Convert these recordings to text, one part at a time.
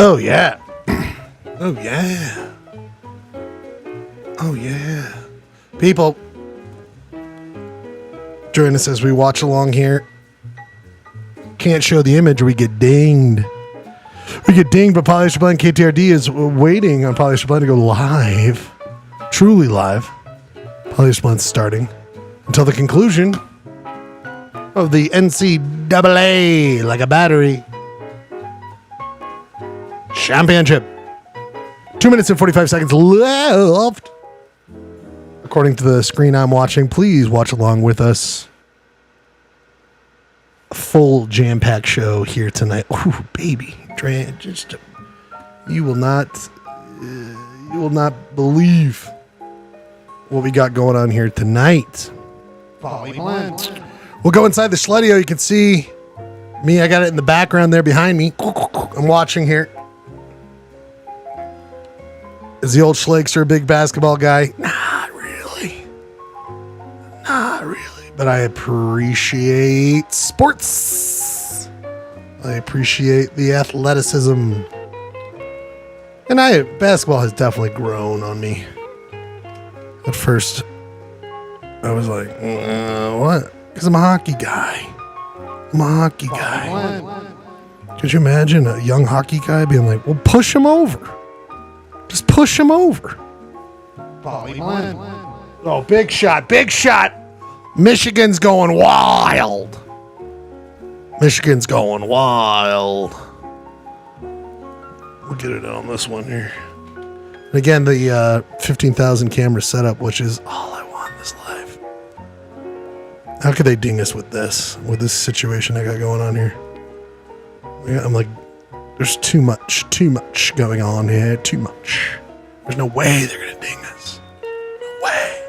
Oh, yeah. Oh, yeah. Oh, yeah. People, join us as we watch along here. Can't show the image, we get dinged. We get dinged, but Polyester Blend KTRD is waiting on Polyester Blend to go live. Truly live. Polyester Blend starting until the conclusion of the NCAA like a battery championship. 2 minutes and 45 seconds left. According to the screen I'm watching, please watch along with us. A full jam-packed show here tonight. Ooh, baby. Just you will not believe what we got going on here tonight. We'll go inside the Schledio. You can see me. I got it in the background there behind me. I'm watching here. Is the old Schlagster a big basketball guy? Not really. Not really. But I appreciate sports. I appreciate the athleticism. And basketball has definitely grown on me. At first, I was like, what? Because I'm a hockey guy. Could you imagine a young hockey guy being like, well, push him over. Just push him over. Oh, big shot. Michigan's going wild. We'll get it on this one here. And again, the 15,000 camera setup, which is all I want in this life. How could they ding us with this situation I got going on here? I'm like, there's too much going on here. Too much. There's no way they're going to ding us. No way.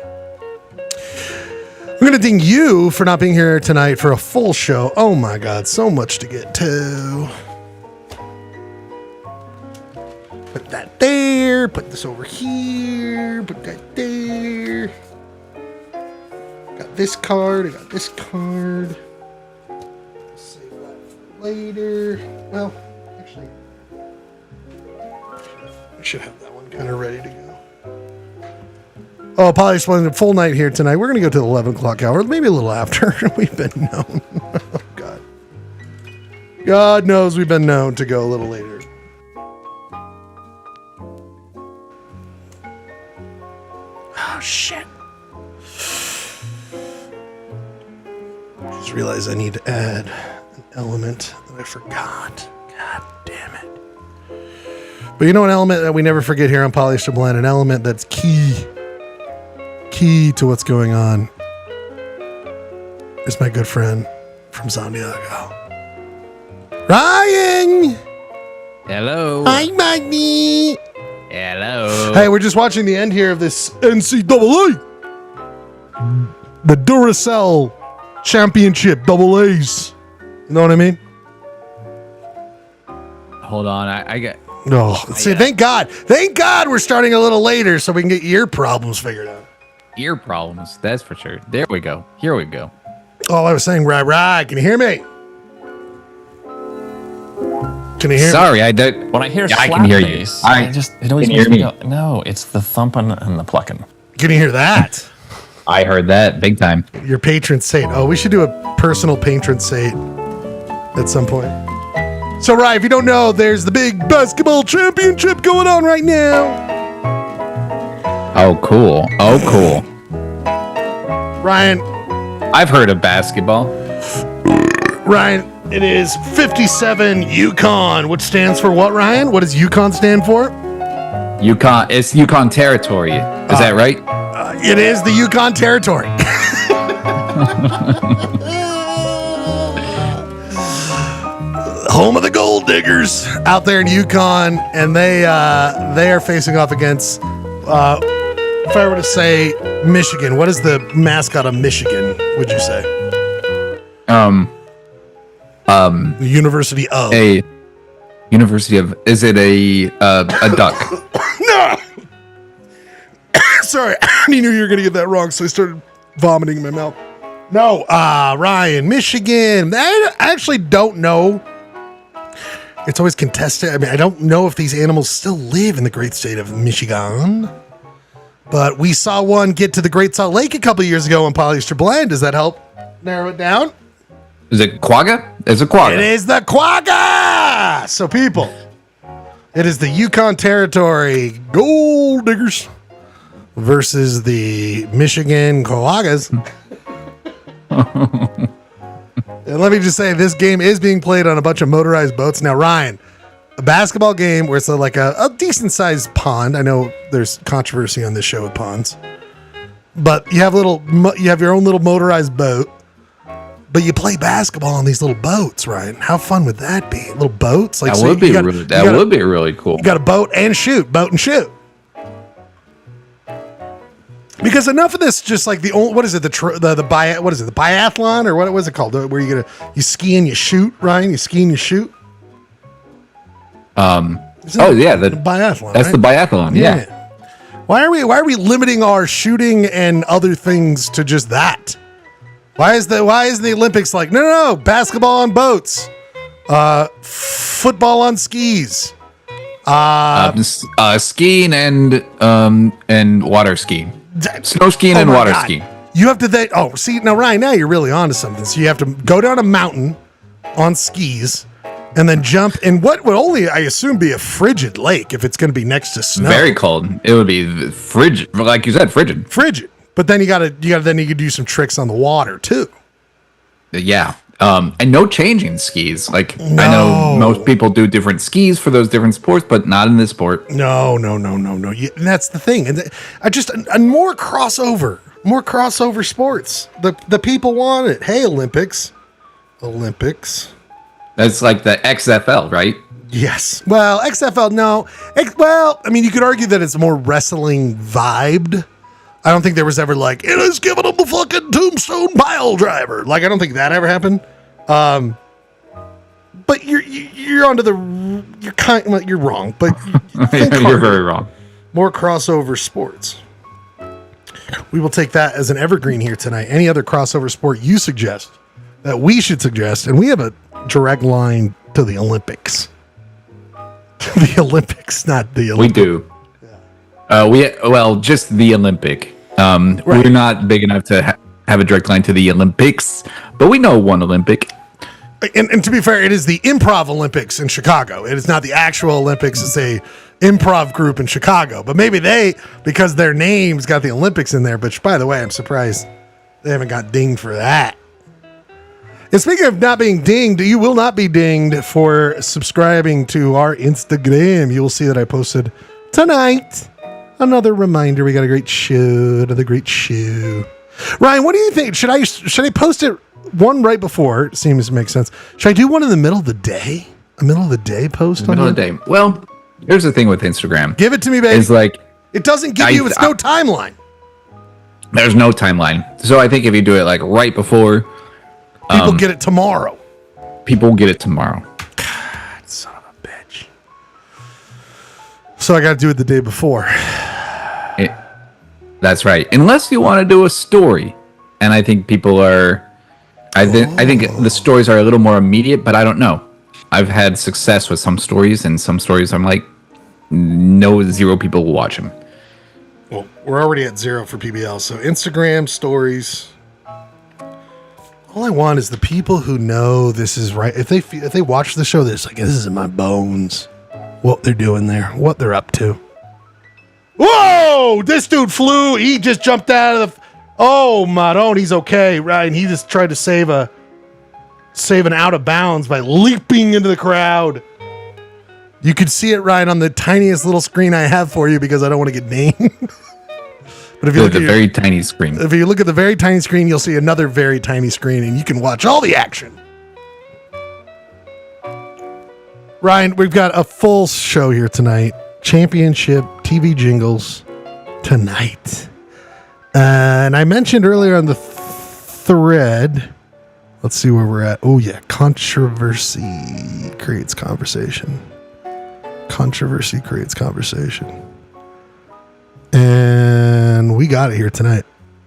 I'm going to ding you for not being here tonight for a full show. Oh my God, so much to get to. Put that there. Put this over here. Put that there. Got this card. I got this card. Save that for later. Well, actually, I should have that one kind of ready to go. Oh, Polyester Blend, full night here tonight. We're going to go to the 11 o'clock hour, maybe a little after. We've been known. Oh, God. God knows we've been known to go a little later. Oh, shit. Just realized I need to add an element that I forgot. God damn it. But you know an element that we never forget here on Polyester Blend, an element that's key to what's going on, is my good friend from Santiago. Ryan! Hello. Hi, Magni! Hello. Hey, we're just watching the end here of this NCAA. The Duracell Championship Double A's. You know what I mean? Hold on, I got... No, see, thank God we're starting a little later so we can get ear problems figured out. Ear problems, that's for sure. There we go. Here we go. Oh, I was saying, right. Can you hear me? Can you hear Sorry, me? I don't. When I hear I slap can hear you. bass, it always can makes hear me me. go, no, it's the thumping and the plucking. Can you hear that? I heard that big time. Your patron saint. Oh, we should do a personal patron saint at some point. So, Ryan, if you don't know, there's the big basketball championship going on right now. Oh, cool. Ryan, I've heard of basketball. Ryan, it is 57 Yukon, which stands for what, Ryan? What does Yukon stand for? Yukon. It's Yukon territory. Is that right? It is the Yukon territory. Home of the gold diggers out there in Yukon, and they are facing off against, if I were to say Michigan, what is the mascot of Michigan, would you say? The University of. A University of. Is it a duck? No! Sorry, I knew you were going to get that wrong, so I started vomiting in my mouth. No, Ryan, Michigan. I actually don't know It's always contested. I mean, I don't know if these animals still live in the great state of Michigan, but we saw one get to the Great Salt Lake a couple years ago on Polyester Blend. Does that help narrow it down? Is it quagga? It's a quagga. It is the quagga! So, people, it is the Yukon Territory Gold Diggers versus the Michigan Quaggas. And let me just say, this game is being played on a bunch of motorized boats. Now, Ryan, a basketball game where it's like a decent-sized pond. I know there's controversy on this show with ponds. But you have your own little motorized boat. But you play basketball on these little boats, right? How fun would that be? Little boats? Like, that so would be really cool. You got a boat and shoot. Because enough of this, just like the old, what is it? The biathlon, or what was it called? Where you ski and you shoot, Ryan? You ski and you shoot. The biathlon. That's right? the biathlon. Yeah. Why are we limiting our shooting and other things to just that? Why isn't the Olympics like no basketball on boats, football on skis, skiing and water skiing. Snow skiing and water skiing. You have to see now, Ryan, now you're really onto something. So you have to go down a mountain on skis and then jump in what would only, I assume, be a frigid lake if it's going to be next to snow. Very cold. It would be frigid, like you said, frigid. But then you could do some tricks on the water too. Yeah. And no changing skis. Like, I know most people do different skis for those different sports, but not in this sport. No. And that's the thing. And more crossover sports. The people want it. Hey, Olympics. That's like the XFL, right? Yes. Well, XFL, no. I mean, you could argue that it's more wrestling vibed. I don't think there was ever like, it is giving them the fucking tombstone pile driver. Like, I don't think that ever happened. But you're onto you're wrong, but you're very wrong. More crossover sports. We will take that as an evergreen here tonight. Any other crossover sport you suggest that we should suggest? And we have a direct line to the Olympics. The Olympics, not the Olympics. We do. Just the Olympic. Right. We're not big enough to have a direct line to the Olympics, but we know one Olympic. And to be fair, it is the Improv Olympics in Chicago. It is not the actual Olympics. It's a improv group in Chicago. But maybe because their name's got the Olympics in there. But by the way, I'm surprised they haven't got dinged for that. And speaking of not being dinged, you will not be dinged for subscribing to our Instagram. You will see that I posted tonight another reminder. We got another great show. Ryan, what do you think? Should I post it one right before? It seems to make sense. Should I do one in the middle of the day? A middle of the day post? Middle of the day. Well, here's the thing with Instagram. Give it to me, baby. It's like it doesn't give you. It's no timeline. There's no timeline. So I think if you do it like right before, people get it tomorrow. People get it tomorrow. God, son of a bitch. So I got to do it the day before. That's right. Unless you want to do a story, and I think people are. I think the stories are a little more immediate, but I don't know. I've had success with some stories, and some stories I'm like, zero people will watch them. Well, we're already at 0 for PBL, so Instagram stories. All I want is the people who know this is right. If they watch the show, they're just like, this is in my bones. What they're doing there, what they're up to. Whoa! This dude flew. He just jumped out of the. Oh, Maron, he's okay, right? And he just tried to save an out of bounds by leaping into the crowd. You could see it, Ryan, on the tiniest little screen I have for you because I don't want to get dinged. But if you look at the very tiny screen, if you look at the very tiny screen, you'll see another very tiny screen, and you can watch all the action. Ryan, we've got a full show here tonight. Championship TV jingles tonight. And I mentioned earlier on the thread, let's see where we're at. Oh, yeah. Controversy creates conversation. Controversy creates conversation. And we got it here tonight.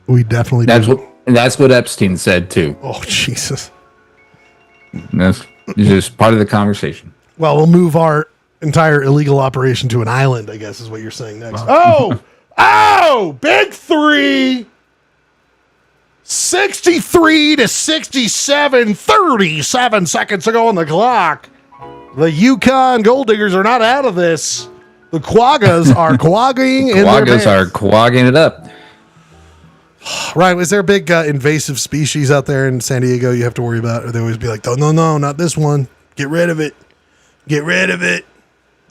We definitely do. That's what Epstein said, too. Oh, Jesus. That's just part of the conversation. Well, we'll move our entire illegal operation to an island, I guess is what you're saying next. Oh, big three. 63 to 67, 37 seconds ago on the clock. The Yukon Gold Diggers are not out of this. The Quaggas are quagging in their Quaggas are beds. quagging it up. Right, was there a big invasive species out there in San Diego you have to worry about? Or they always be like, oh, no, not this one. Get rid of it. Get rid of it.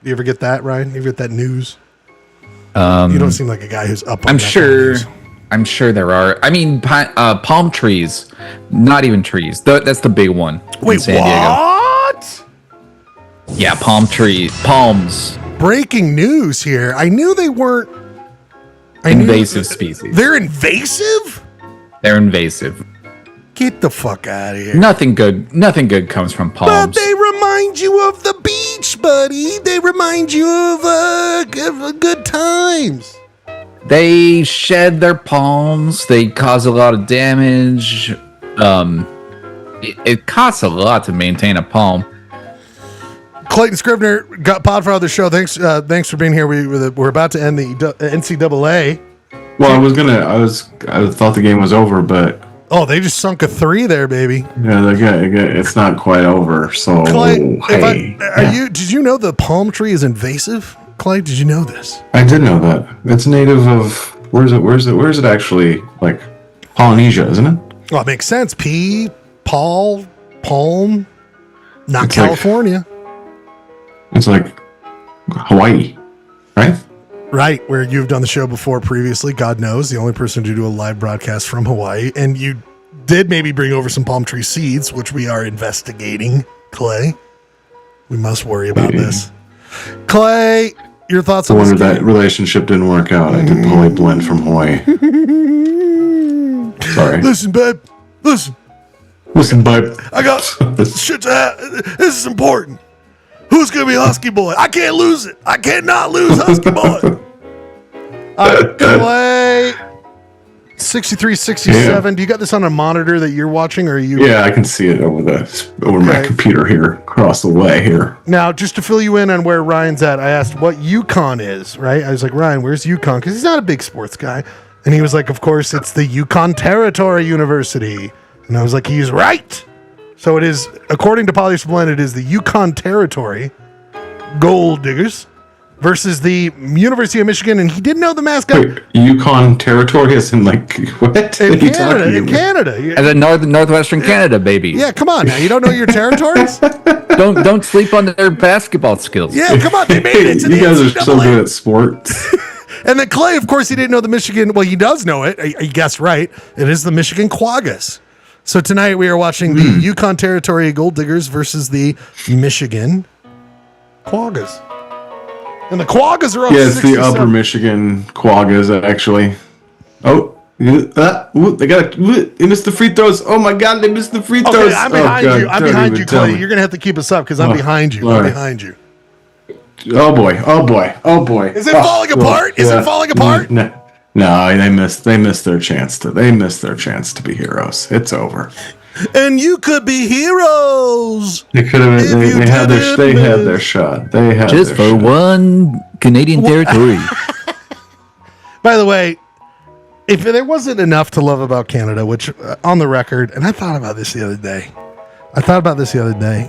You ever get that, Ryan? You ever get that news? You don't seem like a guy who's up on I'm that sure. kind of news. I'm sure there are. I mean, palm trees, not even trees. That's the big one in Wait, San what? Diego. Yeah, palms. Breaking news here. I knew they weren't Invasive species. They're invasive? They're invasive. Get the fuck out of here. Nothing good comes from But palms. they remind you of the beach, buddy. They remind you of good times. They shed their palms. They cause a lot of damage. It costs a lot to maintain a palm. Clayton Scrivener got Podfather the show. Thanks for being here. We're about to end the NCAA. Well, I thought the game was over, but Oh, they just sunk a 3 there, baby. yeah, it's not quite over. So Clay, hey, did you know the palm tree is invasive? Clay, did you know this? I did know that. It's native of where is it actually? Like Polynesia, isn't it? Well, it makes sense. Palm, not It's like- California. It's like Hawaii, right? Right, where you've done the show before previously. God knows, the only person to do a live broadcast from Hawaii. And you did maybe bring over some palm tree seeds, which we are investigating, Clay. We must worry about this. Clay, your thoughts I on this wonder that game? relationship didn't work out. I did Poly blend from Hawaii. Sorry. Listen, babe. Listen, Listen, bud. I got shit to have. This is important. Who's going to be Husky Boy? I can't lose it. I cannot lose Husky Boy. Clay, 63-67. Yeah. Do you got this on a monitor that you're watching, or are you? Yeah, I can see it over my Okay. computer here, across the way here. Now, just to fill you in on where Ryan's at, I asked what Yukon is, right? I was like, Ryan, where's Yukon? Because he's not a big sports guy. And he was like, of course, it's the Yukon Territory University. And I was like, he's right. So it is, according to Polyester Blend, it is the Yukon Territory Gold Diggers versus the University of Michigan. And he didn't know the mascot. Wait, Yukon territory is in like what? In Are you Canada, talking in about? Canada. As a northwestern Canada, baby. Yeah, come on now. You don't know your territories? Don't sleep on their basketball skills. Yeah, come on. They made it to the You guys are so NCAA. good at sports. And then Clay, of course, he didn't know the Michigan. Well, he does know it. He guessed right. It is the Michigan Quaggas. So tonight we are watching the Yukon Territory Gold Diggers versus the Michigan Quaggas. And the Quaggas are up Yeah, it's the 67. Upper Michigan Quaggas, actually. Oh, they got they missed the free throws. Oh my God, they missed the free throws. Okay, I'm behind God, you. I'm don't behind even you, tell Clay. me. You're going to have to keep us up because I'm Oh, behind you. all I'm right. behind you. Oh boy! Oh boy! Oh boy! Is it falling apart? Is it falling apart? No, they missed their chance to. They missed their chance to be heroes. It's over. And you could be heroes. They could have. If you They had their. didn't They had miss. their shot. They had Just their for shot. one Canadian territory. By the way, if there wasn't enough to love about Canada, which on the record, and I thought about this the other day.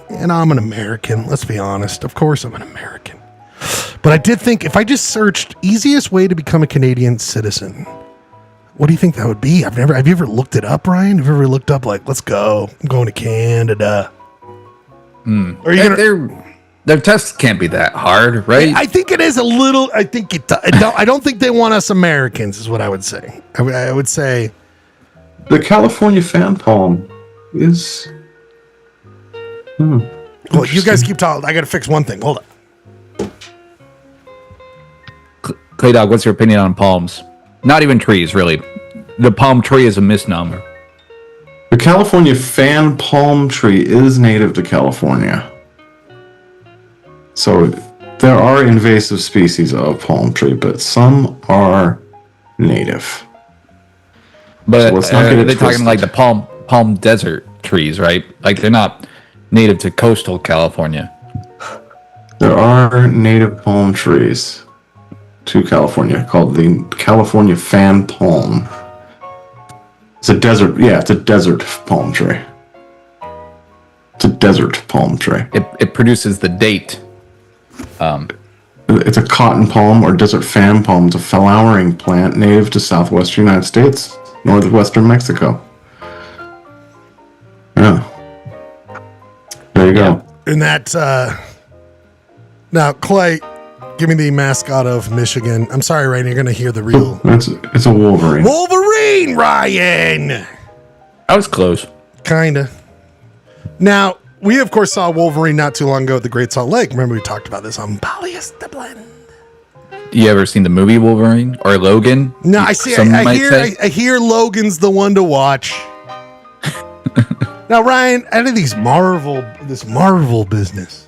And I'm an American. Let's be honest. Of course, I'm an American. But I did think if I just searched easiest way to become a Canadian citizen, what do you think that would be? Have you ever looked it up, Ryan? Have you ever looked up like, let's go, I'm going to Canada? Are you gonna? Their tests can't be that hard, right? I think it is a little. I think it. I don't think they want us Americans. Is what I would say. I would say. The California fan palm is. Well, you guys keep talking. I got to fix one thing. Hold on. Clay Dog, what's your opinion on palms? Not even trees, really. The palm tree is a misnomer. The California fan palm tree is native to California. So there are invasive species of palm tree, but some are native. But So let's not get it they're talking twisted. like the palm desert trees, right? Like they're not native to coastal California. There are native palm trees to California called the California fan palm. It's a desert. Yeah, it's a desert palm tree. It's a desert palm tree. It produces the date. It's a cotton palm or desert fan palm. It's a flowering plant native to southwestern United States, northwestern Mexico. Yeah. There you go. And that, now, Clay, give me the mascot of Michigan. I'm sorry, Ryan, you're going to hear the real. It's a Wolverine. Wolverine, Ryan! I was close. Kinda. Now, we of course saw Wolverine not too long ago at the Great Salt Lake. Remember we talked about this on Polyester Blend. You ever seen the movie Wolverine or Logan? No, I see. I hear Logan's the one to watch. Now, Ryan, out of this Marvel business,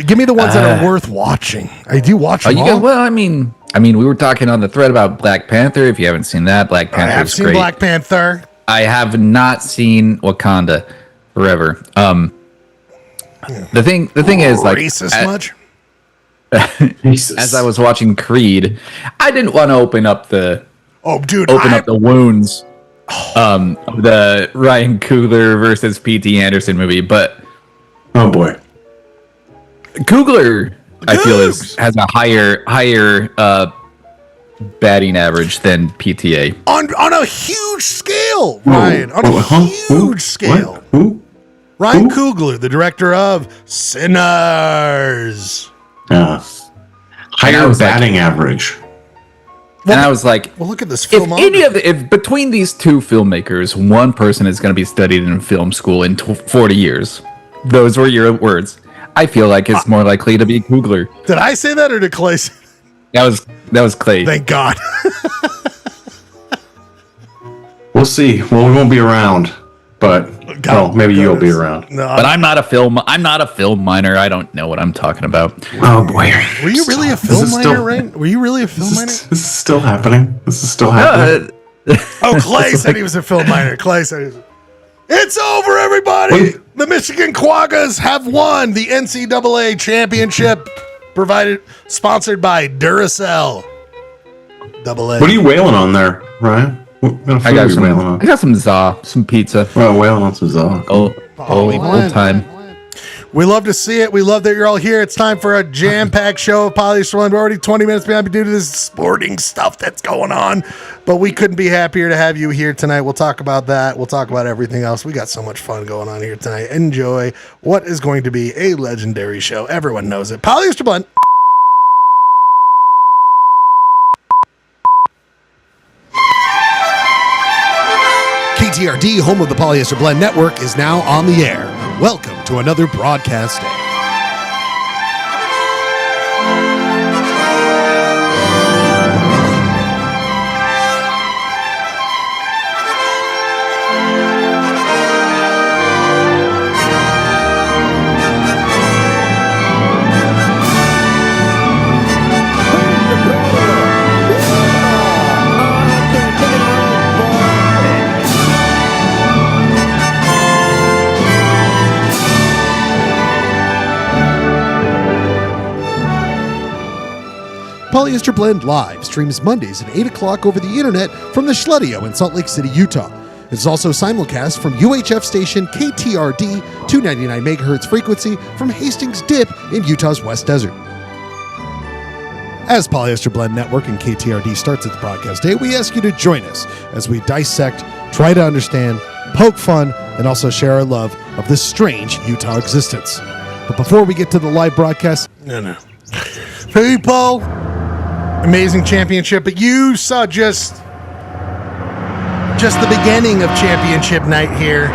give me the ones that are worth watching. I do watch them all. Well, I mean, we were talking on the thread about Black Panther. If you haven't seen that, Black Panther is great. I have seen Black Panther. I have not seen Wakanda Forever. The thing is, like, racist much? As I was watching Creed, I didn't want to open up the wounds of the Ryan Coogler versus P.T. Anderson movie, but oh boy, Coogler I feel has a higher batting average than PTA on a huge scale, Ryan. On a huge scale. What? Who? Ryan Coogler, the director of Sinners. Yeah. Higher batting average. And I was like, well, look at this film. If between these two filmmakers, one person is going to be studied in film school in 40 years, those were your words. I feel like it's more likely to be Coogler. Did I say that or did Clay say that? That was Clay. Thank God. We'll see. Well, we won't be around, but maybe you'll be around. No, but I'm not a film miner. I don't know what I'm talking about. Oh boy. Were you really a film miner, Ryan? Were you really a film miner? This is still happening. Oh, Clay said he was a film miner. It's over, everybody. Wait. The Michigan Quaggas have won the NCAA championship, sponsored by Duracell. AA. What are you wailing on there, Ryan? I got some pizza. Well, wailing on some za. Old time. We love to see it. We love that you're all here. It's time for a jam-packed show of Polyester Blend. We're already 20 minutes behind due to this sporting stuff that's going on, but we couldn't be happier to have you here tonight. We'll talk about that. We'll talk about everything else. We got so much fun going on here tonight. Enjoy what is going to be a legendary show. Everyone knows it. Polyester Blend. KTRD, home of the Polyester Blend Network, is now on the air. Welcome to another broadcast day. Polyester Blend Live streams Mondays at 8 o'clock over the internet from the Schledio in Salt Lake City, Utah. It's also simulcast from UHF station KTRD 299 MHz frequency from Hastings Dip in Utah's West Desert. As Polyester Blend Network and KTRD starts its broadcast day, we ask you to join us as we dissect, try to understand, poke fun, and also share our love of this strange Utah existence. But before we get to the live broadcast, people, amazing championship, but you saw just the beginning of championship night here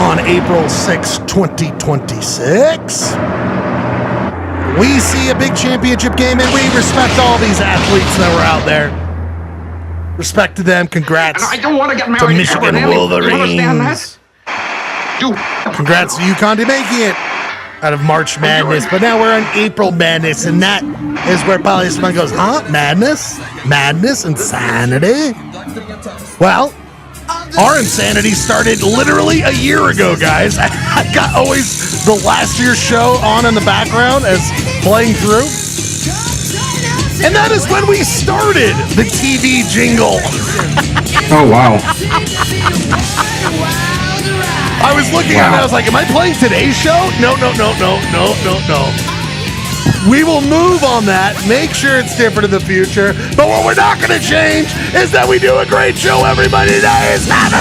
on April 6, 2026. We see a big championship game, and we respect all these athletes that were out there. Respect to them. Congrats. I don't want to get married to Michigan ever, Wolverines. Congrats to UConn to making it out of March Madness, but now we're on April Madness, and that is where Polyester Blend goes, huh? Madness? Madness? Insanity? Well, Our insanity started literally a year ago, guys. I got always the last year's show on in the background as playing through. And that is when we started the TV jingle. Oh, wow. I was looking at it, I was like, am I playing today's show? No. We will move on that, make sure it's different in the future. But what we're not going to change is that we do a great show, everybody. Today is not a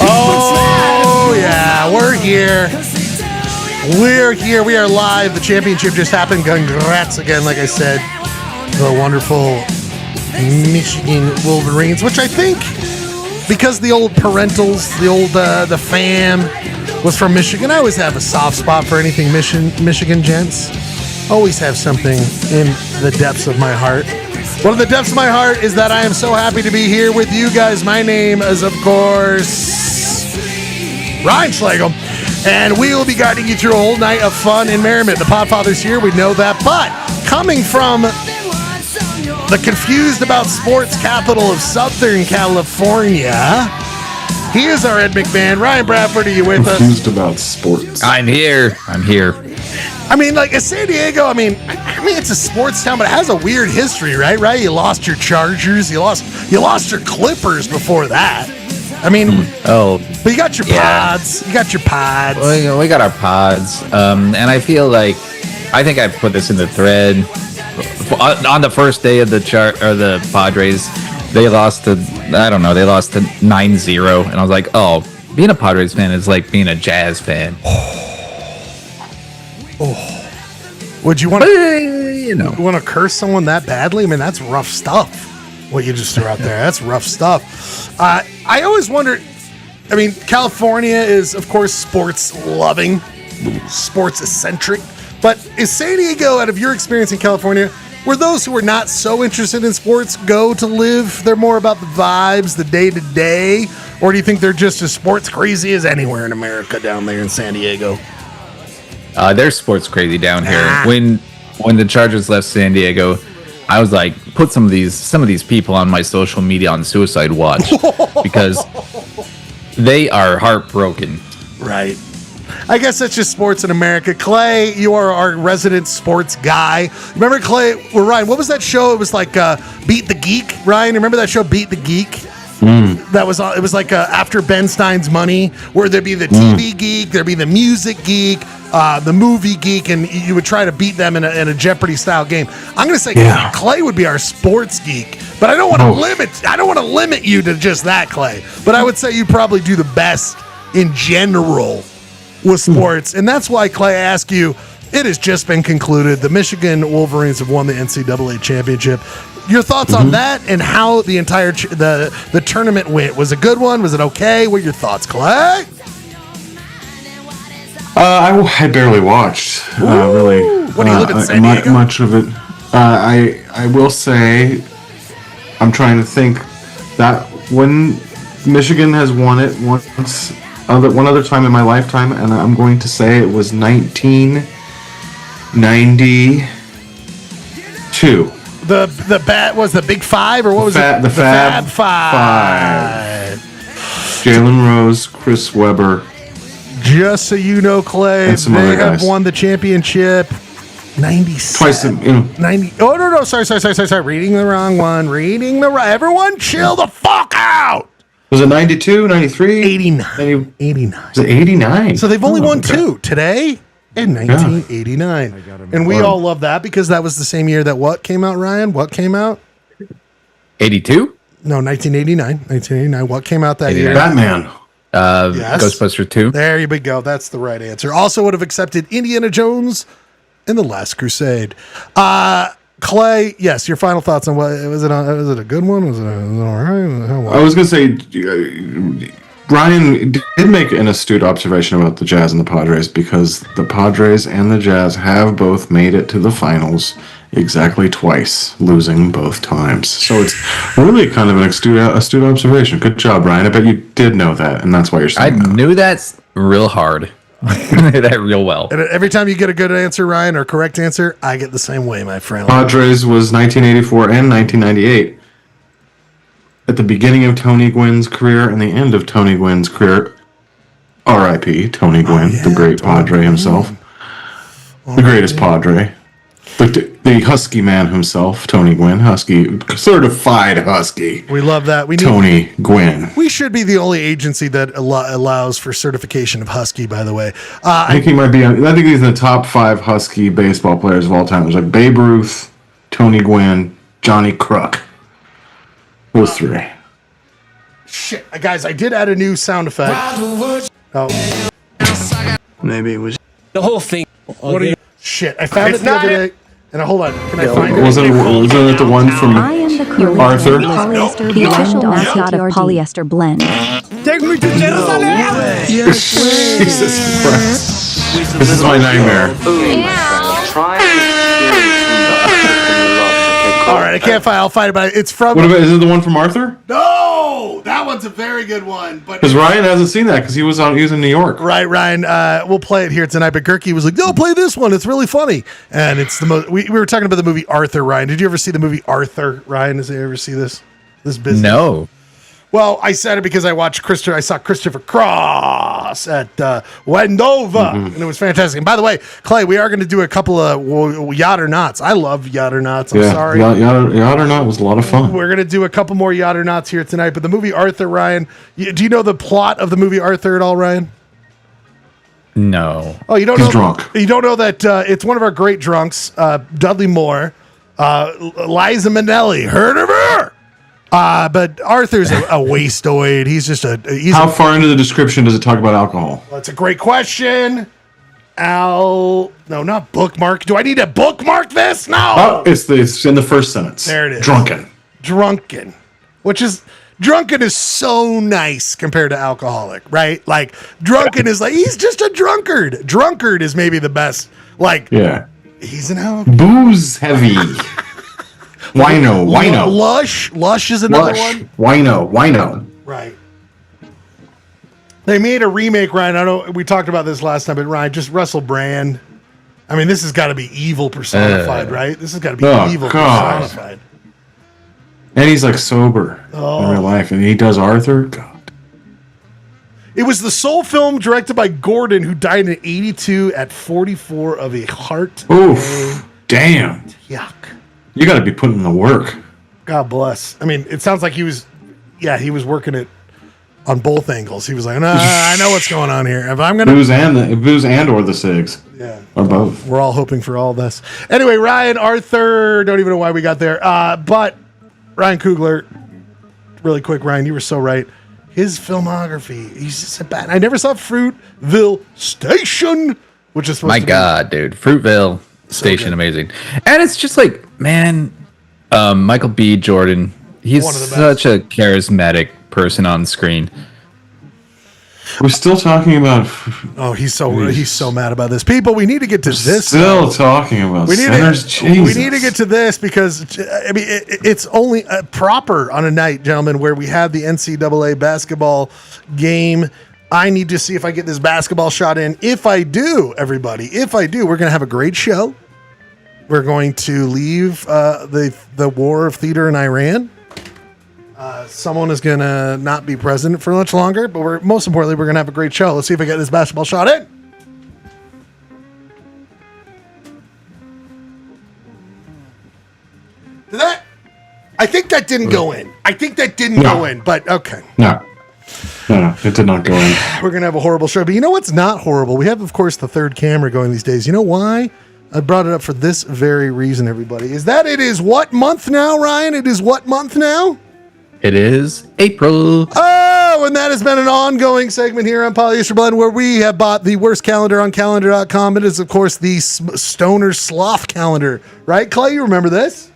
Oh, yeah, we're here. We're here. We are live. The championship just happened. Congrats again, like I said, the wonderful Michigan Wolverines, which I think, because the old parentals, the old the fam was from Michigan, I always have a soft spot for anything Michigan gents. Always have something in the depths of my heart. One of the depths of my heart is that I am so happy to be here with you guys. My name is, of course, Ryan Schlegel, and we will be guiding you through a whole night of fun and merriment. The Podfather's here, we know that, but coming from the confused about sports capital of Southern California, he is our Ed McMahon. Ryan Bradford, are you with us? Confused about sports. I'm here. I mean, like, San Diego, I mean, it's a sports town, but it has a weird history, right? You lost your Chargers, you lost your Clippers before that. I mean, but you got your pods. You got your pods. Well, we got our pods, and I feel like I think I put this in the thread on the first day of the the Padres. They lost to 9-0, and I was like, oh, being a Padres fan is like being a Jazz fan. Would you want to, want to curse someone that badly? I mean, that's rough stuff. What you just threw out there, that's rough stuff. I always wondered. I mean, California is, of course, sports loving, sports eccentric. But is San Diego, out of your experience in California, where those who are not so interested in sports go to live? They're more about the vibes, the day to day, or do you think they're just as sports crazy as anywhere in America down there in San Diego? They're sports crazy down here. When the Chargers left San Diego, I was like, put some of these people on my social media on suicide watch because they are heartbroken. Right. I guess that's just sports in America. Clay, you are our resident sports guy. Remember, Clay, or Ryan, what was that show? It was like Beat the Geek. Ryan, remember that show, Beat the Geek? That was it was like after Ben Stein's Money, where there'd be the TV geek, there'd be the music geek, the movie geek, and you would try to beat them in a Jeopardy style game. I'm gonna say Clay would be our sports geek, but I don't want to limit you to just that, Clay. But I would say you probably do the best in general with sports, and that's why, Clay, I ask you. It has just been concluded. The Michigan Wolverines have won the NCAA championship. Your thoughts on that and how the entire the tournament went? Was it a good one? Was it okay? What are your thoughts, Clay? I barely watched. Really. What do you live in San Diego? Much of it. I will say, I'm trying to think that when Michigan has won it one other time in my lifetime, and I'm going to say it was 1992. The bat was the Big Five, or what was it? The Fab Five. Jalen Rose, Chris Webber. Just so you know, Clay, and some they other have guys. won the championship 97. Twice, 90. Oh, no. Sorry. Reading the wrong one. Everyone chill the fuck out. Was it 92, 93? 89. 89. Was it 89? So they've only won two today in 1989. And we all love that because that was the same year that what came out, Ryan? What came out? 82? No, 1989. 1989. What came out that year? Batman. Yes. Ghostbusters 2. There you go. That's the right answer. Also would have accepted Indiana Jones and The Last Crusade. Clay, yes, your final thoughts on what was it a good one? Was it all right? I was going to say, Ryan did make an astute observation about the Jazz and the Padres because the Padres and the Jazz have both made it to the finals exactly twice, losing both times. So it's really kind of an astute observation. Good job, Ryan. I bet you did know that, and that's why you're saying that. I knew that's real hard. that real well. And every time you get a good answer, Ryan, or correct answer, I get the same way, my friend. Padres was 1984 and 1998. At the beginning of Tony Gwynn's career and the end of Tony Gwynn's career, R.I.P. Tony Gwynn, the great Padre himself. The greatest Padre. The Husky man himself, Tony Gwynn. Husky, certified Husky. We love that. We need Tony Gwynn. We should be the only agency that allows for certification of Husky, by the way. I think he might be. I think he's in the top 5 Husky baseball players of all time. There's like Babe Ruth, Tony Gwynn, Johnny Kruk. Those 3. Shit, guys, I did add a new sound effect. Oh. Maybe it was The whole thing. What are you? Shit, I found it the other day. And hold on, can I find Was it the one from I am the creator Arthur? of Polyester, the official mascot of Polyester Blend. Take me to Jerusalem. Jesus Christ. This is my nightmare. All right, I can't find. I'll find it, but it's from. What about? Is it the one from Arthur? No, that one's a very good one. But Because Ryan hasn't seen that because he was in New York. right, Ryan, we'll play it here tonight. But Gerke was like, "No, play this one. It's really funny." And it's the most. We were talking about the movie Arthur. Ryan, did you ever see the movie Arthur? Ryan, did you ever see this business? No. Well, I said it because I saw Christopher Cross at Wendover, and it was fantastic. And by the way, Clay, we are going to do a couple of Yacht or Nots. I love Yacht or Nots. I'm sorry. Yacht or Not was a lot of fun. We're going to do a couple more Yacht or Nots here tonight. But the movie Arthur, Ryan, do you know the plot of the movie Arthur at all, Ryan? No. Oh, you don't He's know? drunk. You don't know that it's one of our great drunks, Dudley Moore, Liza Minnelli. Heard of her? But Arthur's a wastoid. He's just How far into the description does it talk about alcohol? That's a great question. No, not bookmark. Do I need to bookmark this? No. Oh, it's in the first sentence. There it is. Drunken. Which is drunken is so nice compared to alcoholic, right? Like drunken is like he's just a drunkard. Drunkard is maybe the best. Like he's an alcoholic. Booze heavy. Wino. Lush is another one. Wino. Right. They made a remake, Ryan. I know we talked about this last time, but Ryan, just Russell Brand. I mean, this has got to be evil personified, right? This has got to be evil personified. And he's like sober in real life, and he does Arthur. God. It was the sole film directed by Gordon, who died in '82 at 44 of a heart. Oof. Damn. Yuck. You got to be putting in the work. God bless. I mean, it sounds like he was working it on both angles. He was like, nah, I know what's going on here. If I'm gonna booze and or the cigs, or both. We're all hoping for all this. Anyway, Ryan Arthur, don't even know why we got there. But Ryan Coogler, really quick, Ryan, you were so right. His filmography, he's just a bad. I never saw Fruitville Station, which is supposed My to God, dude, Fruitville Station, amazing. And it's just like, man, Michael B. Jordan, he's such a charismatic person on screen. We're still talking about. Oh, he's so mad about this. People, we need to get to this. Still talking about sinners. We need to get to this because I mean it's only proper on a night, gentlemen, where we have the NCAA basketball game. I need to see if I get this basketball shot in. If I do, everybody, we're going to have a great show. We're going to leave the war of theater in Iran. Someone is going to not be president for much longer, but most importantly, we're going to have a great show. Let's see if I get this basketball shot in. Did that? I think that didn't go in. Go in, but okay. No, it did not go in. We're going to have a horrible show. But you know what's not horrible? We have, of course, the third camera going these days. You know why? I brought it up for this very reason, everybody. Is that it is what month now, Ryan? It is what month now? It is April. Oh, and that has been an ongoing segment here on Polyester Blend where we have bought the worst calendar on calendar.com. It is, of course, the Stoner Sloth calendar. Right, Clay? You remember this?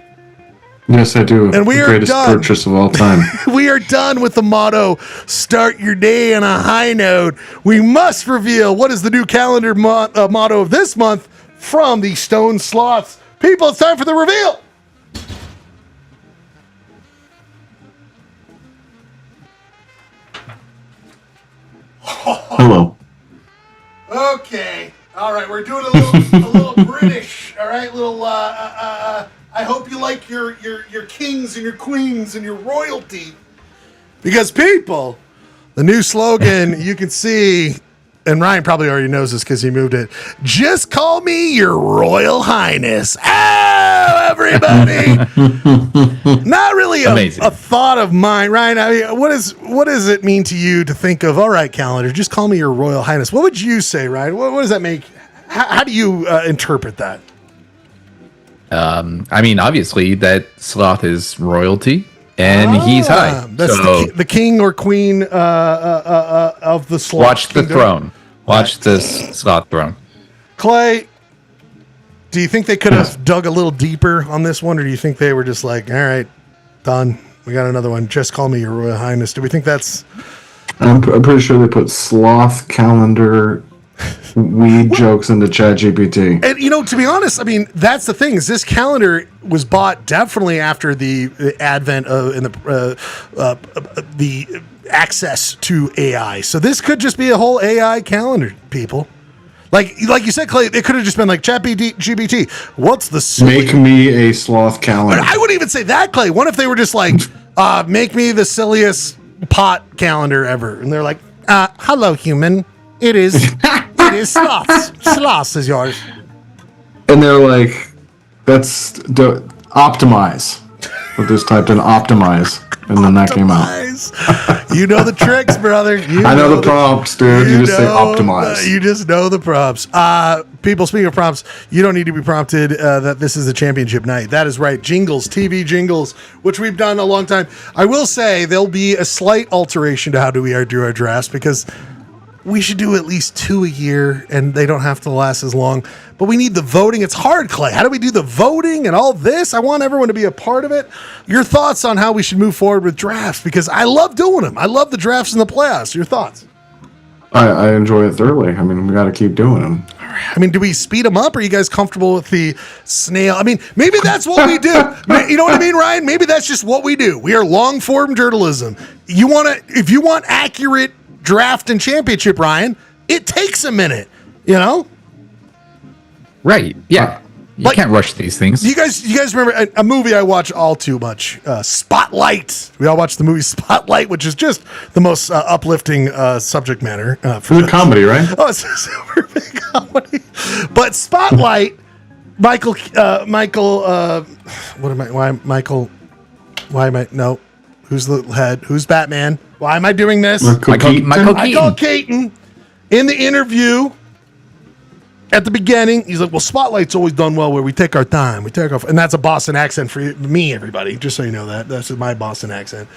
Yes, I do. And we are greatest done. purchase of all time. We are done with the motto, start your day on a high note. We must reveal what is the new calendar motto of this month from the Stone Sloths. People, it's time for the reveal. Hello. All right, we're doing a little British. All right, I hope you like your kings and your queens and your royalty, because people, the new slogan you can see, and Ryan probably already knows this because he moved it. Just call me your Royal Highness. Oh, everybody! Not really a thought of mine, Ryan. I mean, what does it mean to you to think of? All right, calendar. Just call me your Royal Highness. What would you say, Ryan? What does that make? How do you interpret that? I mean, obviously, that Sloth is royalty, and he's high. That's so the king or queen of the Sloth. watch the kingdom. throne. Watch this Sloth throne. Clay, do you think they could have dug a little deeper on this one, or do you think they were just like, all right, done, we got another one, just call me your Royal Highness? Do we think that's... I'm pretty sure they put sloth calendar weed jokes into ChatGPT. And, to be honest, I mean, that's the thing, is this calendar was bought definitely after the advent of the access to AI. So this could just be a whole AI calendar, people. Like you said, Clay, it could have just been like ChatGPT. What's the Make me a sloth calendar. I wouldn't even say that, Clay. What if they were just like, make me the silliest pot calendar ever? And they're like, hello, human. It is Sloths. Sloths is yours. And they're like, optimize. I just typed in optimize, and then that came out. You know the tricks, brother. I know the prompts, dude. You just say optimize. You just know the prompts. People, speaking of prompts, you don't need to be prompted that this is a championship night. That is right. Jingles, TV jingles, which we've done a long time. I will say there'll be a slight alteration to how do we do our drafts, because we should do at least 2 a year, and they don't have to last as long. But we need the voting. It's hard, Clay. How do we do the voting and all this? I want everyone to be a part of it. Your thoughts on how we should move forward with drafts, because I love doing them. I love the drafts in the playoffs. Your thoughts? I enjoy it thoroughly. I mean, we got to keep doing them. I mean, do we speed them up? Are you guys comfortable with the snail? I mean, maybe that's what we do. You know what I mean, Ryan? Maybe that's just what we do. We are long form journalism. If you want accurate draft and championship, Ryan, it takes a minute, Right. Yeah. You can't rush these things. You guys remember a movie I watch all too much, Spotlight. We all watch the movie Spotlight, which is just the most uplifting subject matter. For the comedy, right? Oh, it's a super big comedy. But Spotlight, Michael, who's the head? Who's Batman? Why am I doing this? Michael Keaton. In the interview at the beginning, he's like, well, Spotlight's always done well where we take our time. We take off. And that's a Boston accent for me, everybody, just so you know that. That's my Boston accent.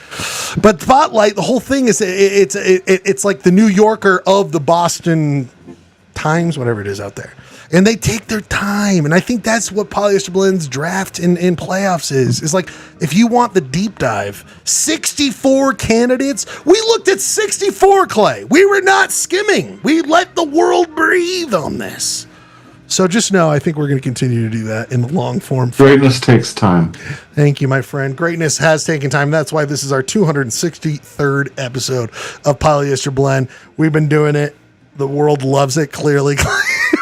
But Spotlight, the whole thing is it's like the New Yorker of the Boston Times, whatever it is out there. And they take their time. And I think that's what Polyester Blend's draft in playoffs is. It's like, if you want the deep dive, 64 candidates. We looked at 64, Clay. We were not skimming. We let the world breathe on this. So just know, I think we're going to continue to do that in the long form. Greatness takes time. Thank you, my friend. Greatness has taken time. That's why this is our 263rd episode of Polyester Blend. We've been doing it. The world loves it, clearly.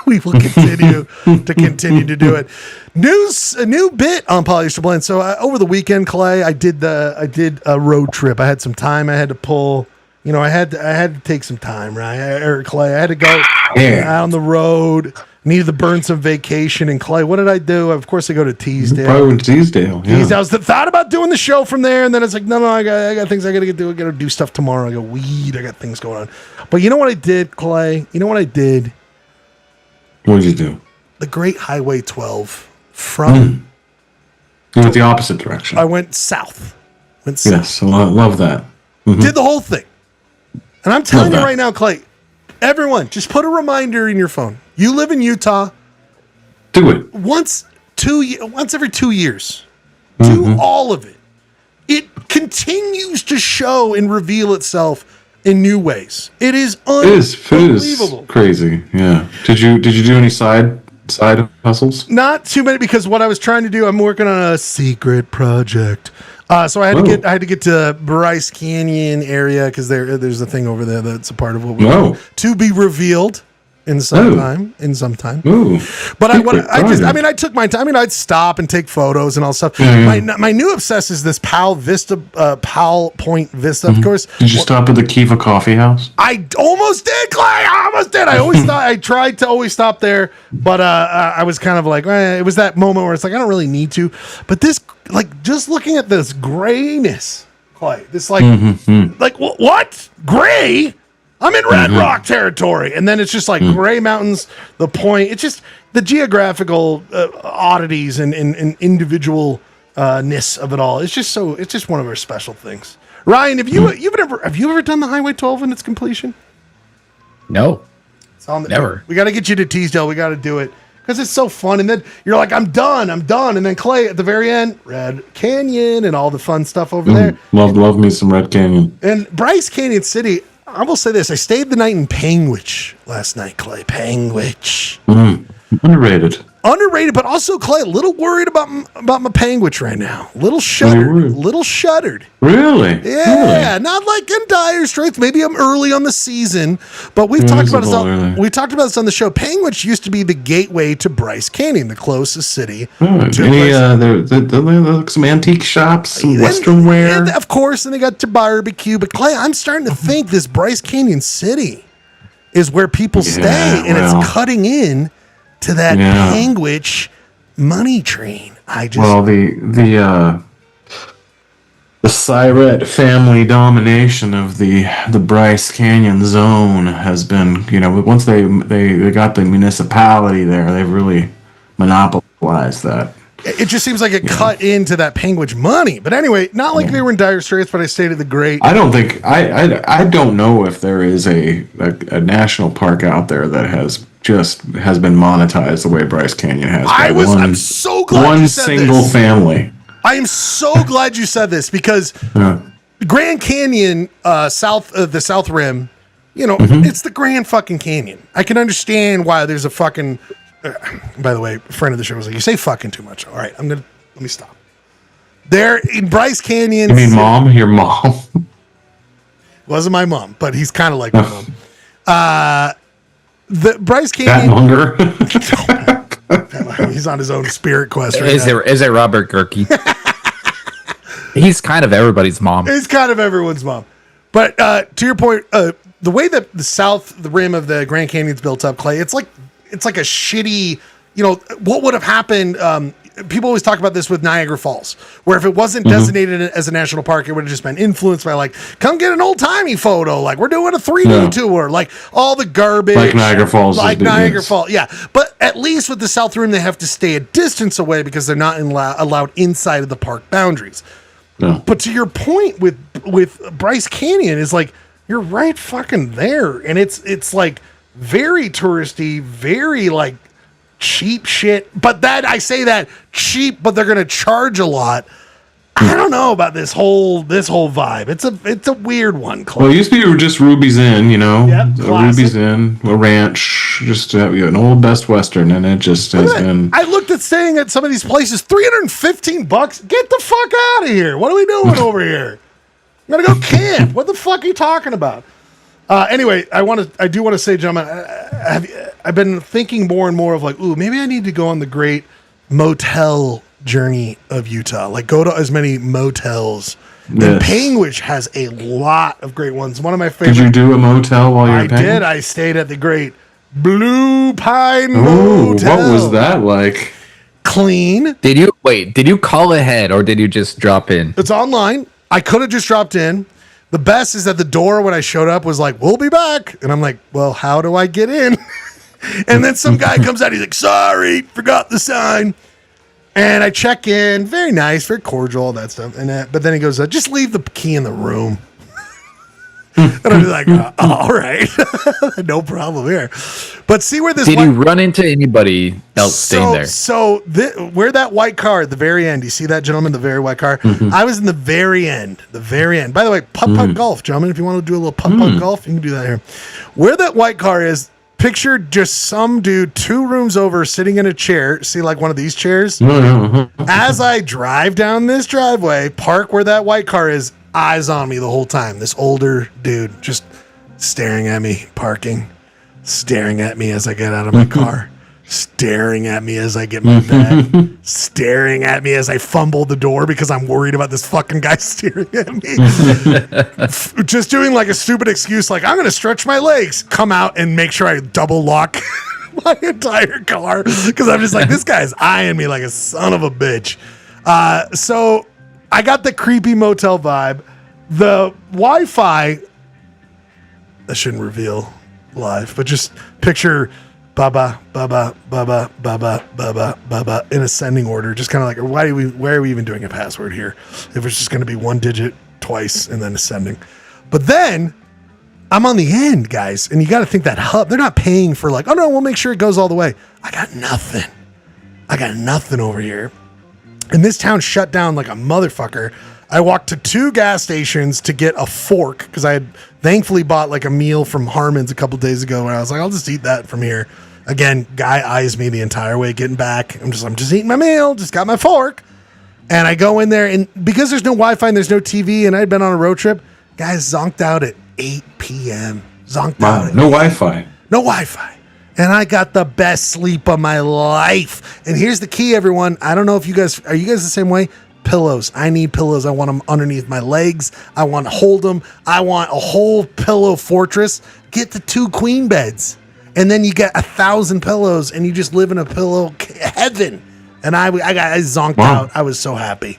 We will continue to do it. A new bit on Polyester Blend. So over the weekend, Clay, I did a road trip. I had some time. I had to pull. I had to take some time, right? Clay, I had to go out on the road. Needed to burn some vacation. And Clay, what did I do? Of course, I go to Teasdale. Probably went to Teasdale. Yeah. I was thought about doing the show from there, and then it's like, no, I got things I got to do. I got to do stuff tomorrow. I got weed. I got things going on. But you know what I did, Clay? You know what I did? What did you do? The Great Highway 12 from. You went the opposite direction. I went south. Yes, I love that. Mm-hmm. Did the whole thing. And I'm telling you right now, Clay, everyone, just put a reminder in your phone. You live in Utah. Do it. Once every 2 years. Do all of it. It continues to show and reveal itself in new ways. It is unbelievable. It is crazy. Yeah. Did you do any side hustles? Not too many, because what I was trying to do, I'm working on a secret project. So I had to get to Bryce Canyon area, because there's a thing over there that's a part of what we do, to be revealed in some time. Ooh. But I took my time. I mean, I'd stop and take photos and all stuff. Mm-hmm. My new obsess is this Pal Point Vista, of course. Did you stop at the Kiva Coffee House? I almost did, Clay. I almost did. I always thought I tried to always stop there, but I was kind of like, it was that moment where it's like I don't really need to. But this, like, just looking at this grayness, Clay, this like what gray? I'm in Red Rock territory, and then it's just like gray mountains. The point, it's just the geographical oddities and individual ness of it all. It's just one of our special things. Ryan, have you ever done the Highway 12 in its completion? No, It's on never. We got to get you to Teasdale. We got to do it because it's so fun. And then you're like, I'm done. And then Clay at the very end, Red Canyon and all the fun stuff over there. Love me some Red Canyon. And Bryce Canyon City. I will say this: I stayed the night in Panguitch last night, Clay. Panguitch. Underrated, but also, Clay, a little worried about my Panguitch right now. Little shuttered. Really? Yeah, not like in dire straits. Maybe I'm early on the season, but we've talked about this on the show. Panguitch used to be the gateway to Bryce Canyon, the closest city. Some antique shops, some Western wear. And of course, and they got to barbecue. But Clay, I'm starting to think this Bryce Canyon City is where people stay, and it's cutting in to that Panguitch money train. The Siret family domination of the Bryce Canyon zone has been, once they got the municipality there, they've really monopolized that. It just seems like it cut into that Panguitch money. But anyway, not like they were in dire straits, but I stayed at the Great. I don't think I don't know if there is a national park out there that has been monetized the way Bryce Canyon has. I'm so glad you said this. One single family. I am so glad you said this because Grand Canyon, the South Rim, it's the Grand fucking Canyon. I can understand why there's a fucking. By the way, a friend of the show was like, "You say fucking too much." All right, let me stop. There in Bryce Canyon. You mean mom? Your mom? Wasn't my mom, but he's kind of like my mom. The Bryce Canyon. He's on his own spirit quest right now. Is it Robert Gerke? He's kind of everybody's mom. He's kind of everyone's mom. But to your point, the way that the rim of the Grand Canyon's built up, Clay, it's like a shitty, what would have happened. People always talk about this with Niagara Falls, where if it wasn't designated as a national park, it would have just been influenced by like, come get an old timey photo. Like we're doing a 3D tour, like all the garbage. Like Niagara Falls. Falls. Yeah. But at least with the South Rim, they have to stay a distance away because they're not allowed inside of the park boundaries. No. But to your point with Bryce Canyon is like, you're right fucking there. And it's like very touristy, very like, cheap shit, but I say that cheap, but they're gonna charge a lot. I don't know about this whole vibe. It's a weird one. Clay. Well, it used to be just Ruby's Inn, Yep, Ruby's Inn, a ranch, just an old Best Western, and it just has been. I looked at staying at some of these places, $315. Get the fuck out of here! What are we doing over here? I'm gonna go camp. What the fuck are you talking about? Anyway, I do want to say, gentlemen, I've been thinking more and more of like, ooh, maybe I need to go on the great motel journey of Utah. Like, go to as many motels. Yes. And Panguitch has a lot of great ones. One of my favorite. Did you do a motel while you were in Panguitch? I did. I stayed at the great Blue Pine Motel. What was that like? Clean. Did you call ahead or did you just drop in? It's online. I could have just dropped in. The best is that the door when I showed up was like, we'll be back. And I'm like, well, how do I get in? And then some guy comes out. He's like, sorry, forgot the sign. And I check in. Very nice, very cordial, all that stuff. And but then he goes, just leave the key in the room. And I'm like, all right. No problem here. But see where this... Did you run into anybody else staying there? So where that white car at the very end, you see that, gentleman, the very white car? Mm-hmm. I was in the very end. By the way, putt-putt golf, gentlemen. If you want to do a little putt-putt golf, you can do that here. Where that white car is, picture just some dude 2 rooms over sitting in a chair. See, like one of these chairs? As I drive down this driveway, park where that white car is, eyes on me the whole time. This older dude just staring at me, parking. staring at me as I get out of my car, staring at me as I get my bag, staring at me as I fumble the door because I'm worried about this fucking guy staring at me. Just doing like a stupid excuse, like I'm going to stretch my legs, come out and make sure I double lock my entire car because I'm just like, this guy's eyeing me like a son of a bitch. So I got the creepy motel vibe. The Wi-Fi, I shouldn't reveal live, but just picture Baba, Baba, Baba, Baba, Baba, Baba in ascending order. Just kind of like, why are we even doing a password here? If it's just going to be one digit twice and then ascending. But then I'm on the end, guys, and you got to think that hub, they're not paying for like, oh no, we'll make sure it goes all the way. I got nothing over here. And this town shut down like a motherfucker. I walked to 2 gas stations to get a fork because I had thankfully bought like a meal from Harmon's a couple days ago and I was like, I'll just eat that from here. Again, guy eyes me the entire way getting back. I'm just eating my meal, just got my fork. And I go in there and because there's no Wi-Fi and there's no TV and I'd been on a road trip, guys zonked out at 8 p.m. Zonked out. No Wi-Fi. No Wi-Fi. And I got the best sleep of my life. And here's the key, everyone. I don't know if you guys, are you guys the same way? Pillows. I need pillows. I want them underneath my legs. I want to hold them. I want a whole pillow fortress. Get the 2 queen beds. And then you get 1,000 pillows and you just live in a pillow heaven. And I zonked out. I was so happy.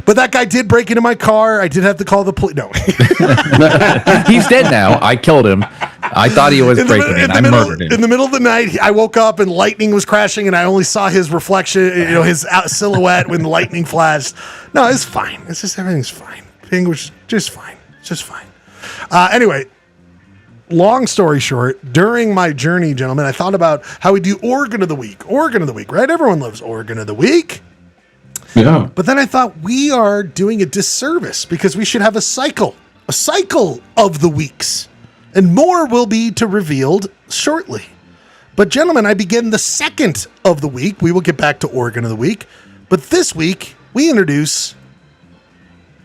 But that guy did break into my car. I did have to call the police. No. He's dead now. I killed him. I thought he was breaking in. I murdered him. In the middle of the night, I woke up and lightning was crashing and I only saw his reflection, his silhouette when the lightning flashed. No, it's fine. It's just, everything's fine. Everything was just fine. It's just fine. Anyway, long story short, during my journey, gentlemen, I thought about how we do Organ of the Week. Organ of the Week, right? Everyone loves Organ of the Week. Yeah. But then I thought we are doing a disservice because we should have a cycle of the weeks. And more will be revealed shortly. But gentlemen, I begin the second of the week. We will get back to Organ of the Week. But this week, we introduce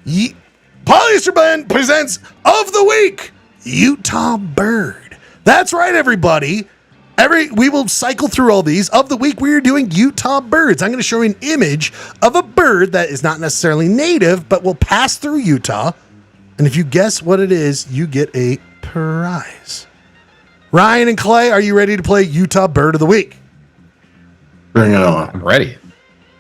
Polyester Blend presents of the week, Utah Bird. That's right, everybody. We will cycle through all these. Of the week, we are doing Utah birds. I'm going to show you an image of a bird that is not necessarily native, but will pass through Utah. And if you guess what it is, you get a prize. Ryan and Clay, are you ready to play Utah Bird of the Week? Bring it on. I'm ready.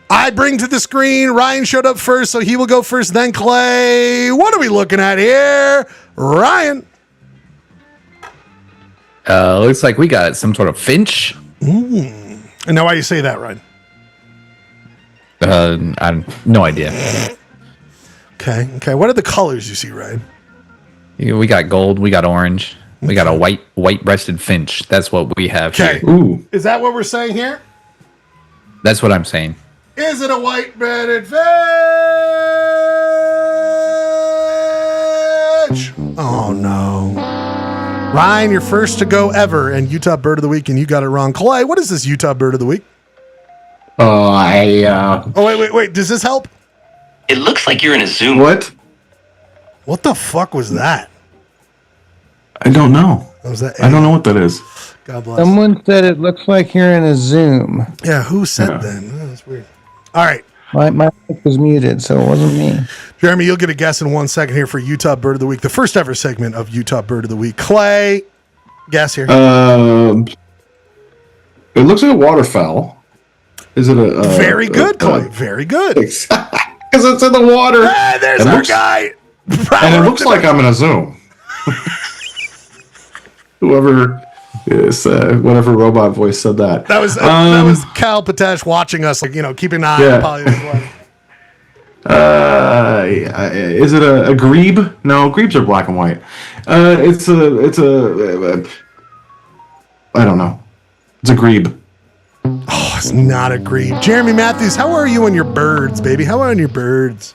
I bring to the screen. Ryan showed up first, so he will go first, then Clay. What are we looking at here? Ryan. Looks like we got some sort of finch. And now why you say that, Ryan? I have no idea. Okay. What are the colors you see, Ryan? We got gold. We got orange. We got a white-breasted finch. That's what we have Okay. here. Ooh. Is that what we're saying here? That's what I'm saying. Is it a white-breasted fish? Oh, no. Ryan, you're first to go ever, and Utah Bird of the Week, and you got it wrong. Clay, what is this Utah Bird of the Week? Oh, Wait. Does this help? It looks like you're in a Zoom. What? What the fuck was that? I don't know. Was that? I don't know what that is. God bless. Someone said it looks like you're in a Zoom. Yeah, who said that? Oh, that's weird. All right. My mic was muted, so it wasn't me. Jeremy, you'll get a guess in 1 second here for Utah Bird of the Week, the first ever segment of Utah Bird of the Week. Clay, guess here. It looks like a waterfowl. Is it a... Very good, Clay. Very good. Because it's in the water. Hey, there's It our looks- guy. And it looks like I'm in a Zoom. Whoever is, whatever robot voice said that. That was Cal Patesh watching us, like, keeping an eye Yeah. on Polyester. Is it a grebe? No, grebes are black and white. It's a I don't know. It's a grebe. Oh, it's not a grebe. Jeremy Matthews, how are you on your birds, baby? How are you on your birds?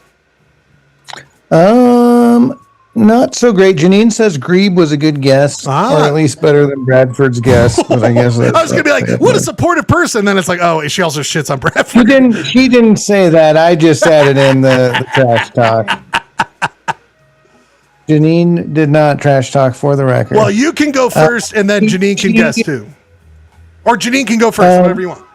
Not so great. Janine says grebe was a good guess, or at least better than Bradford's guess. But I guess I was gonna be like, what a supportive person. Then it's like, oh, she also shits on Bradford. She didn't say that. I just added in the trash talk. Janine did not trash talk for the record. Well, you can go first, and then Janine can guess too. Or Janine can go first, whatever you want.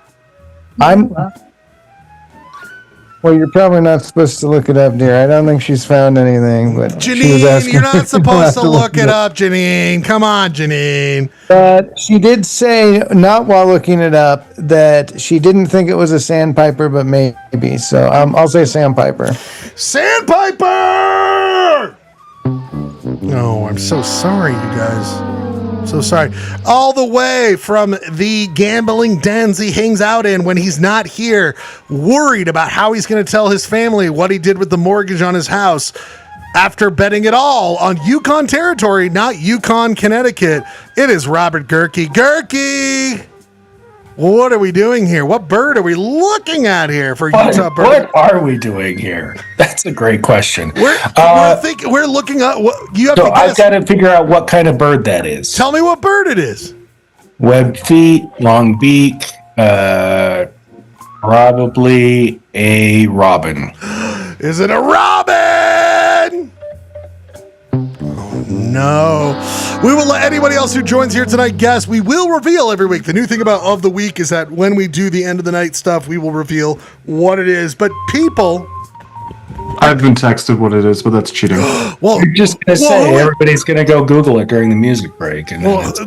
Well, you're probably not supposed to look it up, dear. I don't think she's found anything. But Janine, you're not supposed to look it up, Janine. Come on, Janine. But she did say, not while looking it up, that she didn't think it was a sandpiper, but maybe. So I'll say sandpiper. Sandpiper! Oh, I'm so sorry, you guys. So sorry. All the way from the gambling dens he hangs out in when he's not here, worried about how he's going to tell his family what he did with the mortgage on his house after betting it all on Yukon territory, not Yukon, Connecticut. It is Robert Gerke. Gerke! What are we doing here? What bird are we looking at here for Utah bird? What are we doing here? That's a great question. We're looking at what you have to guess. I've got to figure out what kind of bird that is. Tell me what bird it is. Webbed feet, long beak, probably a robin. Is it a robin? Oh, no. We will let anybody else who joins here tonight guess. We will reveal every week. The new thing about Of the Week is that when we do the end of the night stuff, we will reveal what it is. But people... I've been texted what it is, but that's cheating. Well, you're just going to say everybody's going to go Google it during the music break. And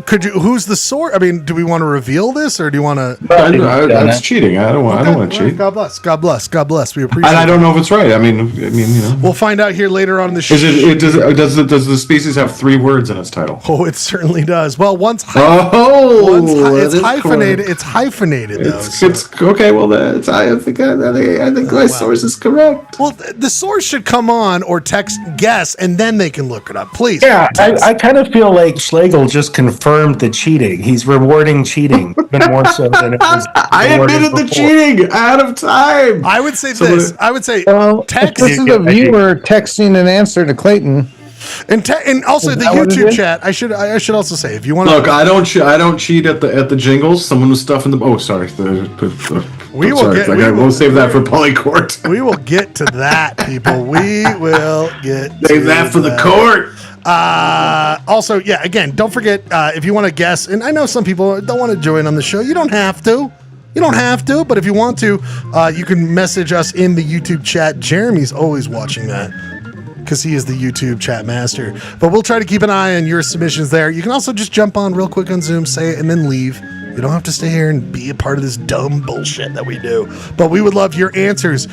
could you? Who's the source? I mean, do we want to reveal this, or do you want to? That's cheating. I don't want to cheat. God bless. God bless. God bless. We appreciate. And I don't know if it's right. I mean, you know. We'll find out here later on in the show. Does the species have 3 words in its title? Oh, it certainly does. Well, it's hyphenated. It's hyphenated. It's okay. Well, I think my source is correct. Well, the source should come on or text guess, and then they can look it up. Please. Yeah, I kind of feel like Schlegel just confirmed the cheating. He's rewarding cheating even more so than it was. I admitted the cheating out of time. I would say this. I would say text. This is a viewer texting an answer to Clayton. And also the YouTube chat. I should also say, if you want to look, I don't cheat at the jingles. Someone was stuffing the. Oh, sorry. We'll save that for Polycourt. We will get to that, people. We will save that for the court. Also, yeah. Again, don't forget if you want to guess. And I know some people don't want to join on the show. You don't have to. You don't have to, but if you want to, you can message us in the YouTube chat. Jeremy's always watching that, because he is the YouTube chat master. But we'll try to keep an eye on your submissions there. You can also just jump on real quick on Zoom, say it, and then leave. You don't have to stay here and be a part of this dumb bullshit that we do. But we would love your answers.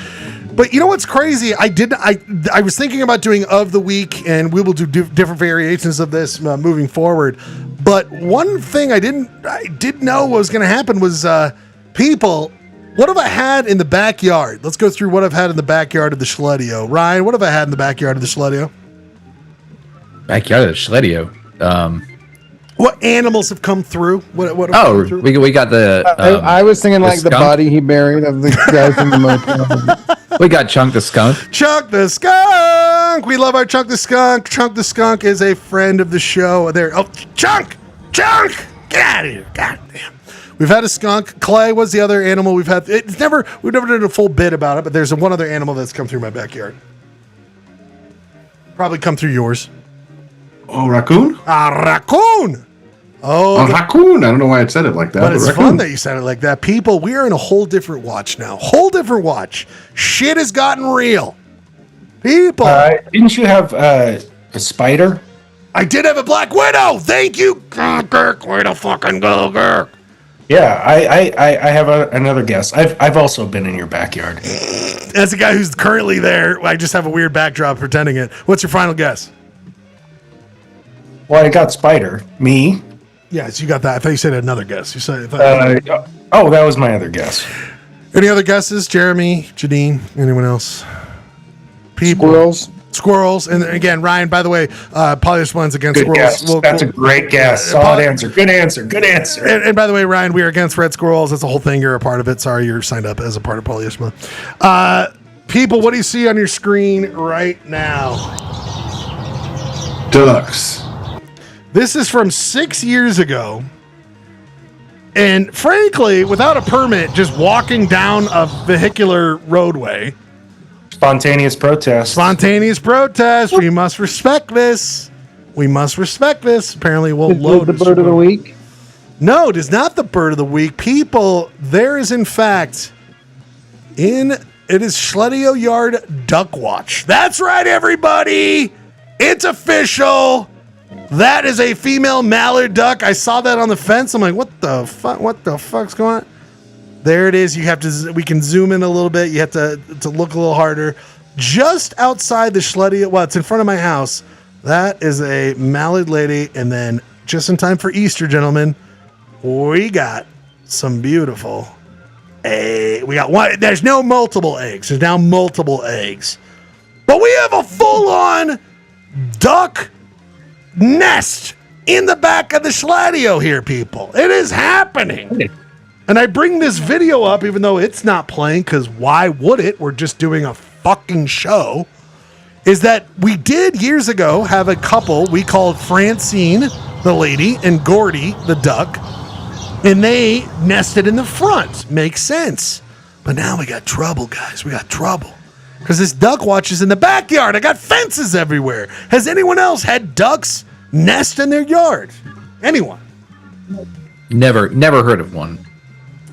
But you know what's crazy? I was thinking about doing Of the Week, and we will do different variations of this moving forward. But one thing I didn't know what was going to happen was people... What have I had in the backyard? Let's go through what I've had in the backyard of the Schledio. Ryan, what have I had in the backyard of the Schledio? Backyard of the Schledio. What animals have come through? What come through? We got the. I was thinking like the body he buried of the guy from the motel. We got Chunk the skunk. Chunk the skunk. We love our Chunk the skunk. Chunk the skunk is a friend of the show. There. Oh, Chunk. Get out of here. God damn. We've had a skunk. Clay was the other animal we've had. We've never did a full bit about it, but there's one other animal that's come through my backyard. Probably come through yours. Oh, raccoon? A raccoon. Oh, raccoon. I don't know why I said it like that. But it's fun that you said it like that. People, we are in a whole different watch now. Whole different watch. Shit has gotten real. People. Didn't you have a spider? I did have a black widow. Thank you. Girk, way to fucking go, Girk. Yeah, I have another guess. I've also been in your backyard. That's a guy who's currently there. I just have a weird backdrop pretending it. What's your final guess? Well, I got spider. Me. Yes, you got that. I thought you said another guess. You said. That was my other guess. Any other guesses? Jeremy, Janine, anyone else? People. Squirrels. And again, Ryan, by the way, Polyester Blends against good squirrels. Guess. That's a great guess. Solid answer. Good answer. Good answer. And by the way, Ryan, we are against red squirrels. That's the whole thing. You're a part of it. Sorry, you're signed up as a part of Polyester Blend. People, what do you see on your screen right now? Ducks. This is from 6 years ago. And frankly, without a permit, just walking down a vehicular roadway, Spontaneous protest. Spontaneous protest. We must respect this. We must respect this. Apparently, we'll Is it load the bird of the week? No, it is not the bird of the week. People, there is in fact it is Schledio Yard Duck Watch. That's right, everybody. It's official. That is a female mallard duck. I saw that on the fence. I'm like, what the fuck? What the fuck's going on? There it is. You have to. We can zoom in a little bit. You have to look a little harder. Just outside the Schledio. Well, it's in front of my house. That is a mallard lady. And then just in time for Easter, gentlemen, we got some beautiful. We got one. There's no multiple eggs. There's now multiple eggs, but we have a full-on duck nest in the back of the Schladio here, people. It is happening. And I bring this video up even though it's not playing, because why would it? We're just doing a fucking show. Is that we did years ago have a couple we called Francine, the lady, and Gordy, the duck, and they nested in the front. Makes sense. But now we got trouble, guys. We got trouble. Because this duck watch is in the backyard. I got fences everywhere. Has anyone else had ducks nest in their yard? Anyone? Never heard of one.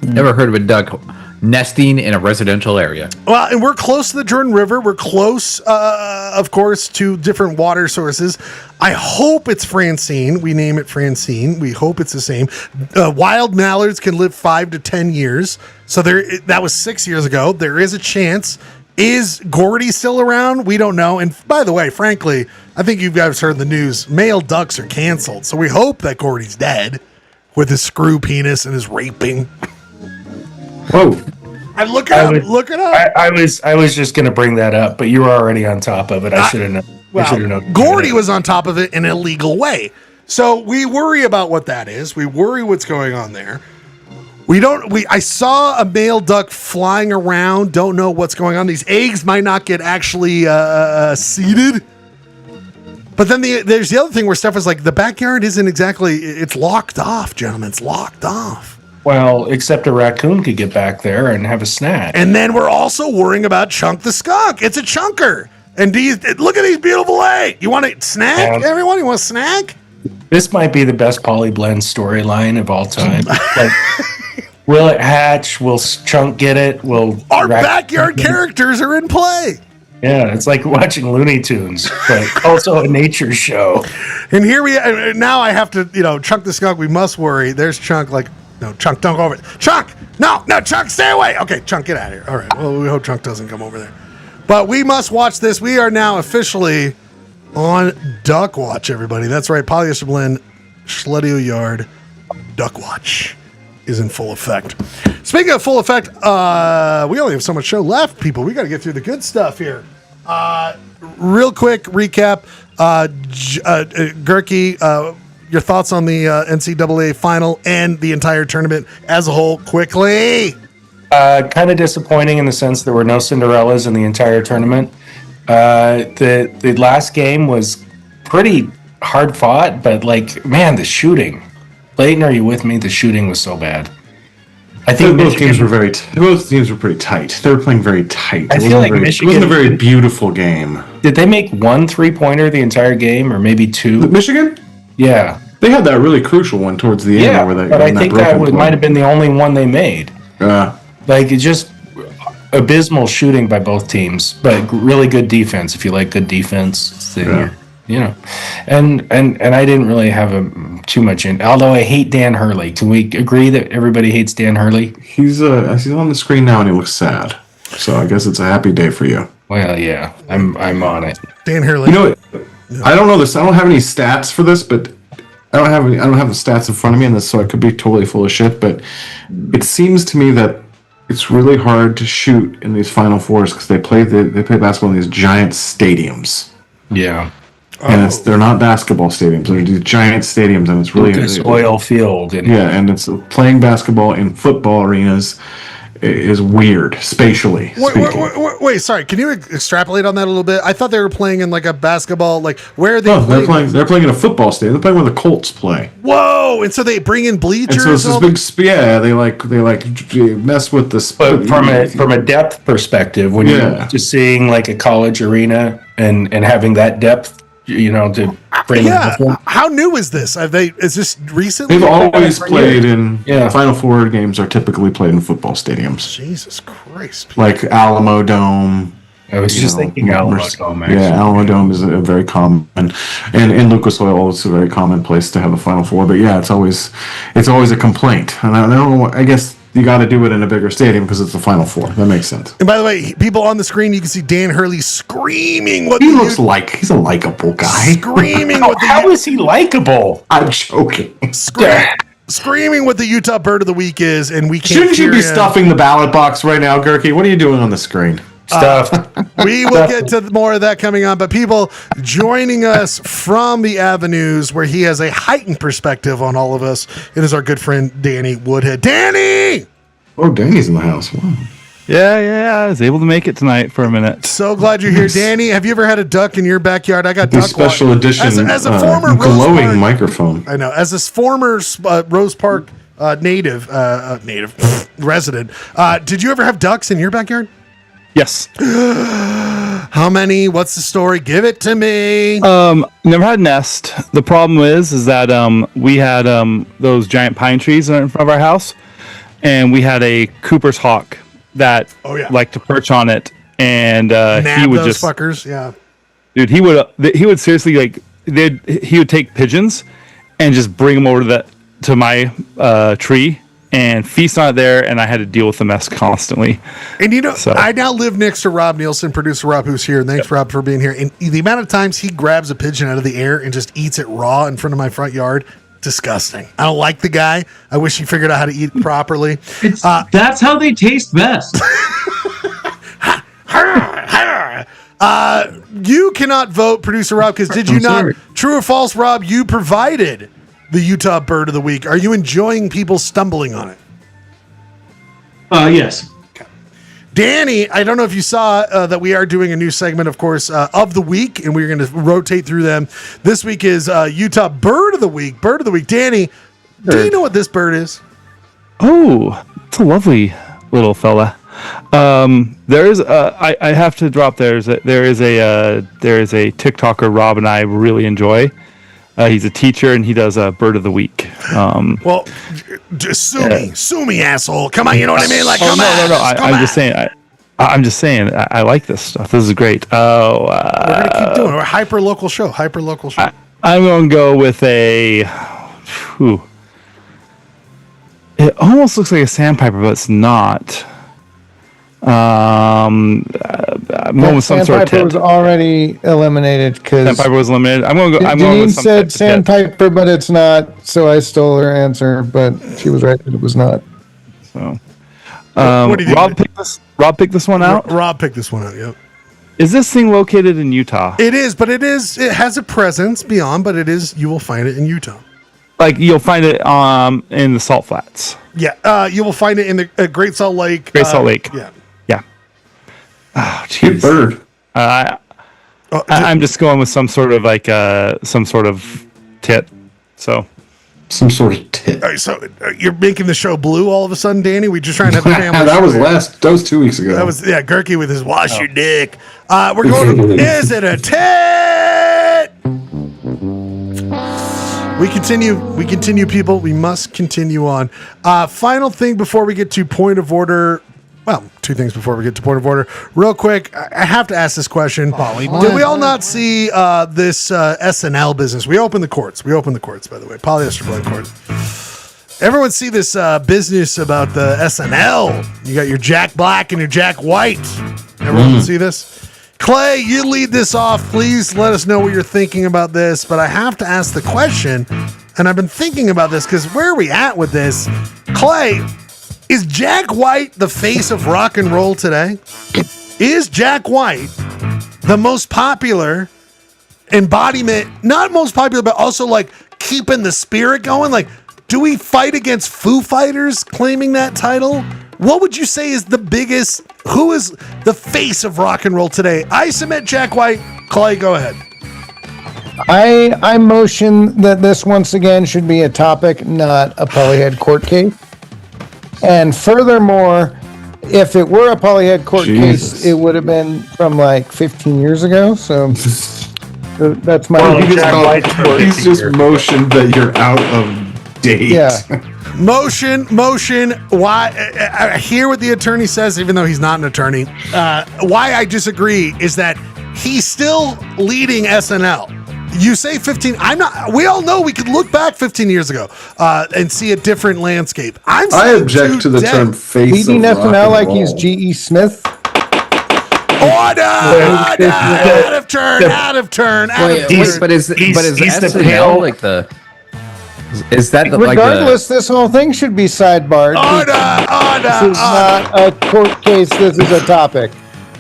Never heard of a duck nesting in a residential area. Well, and we're close to the Jordan River. We're close, of course, to different water sources. I hope it's Francine. We name it Francine. We hope it's the same. Wild mallards can live 5 to 10 years. So that was 6 years ago. There is a chance. Is Gordy still around? We don't know. And by the way, frankly, I think you guys heard the news. Male ducks are canceled. So we hope that Gordy's dead with his screw penis and his raping. Whoa. I look it up. I was just going to bring that up, but you were already on top of it. I should have known. Well, Gordy was on top of it in an illegal way. So we worry about what that is. We worry what's going on there. I saw a male duck flying around. Don't know what's going on. These eggs might not get actually seeded. But then there's the other thing where stuff is like the backyard isn't exactly, it's locked off, gentlemen. It's locked off. Well, except a raccoon could get back there and have a snack. And then we're also worrying about Chunk the skunk. It's a chunker. And look at these beautiful eggs. You want a snack, everyone? You want a snack? This might be the best Poly Blend storyline of all time. Like, will it hatch? Will Chunk get it? Our backyard characters are in play. Yeah, it's like watching Looney Tunes, but also a nature show. And here now I have to, Chunk the skunk, we must worry. There's Chunk like, no, Chunk, don't go over it. Chunk! No, Chunk, stay away! Okay, Chunk, get out of here. All right, well, we hope Chunk doesn't come over there. But we must watch this. We are now officially on Duck Watch, everybody. That's right, Polyester Blend, Schledio Yard, Duck Watch is in full effect. Speaking of full effect, we only have so much show left, people. We got to get through the good stuff here. Real quick recap. Gurky, your thoughts on the NCAA final and the entire tournament as a whole, quickly. Kind of disappointing in the sense there were no Cinderellas in the entire tournament. The last game was pretty hard fought, but the shooting. Clayton, are you with me? The shooting was so bad. I think both teams were pretty tight. They were playing very tight. I feel like Michigan. It wasn't a very beautiful game. Did they make 1 3-pointer the entire game, or maybe 2? Michigan? Yeah, they had that really crucial one towards the end. Yeah, where but I think that might have been the only one they made. It's just abysmal shooting by both teams, but really good defense. If you like good defense, then and I didn't really have too much in. Although I hate Dan Hurley. Can we agree that everybody hates Dan Hurley? He's on the screen now and he looks sad. So I guess it's a happy day for you. Well, yeah, I'm on it. Dan Hurley. I don't know this. I don't have any stats for this, but I don't have the stats in front of me, so I could be totally full of shit. But it seems to me that it's really hard to shoot in these Final Fours because they play basketball in these giant stadiums. Yeah. And they're not basketball stadiums; they're these giant stadiums, and it's really Lucas Oil Field. And it's playing basketball in football arenas. is weird spatially. Wait, sorry. Can you extrapolate on that a little bit? I thought they were playing in like a basketball. Like where are they? They're playing in a football stadium. They're playing where the Colts play. Whoa! And so they bring in bleachers. And so it's this big. They mess with the. But from a depth perspective, when you're just seeing like a college arena and having that depth, to bring. How new is this? Is this recently? They've always played in. Final Four games are typically played in football stadiums. Jesus Christ! Like Alamo Dome. I was just thinking Alamo Dome. Actually. Yeah, Alamo Dome is a very common, and Lucas Oil is a very common place to have a Final Four. But yeah, it's always a complaint, and I don't know. I guess you got to do it in a bigger stadium because it's the Final Four. That makes sense. And by the way, people on the screen, you can see Dan Hurley screaming. He looks like he's a likable guy. Screaming. How is he likable? I'm joking. Screaming what the Utah Bird of the Week is, and we can't. Shouldn't you be stuffing the ballot box right now, Gurky? What are you doing on the screen? Stuff. We will get to more of that coming on, but people joining us from the avenues where he has a heightened perspective on all of us. It is our good friend Danny Woodhead. Danny! Oh, Danny's in the house. Wow. Yeah, I was able to make it tonight for a minute. So glad you're here, Danny. Have you ever had a duck in your backyard? I got duck special edition as a former glowing microphone. I know. As a former Rose Park native resident, did you ever have ducks in your backyard? Yes. How many? What's the story? Give it to me. Never had a nest. The problem is that we had those giant pine trees in front of our house, and we had a Cooper's hawk that liked to perch on it, and he would those just fuckers. Yeah, dude, he would seriously he would take pigeons and just bring them over to my tree and feast on it there, and I had to deal with the mess constantly. And I now live next to Rob Nielsen, producer Rob, who's here. And thanks, Rob, for being here. And the amount of times he grabs a pigeon out of the air and just eats it raw in front of my front yard, disgusting. I don't like the guy. I wish he figured out how to eat it properly. That's how they taste best. You cannot vote, producer Rob, because did you not? Sorry. True or false, Rob? You provided the Utah Bird of the Week. Are you enjoying people stumbling on it? Yes. Okay. Danny, I don't know if you saw that we are doing a new segment, of course, of the week, and we're going to rotate through them. This week is Utah Bird of the Week. Bird of the Week. Danny, do you know what this bird is? Oh, it's a lovely little fella. There is I have to drop there is a TikToker Rob and I really enjoy. He's a teacher and he does a Bird of the Week. Well, just sue me, asshole. Come on, you know what I mean? Like, come on. No. I'm just saying. I like this stuff. This is great. We're gonna keep doing it. We're a hyper local show. I'm going to go with a. It almost looks like a sandpiper, but it's not. I'm going with some sort of Sandpiper was already eliminated because Sandpiper was eliminated. I'm going with Janine some said Sandpiper, but it's not. So I stole her answer, but she was right that it was not. So, what do you Rob picked this. Rob picked this one out. Rob picked this one out. Yep. Is this thing located in Utah? It is, but it has a presence beyond. But it is. You will find it in Utah. Like you'll find it in the Salt Flats. Yeah. You will find it in the Great Salt Lake. Great Salt Lake. Yeah. Oh, Good bird. I'm just going with some sort of tit. So, some sort of tit. All right, so you're making the show blue all of a sudden, Danny? We just trying to have a family. That was show. that was 2 weeks ago. That was Gurky with his wash your dick. We're going. Is it a tit? We continue, people. We must continue on. Final thing before we get to point of order. Well, two things before we get to point of order. Real quick, I have to ask this question. Did we all not see this SNL business? We opened the courts, by the way. Polyester blend courts. Everyone see this business about the SNL. You got your Jack Black and your Jack White. Everyone see this? Clay, you lead this off. Please let us know what you're thinking about this. But I have to ask the question, and I've been thinking about this because where are we at with this? Clay, is Jack White the face of rock and roll today? Is Jack White the most popular embodiment, not most popular, but also like keeping the spirit going? Like, do we fight against Foo Fighters claiming that title? what would you say is the biggest? Who is the face of rock and roll today? I submit Jack White. Clay, go ahead. I motion that this once again should be a topic, not a polyhead court case. And furthermore, if it were a polyhead court case, it would have been from like 15 years ago. So that's my. He's just motioned that you're out of date. Yeah. Motion. Why? I hear what the attorney says, even though he's not an attorney. Why I disagree is that he's still leading SNL. You say 15. I'm not. We all know we could look back 15 years ago and see a different landscape. I object to the term face leading of rock SNL and like roll. he's G.E. Smith. Order! Out of turn! But is SNL like the? Is that the, Regardless, this whole thing should be sidebarred. This is not a court case. This is a topic.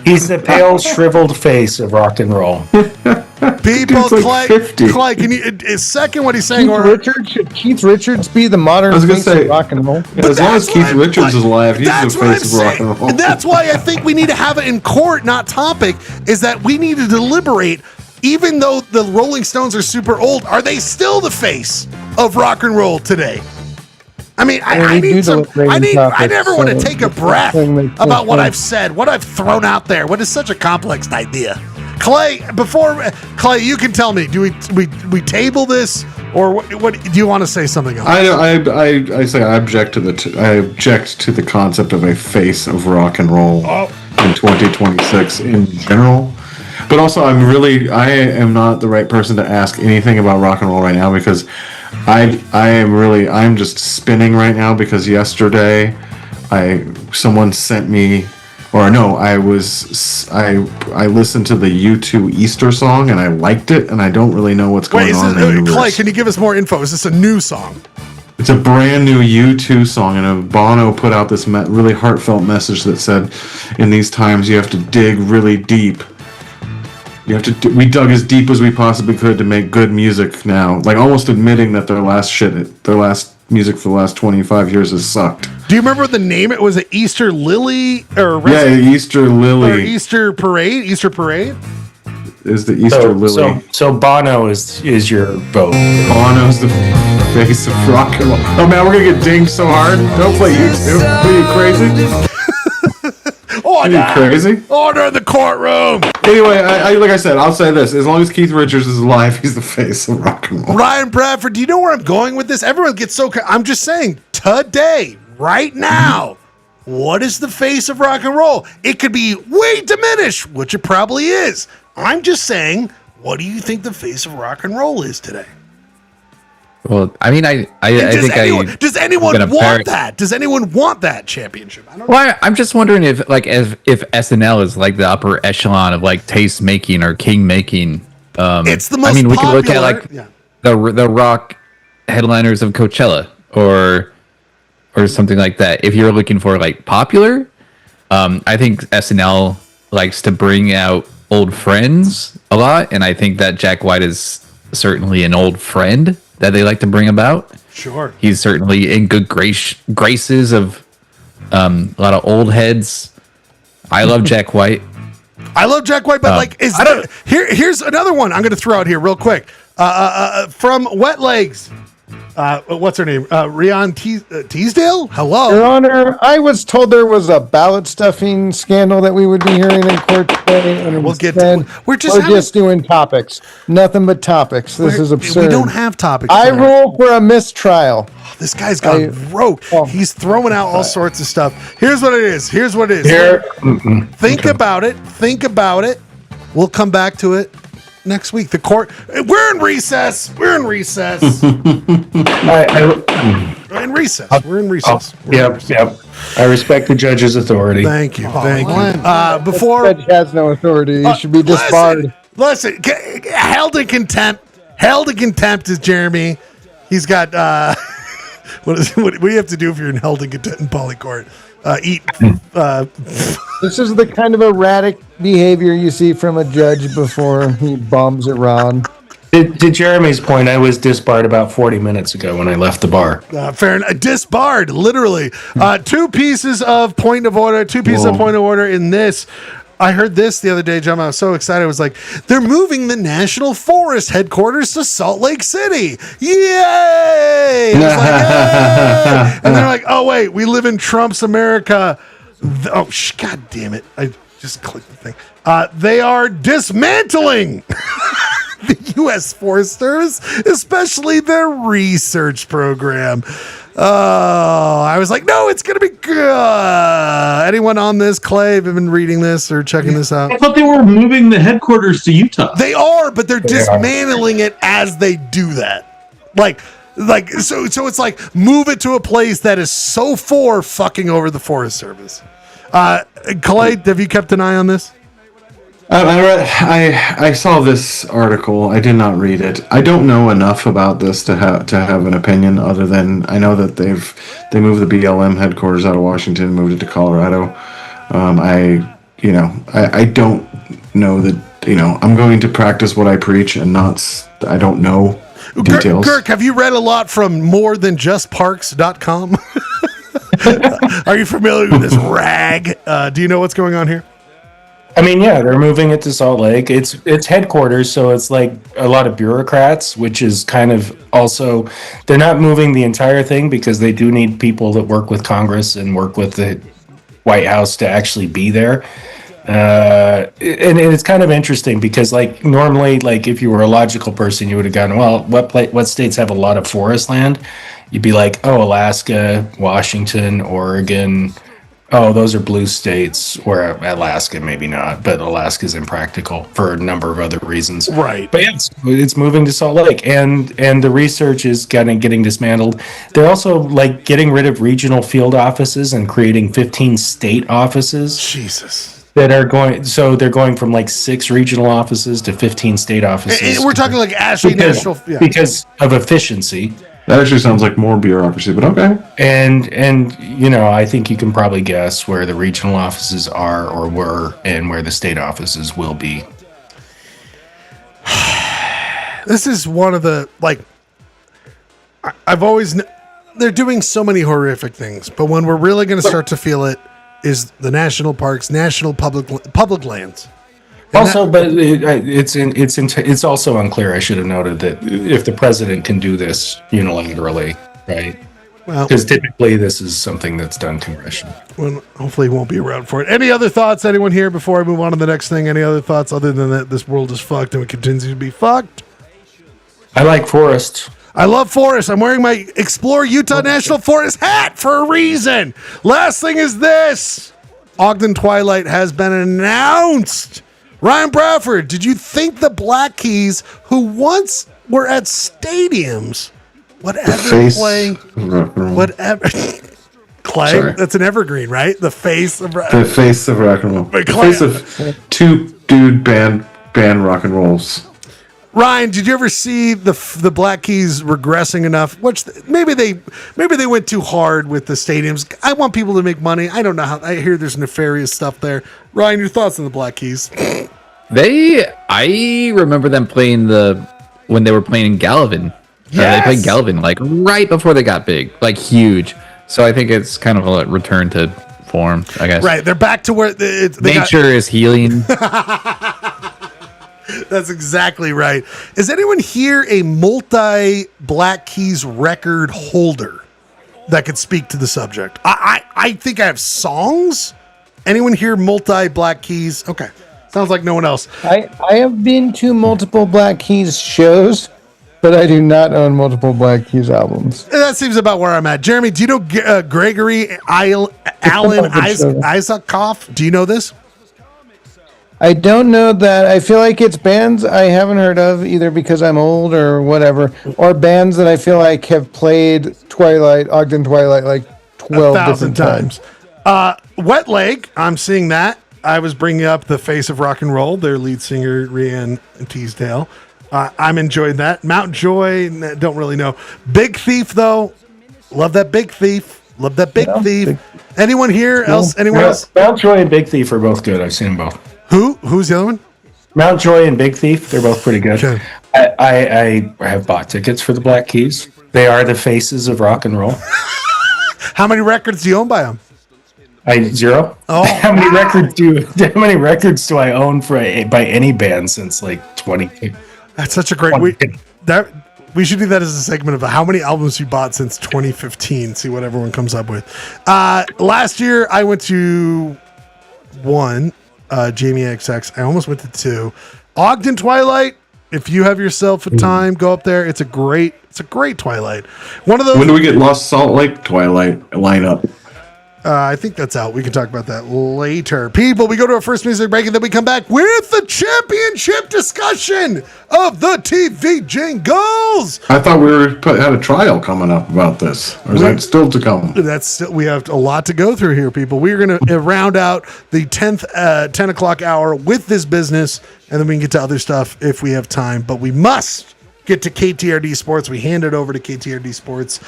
He's the pale, shriveled face of rock and roll. People, like 50. Clay, can you second what he's saying? Should Keith Richards be the modern face of rock and roll? Yeah, as long as Keith Richards is alive, he's the face of rock and roll. And that's why I think we need to have it in court, not topic, is that we need to deliberate, even though the Rolling Stones are super old, are they still the face of rock and roll today? I mean, I never want to take a breath about what I've said, what I've thrown out there, what is such a complex idea. Clay, Clay, you can tell me, do we table this, or what do you want to say something else? I say I object to the concept of a face of rock and roll in 2026 in general. But also, I am not the right person to ask anything about rock and roll right now, because I'm just spinning right now, because yesterday someone sent me, or no, I listened to the U2 Easter song and I liked it, and I don't really know what's going on in the Clay, can you give us more info? Is this a new song? It's a brand new U2 song, and Bono put out this really heartfelt message that said, in these times you have to dig really deep. We dug as deep as we possibly could to make good music now. Like, almost admitting that their last music for the last 25 years has sucked. Do you remember the name? It was an Easter Lily Easter Lily. Or Easter Parade? Easter Parade? Is the Easter Lily. So Bono is your vote. Bono's the face of rock and roll. Oh man, we're gonna get dinged so hard. Don't play YouTube. Are you crazy? Order! Are you crazy? Order in the courtroom! Anyway, like I said, I'll say this. As long as Keith Richards is alive, he's the face of rock and roll. Ryan Bradford, do you know where I'm going with this? Everyone gets so... I'm just saying, today, right now, what is the face of rock and roll? It could be way diminished, which it probably is. I'm just saying, what do you think the face of rock and roll is today? Well, I mean, does anyone want that? Does anyone want that championship? I don't know. Well, I'm just wondering if SNL is like the upper echelon of like taste making or king making. It's the most. I mean, we popular, can look at like the rock headliners of Coachella or something like that. If you're looking for like popular, I think SNL likes to bring out old friends a lot, and I think that Jack White is certainly an old friend that they like to bring about. Sure. He's certainly in good graces of a lot of old heads. I love Jack White. But here's another one I'm going to throw out here real quick. From Wet Legs. What's her name? Rian Teasdale? Hello. Your Honor, I was told there was a ballot stuffing scandal that we would be hearing in court today. And we're just doing topics. Nothing but topics. This is absurd. We don't have topics. I rule for a mistrial. This guy's gone rogue. He's throwing out all sorts of stuff. Here's what it is. Think about it. We'll come back to it next week. The court. We're in recess. We're in recess. Yep. I respect the judge's authority. Thank you. Before the judge has no authority, he should be disbarred. Listen, held in contempt. Held in contempt is Jeremy. He's got what do you have to do if you're held in contempt in poly court? Eat. This is the kind of erratic behavior you see from a judge before he bombs Iran. To Jeremy's point, I was disbarred about 40 minutes ago when I left the bar. Fair enough. Disbarred, literally. Two pieces of point of order in this. I heard this the other day, John. I was so excited. I was like, they're moving the National Forest headquarters to Salt Lake City. Yay! I was like, yay! And they're like, oh, wait, we live in Trump's America. God damn it. I just clicked the thing. They are dismantling the U.S. Foresters, especially their research program. Oh, I was like, no, it's going to be good. Anyone on this, Clay, have you been reading this or checking this out? I thought they were moving the headquarters to Utah. They are, but they're dismantling it as they do that. So it's like, move it to a place that is so for fucking over the Forest Service. Clay, have you kept an eye on this? I saw this article. I did not read it. I don't know enough about this to have an opinion, other than I know that they moved the BLM headquarters out of Washington, moved it to Colorado. I don't know that. I'm going to practice what I preach and not. I don't know details. Kirk, have you read a lot from morethanjustparks.com? Are you familiar with this rag? Do you know what's going on here? I mean, yeah, they're moving it to Salt Lake. It's headquarters, so it's like a lot of bureaucrats, which is kind of also, they're not moving the entire thing because they do need people that work with Congress and work with the White House to actually be there. And it's kind of interesting because, like, normally, like, if you were a logical person, you would have gone, well, what states have a lot of forest land? You'd be like, oh, Alaska, Washington, Oregon. Oh, those are blue states, or Alaska, maybe not, but Alaska's impractical for a number of other reasons. Right. But yes, it's moving to Salt Lake, and the research is kind of getting dismantled. They're also like getting rid of regional field offices and creating 15 state offices. Jesus. That are going, so they're going from like 6 regional offices to 15 state offices. We're talking like Ashley National. Yeah. Because of efficiency. That actually sounds like more bureaucracy, but okay. And I think you can probably guess where the regional offices are or were and where the state offices will be. This is one of the, like, they're doing so many horrific things, but when we're really going to start to feel it is the national parks, national public lands. Also, but it's also unclear. I should have noted that if the president can do this unilaterally, right? Well, because typically this is something that's done congressionally. Well, hopefully he won't be around for it. Any other thoughts, anyone here, before I move on to the next thing? Any other thoughts other than that this world is fucked and it continues to be fucked? I like forests. I love forests. I'm wearing my Explore Utah National Forest hat for a reason. Last thing is this. Ogden Twilight has been announced. Ryan Bradford, did you think the Black Keys, who once were at stadiums, whatever, Clay, Sorry. that's an evergreen, right? The face of rock and roll. The face of two dude band rock and rolls. Ryan, did you ever see the Black Keys regressing enough? Which maybe they went too hard with the stadiums. I want people to make money. I don't know how. I hear there's nefarious stuff there. Ryan, your thoughts on the Black Keys? I remember them playing when they were playing in Galvin. They played Galvin like right before they got big, like huge. So I think it's kind of a return to form, I guess. Right, they're back to where nature is healing. That's exactly right. Is anyone here a multi-Black Keys record holder that could speak to the subject? I think I have songs. Anyone here multi-Black Keys? Okay. Sounds like no one else. I have been to multiple Black Keys shows, but I do not own multiple Black Keys albums. That seems about where I'm at. Jeremy, do you know Gregory Allen Isakoff? Do you know this? I don't know that. I feel like it's bands I haven't heard of, either because I'm old or whatever, or bands that I feel like have played Ogden Twilight, like 12 different times. Wet Leg, I'm seeing that. I was bringing up the face of rock and roll, their lead singer, Rhiannon Teasdale. I'm enjoying that. Mount Joy, don't really know. Big Thief, though. Love that Big Thief. Love that Big Thief. Anyone here else? Anyone else? Mount Joy and Big Thief are both good. I've seen them both. Who's the other one? Mount Joy and Big Thief. They're both pretty good. Okay. I have bought tickets for the Black Keys. They are the faces of rock and roll. How many records do you own by them? Zero. Oh, how many records do I own by any band since like 20? That's such a great. We should do that as a segment of how many albums you bought since 2015. See what everyone comes up with. Last year I went to one, Jamie XX. I almost went to two. Ogden Twilight. If you have yourself a time, go up there. It's a great Twilight. One of those. When do we get Lost Salt Lake Twilight lineup? I think that's out. We can talk about that later. People, we go to our first music break and then we come back with the championship discussion of the TV jingles. I thought we had a trial coming up about this. Or is that still to come? We have a lot to go through here, people. We're going to round out the 10 o'clock hour with this business, and then we can get to other stuff if we have time. But we must get to KTRD Sports. We hand it over to KTRD Sports.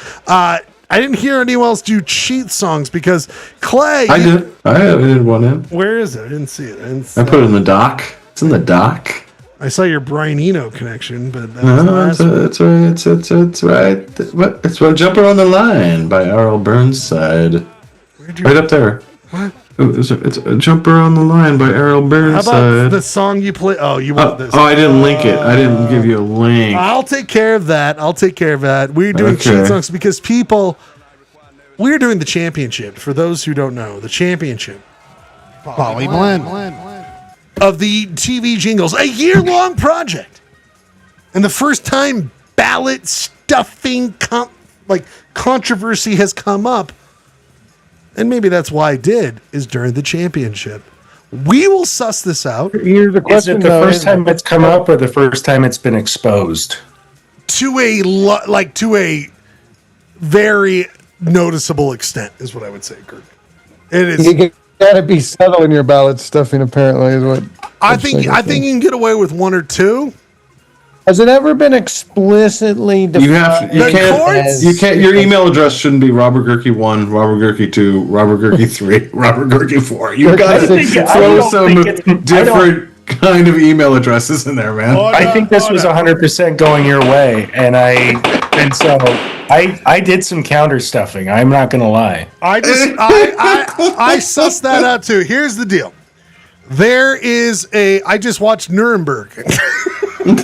I didn't hear anyone else do cheat songs because Clay. I did. I did one in. Where is it? I didn't see it. I put it in the doc. It's in the doc. I saw your Brian Eno connection, but it's right. It's "Jumper on the Line" by Earl Burnside. Right up there. What? It's a "Jumper on the Line" by Earl Burnside. How about the song you play? Oh, you want this? Oh, I didn't link it. I didn't give you a link. I'll take care of that. We're doing cheat songs because we're doing the championship. For those who don't know, the championship. Poly Blend. Of the TV jingles. A year-long project. And the first time ballot stuffing controversy has come up, and maybe that's why I did, is during the championship. We will suss this out. Here's the question: is it the first time it's come up, or the first time it's been exposed? To a very noticeable extent, is what I would say, Kirk. It is. You gotta be subtle in your ballot stuffing. Apparently, is what I think you can get away with one or two. Has it ever been explicitly defined? You can't. Your email address shouldn't be Robert Gerke 1, Robert Gerke 2, Robert Gerke 3, Robert Gerke 4. You've got to throw some different kind of email addresses in there, man. I think this was 100% going your way, and so I did some counter stuffing. I'm not gonna lie. I sussed that out too. Here's the deal. I just watched Nuremberg. Wait,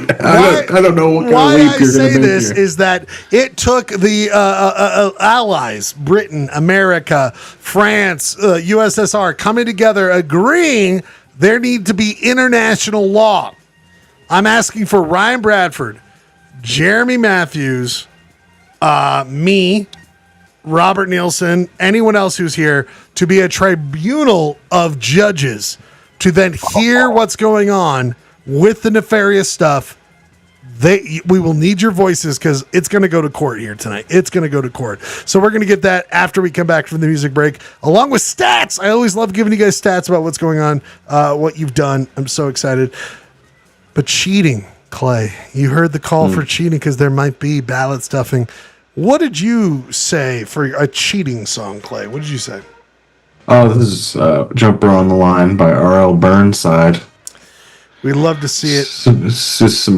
I don't know what kind of leap you're going to make. Why I say this is that it took the allies, Britain, America, France, USSR, coming together, agreeing there need to be international law. I'm asking for Ryan Bradford, Jeremy Matthews, me, Robert Nielsen, anyone else who's here, to be a tribunal of judges to then hear what's going on with the nefarious stuff. We will need your voices because it's going to go to court here tonight. It's going to go to court. So we're going to get that after we come back from the music break, along with stats. I always love giving you guys stats about what's going on, what you've done. I'm so excited. But cheating, Clay, you heard the call for cheating because there might be ballot stuffing. What did you say for a cheating song, Clay? What did you say? Oh, this is "Jumper on the Line" by R.L. Burnside. We'd love to see it. It's just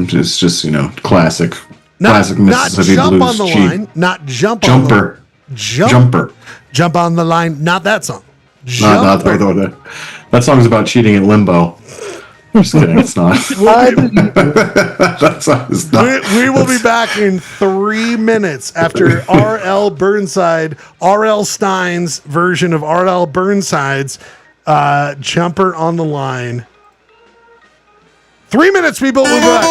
classic Mississippi jump blues. On the line, not jump on the line. Jumper. Jump on the line. Not that song. That song's about cheating at limbo. Just kidding, it's not. That song is not. We will be back in 3 minutes after R.L. Burnside, R.L. Stein's version of R.L. Burnside's "Jumper on the Line." 3 minutes, people. We'll be back.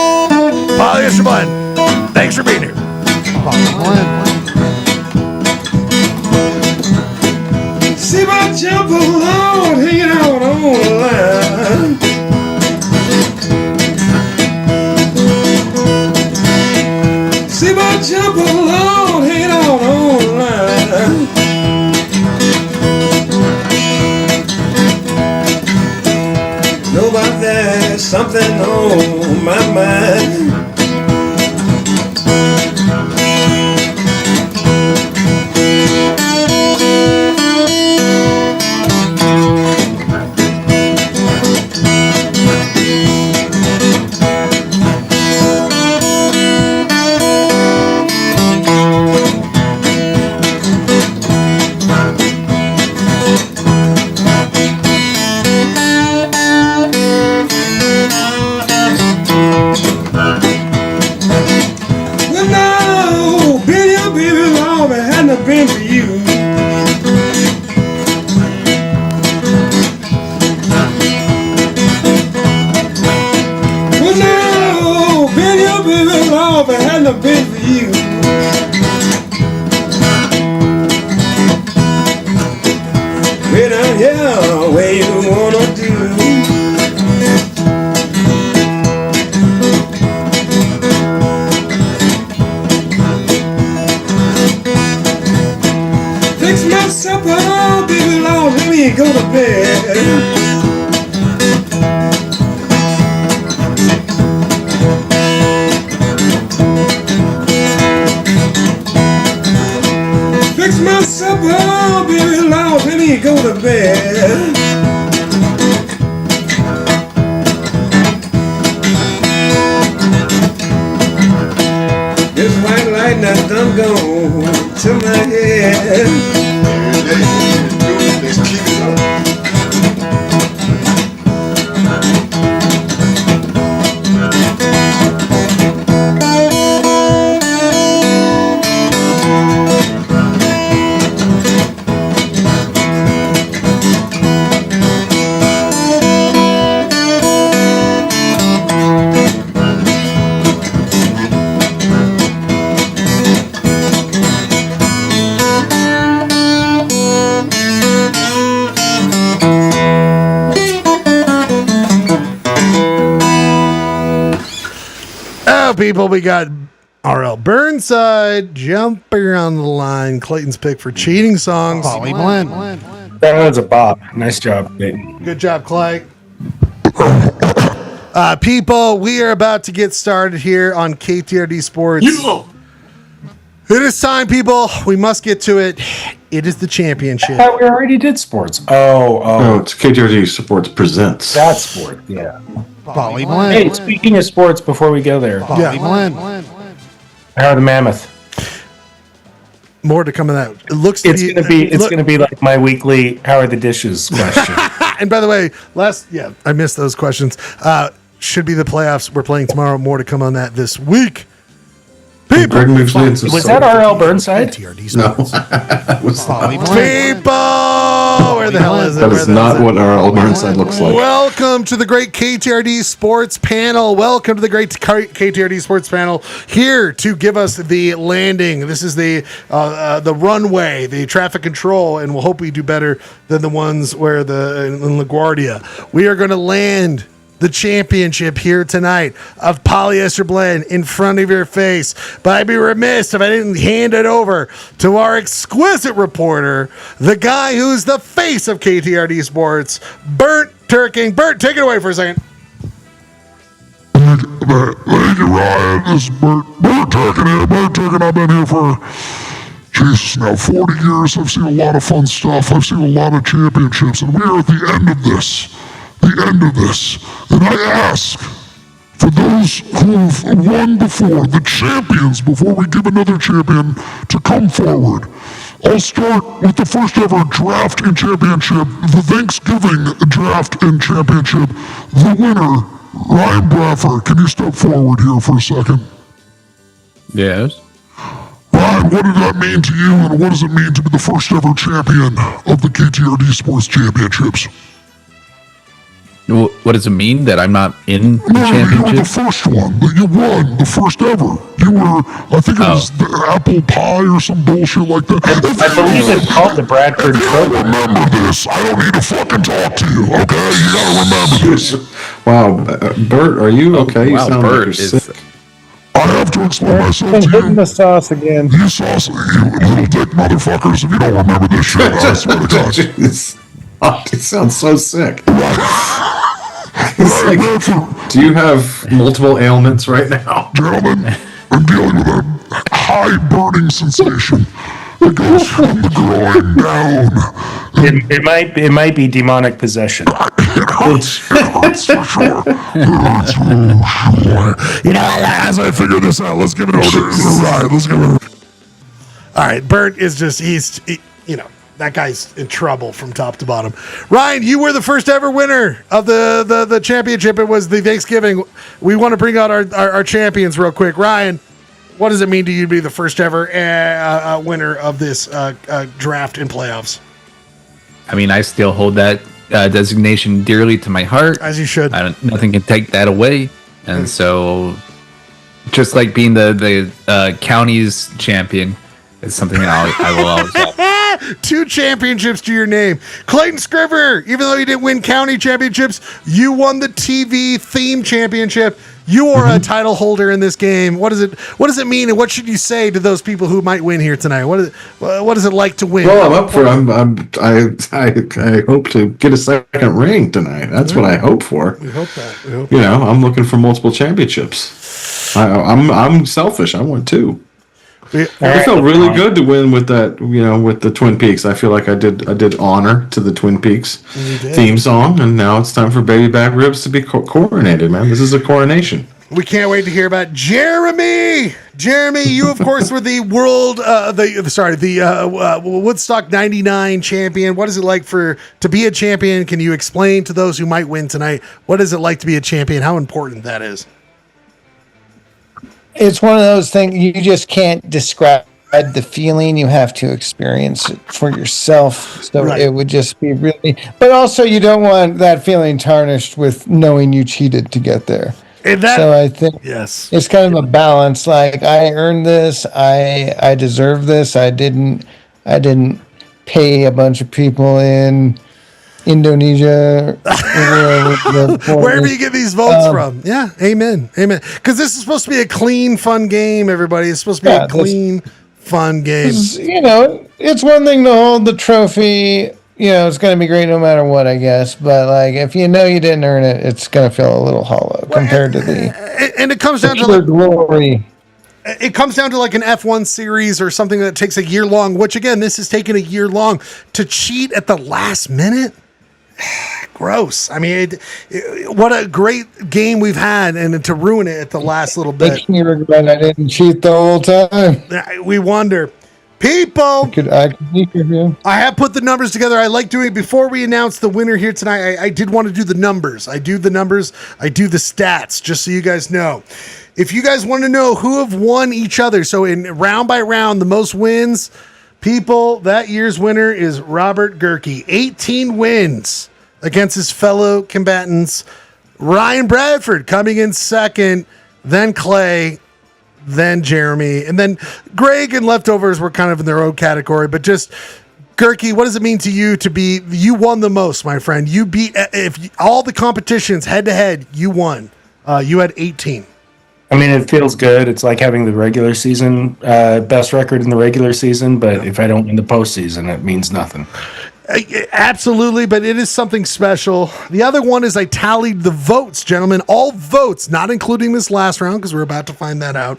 Polyester Blend. Thanks for being here. See my jumper along, hanging out on the line. See my jumper along, hanging out on the line. Know about that, something on my mind. if it hadn't been for you. Way down here, where you wanna do. Fix my supper, baby Lord, let me go to bed. Fix my supper, baby Lord, let me go to bed. This white light now done gone to my head. Let's keep it up. People, we got RL Burnside jumping on the line. Clayton's pick for cheating songs. Polly Blend. That was a bop. Nice job, Clayton. Good job, Clay. People, we are about to get started here on KTRD Sports. It is time, people. We must get to it. It is the championship. I thought we already did sports. No, it's KTRD Sports Presents. That's sport, yeah. Polly Blend. Hey, speaking of sports, before we go there, Yeah. how are the Mammoth? More to come in that. It looks It's gonna be like my weekly "How are the dishes?" question. And by the way, I missed those questions. Should be the playoffs. We're playing tomorrow. More to come on that this week. Greg moves into Was that RL Burnside? No. People, where the hell is it? That is not what RL Burnside looks like. Welcome to the great KTRD Sports Panel. Welcome to the great KTRD Sports Panel. Here to give us the landing. This is the runway, the traffic control, and we'll hope we do better than the ones where in LaGuardia. We are going to land the championship here tonight of Polyester Blend in front of your face. But I'd be remiss if I didn't hand it over to our exquisite reporter, the guy who's the face of KTRD Sports, Bert Turking. Bert, take it away for a second. Thank you, Ryan. This is Bert Turking here. Bert Turking, I've been here for, Jesus, now 40 years. I've seen a lot of fun stuff. I've seen a lot of championships, and we are at the end of this. And I ask for those who have won before, the champions, before we give another champion, to come forward. I'll start with the first ever draft and championship, the Thanksgiving draft and championship. The winner, Ryan Bradford. Can you step forward here for a second? Yes. Ryan, what did that mean to you, and what does it mean to be the first ever champion of the KTRD Sports Championships? What does it mean that I'm not in the championship? You were the first one that you won, the first ever. You were, I think it was the apple pie or some bullshit like that. I believe it's called the Bradford Trophy. Remember this. I don't need to fucking talk to you, okay? You gotta remember this. Wow, Bert, are you okay? You sound Bert like you're sick. I have to explain myself to you. The sauce again. You sauce, you little dick motherfuckers. If you don't remember this shit, I swear to God. It sounds so sick. Like, do you have multiple ailments right now? Gentlemen, I'm dealing with a high burning sensation that goes from the groin down. It might be demonic possession. It hurts for sure. It hurts. You know, as I figure this out, let's give it over to Ryan. Let's give it over. All right, Bert is just, that guy's in trouble from top to bottom. Ryan, you were the first ever winner of the championship. It was the Thanksgiving. We want to bring out our champions real quick. Ryan, what does it mean to you to be the first ever winner of this draft and playoffs? I mean, I still hold that designation dearly to my heart. As you should. Nothing can take that away. And so just like being the county's champion is something that I will always have. 2 championships to your name. Clayton Scrivener, even though you didn't win county championships, you won the TV theme championship. You are a title holder in this game. What does it mean, and what should you say to those people who might win here tonight? What is it like to win? Well, I'm up for. I hope to get a second ring tonight. That's what I hope for. We hope that. I'm looking for multiple championships. I'm selfish. I want 2. I felt really good to win with that, with the Twin Peaks. I feel like I did honor to the Twin Peaks theme song, and now it's time for Baby Back Ribs to be coronated, man. This is a coronation. We can't wait to hear about Jeremy. Jeremy, you of course were the Woodstock '99 champion. What is it like to be a champion? Can you explain to those who might win tonight what is it like to be a champion? How important that is? It's one of those things you just can't describe the feeling. You have to experience it for yourself. So It would just be really, but also you don't want that feeling tarnished with knowing you cheated to get there. So I think it's kind of a balance. Like, I earned this. I deserve this. I didn't pay a bunch of people in Indonesia, wherever you get these votes from. Yeah, amen. Because this is supposed to be a clean, fun game. Everybody, it's supposed to be a clean, fun game. It's one thing to hold the trophy. It's going to be great no matter what, I guess. But like, if you didn't earn it, it's going to feel a little hollow compared to and it comes down to glory. It comes down to like an F1 series or something that takes a year long. Which again, this has taken a year long to cheat at the last minute. Gross. I mean, what a great game we've had, and to ruin it at the last little bit. Makes me regret I didn't cheat the whole time. We wonder. People, I have put the numbers together. I like doing it before we announce the winner here tonight. I did want to do the numbers. I do the numbers. I do the stats, just so you guys know. If you guys want to know who have won each other, so in round by round, the most wins, people, that year's winner is Robert Gerke. 18 wins against his fellow combatants. Ryan Bradford coming in second, then Clay, then Jeremy, and then Greg and Leftovers were kind of in their own category. But just, Gerke, what does it mean to you you won the most, my friend? You beat, all the competitions head to head, you won. You had 18. I mean, it feels good. It's like having the regular season, best record in the regular season, but if I don't win the postseason, it means nothing. Absolutely, but it is something special. The other one is I tallied the votes, gentlemen. All votes, not including this last round, because we're about to find that out.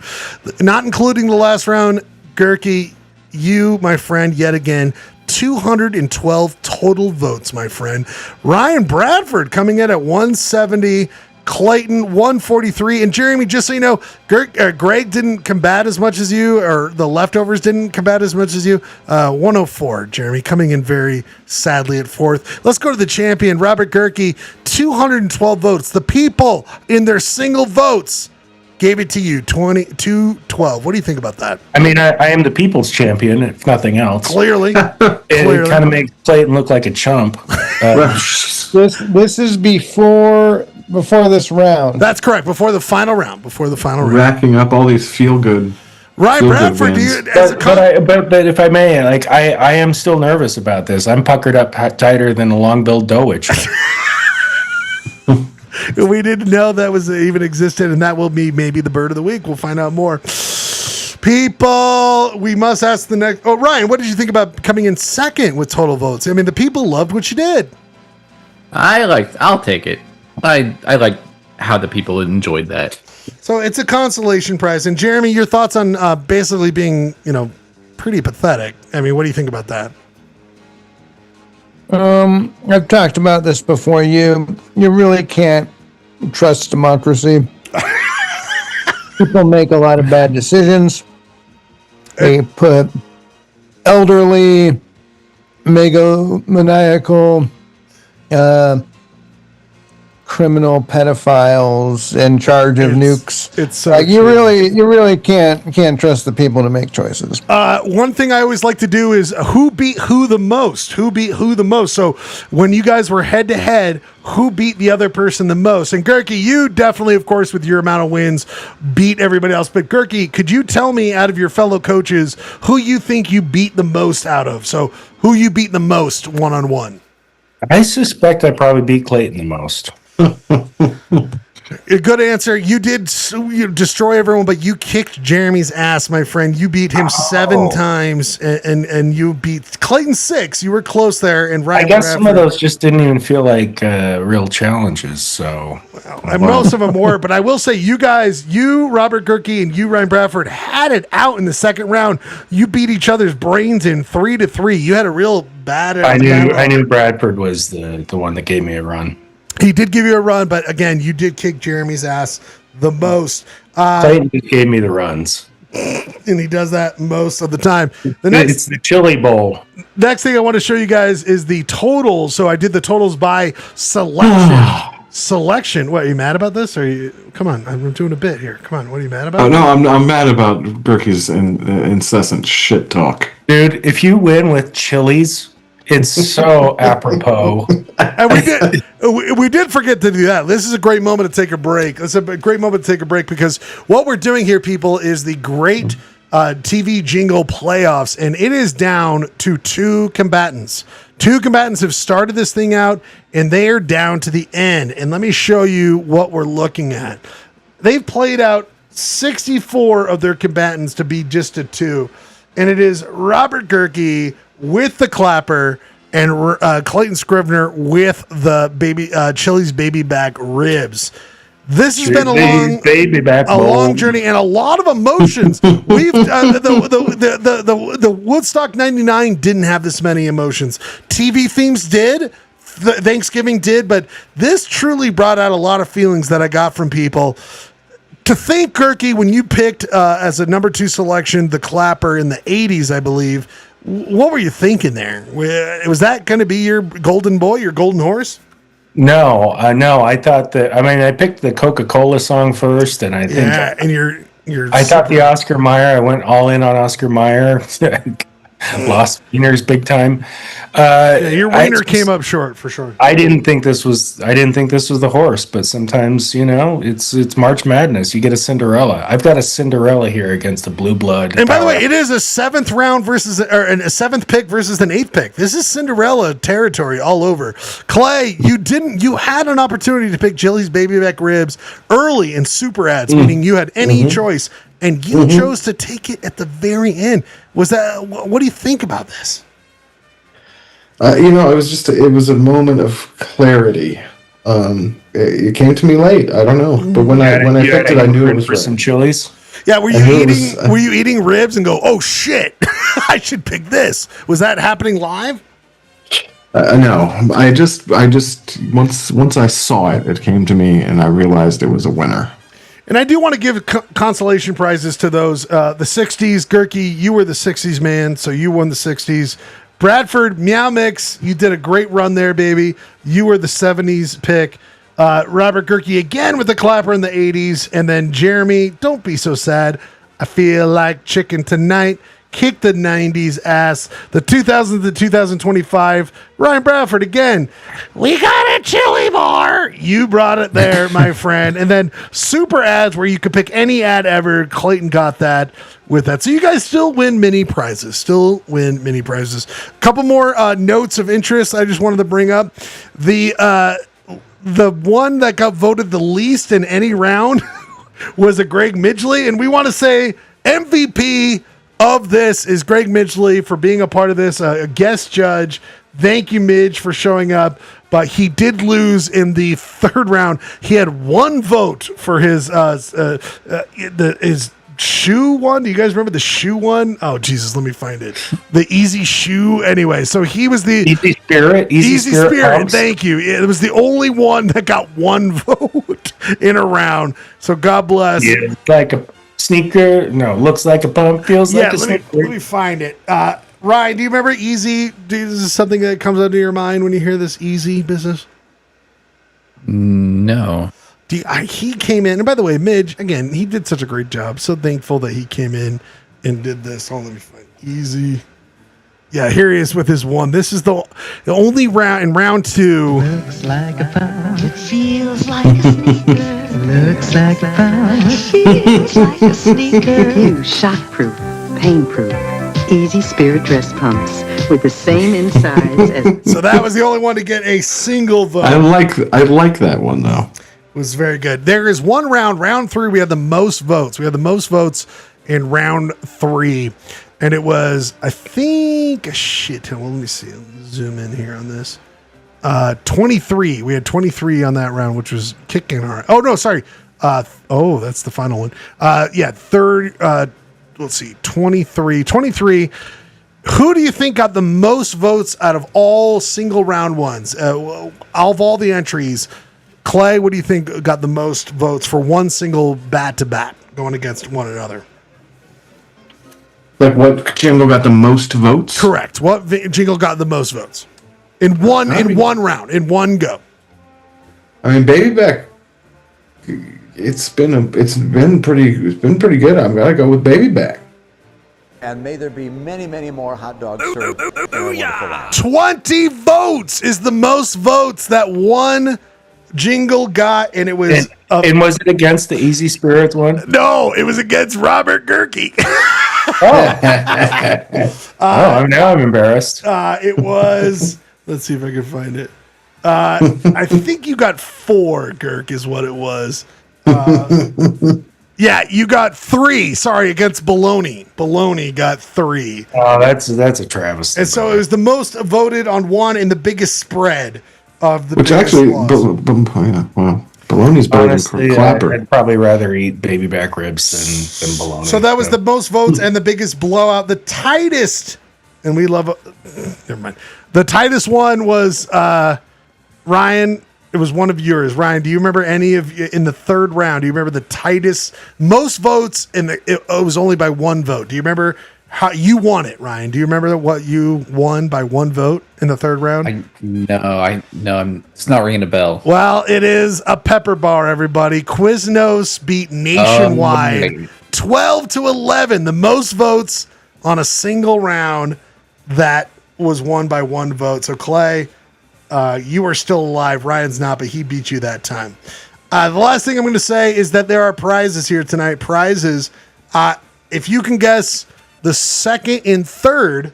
Not including the last round, Gerke, you, my friend, yet again, 212 total votes, my friend. Ryan Bradford coming in at 170. Clayton 143, and Jeremy, just so you know, Greg didn't combat as much as you, or the Leftovers didn't combat as much as you. 104, Jeremy coming in very sadly at 4th. Let's go to the champion, Robert Gerke, 212 votes. The people in their single votes gave it to you, 212. What do you think about that? I mean, I am the people's champion, if nothing else. Clearly. It kind of makes Clayton look like a chump. This is before this round. That's correct. Before the final round. Racking up all these feel-good. Ryan Bradford, but if I may, like, I am still nervous about this. I'm puckered up tighter than a long-billed Dowitch. We didn't know that was even existed, and that will be maybe the bird of the week. We'll find out more. People, we must ask the next. Oh, Ryan, what did you think about coming in second with total votes? I mean, the people loved what you did. I'll take it. I like how the people enjoyed that. So it's a consolation prize. And Jeremy, your thoughts on basically being, pretty pathetic. I mean, what do you think about that? I've talked about this before. You really can't trust democracy. People make a lot of bad decisions. They put elderly, megalomaniacal, criminal pedophiles in charge of nukes. It's so like you true. really can't trust the people to make choices. One thing I always like to do is who beat who the most? Who beat who the most? So when you guys were head to head, who beat the other person the most? And Gerke, you definitely, of course, with your amount of wins, beat everybody else. But Gerke, could you tell me out of your fellow coaches who you think you beat the most out of? So who you beat the most one-on-one? I suspect I probably beat Clayton the most. A good answer. You did destroy everyone, but you kicked Jeremy's ass, my friend. You beat him 7 times, and you beat Clayton 6. You were close there. And I guess some of those just didn't even feel like real challenges. So, and most of them were. But I will say, you guys, you Robert Gerke and you Ryan Bradford had it out in the second round. You beat each other's brains in 3-3. You had a real bad. I knew Bradford was the one that gave me a run. He did give you a run, but again, you did kick Jeremy's ass the most. Clayton just gave me the runs. And he does that most of the time. It's the Chili Bowl. Next thing I want to show you guys is the totals. So I did the totals by selection. What, are you mad about this? Come on, I'm doing a bit here. Come on, what are you mad about? Oh no, I'm mad about Gerke's incessant shit talk. Dude, if you win with Chili's, it's so apropos. And we did forget to do that. This is a great moment to take a break. It's a great moment to take a break because what we're doing here, people, is the great TV Jingle playoffs, and it is down to 2 combatants. 2 combatants have started this thing out, and they are down to the end. And let me show you what we're looking at. They've played out 64 of their combatants to be just a 2, and it is Robert Gerke with the clapper and Clayton Scrivener with the Chili's baby back ribs. This has been a long journey and a lot of emotions. We've the Woodstock 99 didn't have this many emotions. TV themes did, Thanksgiving did, but this truly brought out a lot of feelings that I got from people. To think, Gerke, when you picked as a number 2 selection the clapper in the 80s, I believe, what were you thinking there? Was that going to be your golden boy, your golden horse? No. I thought that. I mean, I picked the Coca-Cola song first, and I think. Yeah, and you're. I thought the Oscar Mayer. I went all in on Oscar Mayer. Lost wieners big time. Your wiener came up short for sure. I didn't think this was the horse, but sometimes it's March Madness. You get a Cinderella. I've got a Cinderella here against a blue blood. And by the way, it is a 7th round versus a 7th pick versus an 8th pick. This is Cinderella territory all over. Clay, you had an opportunity to pick Chili's baby back ribs early in super ads, meaning you had any choice. And you chose to take it at the very end. What do you think about this? It was a moment of clarity. It came to me late. I don't know, but when I picked it, I knew it was for some Chili's. Yeah, were you eating ribs and go, oh shit, I should pick this? Was that happening live? No, I just once I saw it, it came to me, and I realized it was a winner. And I do want to give consolation prizes to those. The 60s, Gerke, you were the 60s man, so you won the 60s. Bradford, Meow Mix, you did a great run there, baby. You were the 70s pick. Robert Gerke again with the clapper in the 80s. And then Jeremy, don't be so sad. I feel like chicken tonight. Kick the 90s ass. The 2000s to 2025. Ryan Bradford again. We got a chili bar. You brought it there, my friend. And then super ads where you could pick any ad ever. Clayton got that with that. So you guys still win mini prizes. Couple more notes of interest I just wanted to bring up. The one that got voted the least in any round was a Greg Midgley. And we want to say MVP of this is Greg Midgley for being a part of this, a guest judge. Thank you, Midge, for showing up. But he did lose in the 3rd round. He had 1 vote for his shoe one. Do you guys remember the shoe one? Oh, Jesus, let me find it. The easy shoe. Anyway, so he was the Easy Spirit. Easy Spirit. Thank you. It was the only one that got 1 vote in a round. So God bless. Yeah, it's like a sneaker. No, looks like a pump. Feels like a sneaker. Let me find it. Ryan, do you remember Easy? This is something that comes into your mind when you hear this Easy business? No. He came in, and by the way, Midge, again, he did such a great job. So thankful that he came in and did this. Let me find easy. Yeah, here he is with his one. This is the only round in round 2. Looks like a pound. It feels like a sneaker. Looks like a pound. Feels like a sneaker. New shockproof, pain-proof, easy spirit dress pumps with the same insides as. So that was the only one to get a single vote. I like that one though. It was very good. There is one round 3. We had the most votes. We had the most votes in round 3. And it was, I think, well, let me see. Let me zoom in here on this. 23. We had 23 on that round, which was kicking hard. Oh, no, sorry. That's the final one. Third, let's see, 23. 23. Who do you think got the most votes out of all single round ones? Out of all the entries, Clay, what do you think got the most votes for one single bat-to-bat going against one another? Like what Jingle got the most votes? Correct. What Jingle got the most votes in one round, in one go? I mean, Baby Back. It's been pretty good. I'm gonna go with Baby Back. And may there be many, many more hot dogs served. 20 votes is the most votes that one Jingle got, and it was. And was it against the Easy Spirits one? No, it was against Robert Gerke. Now I'm embarrassed. It was. Let's see if I can find it. I think you got 4, Gerk, is what it was. Yeah, you got 3. Sorry, against Baloney. Baloney got 3. Oh, that's a travesty. And so it was the most voted on one in the biggest spread of the. Which actually, wow. Bologna's better Honestly, than Clapper. I'd probably rather eat baby back ribs than bologna. So that was the most votes and the biggest blowout. The tightest, and we love. Never mind. The tightest one was Ryan. It was one of yours, Ryan. Do you remember any of in the third round? Do you remember the tightest, most votes? It was only by 1 vote. Do you remember how you won it, Ryan? Do you remember what you won by 1 vote in the third round? It's not ringing a bell. Well, it is a pepper bar, everybody. Quiznos beat Nationwide 12-11, the most votes on a single round that was won by 1 vote. So Clay, you are still alive. Ryan's not, but he beat you that time. The last thing I'm going to say is that there are prizes here tonight. Prizes, if you can guess the second and third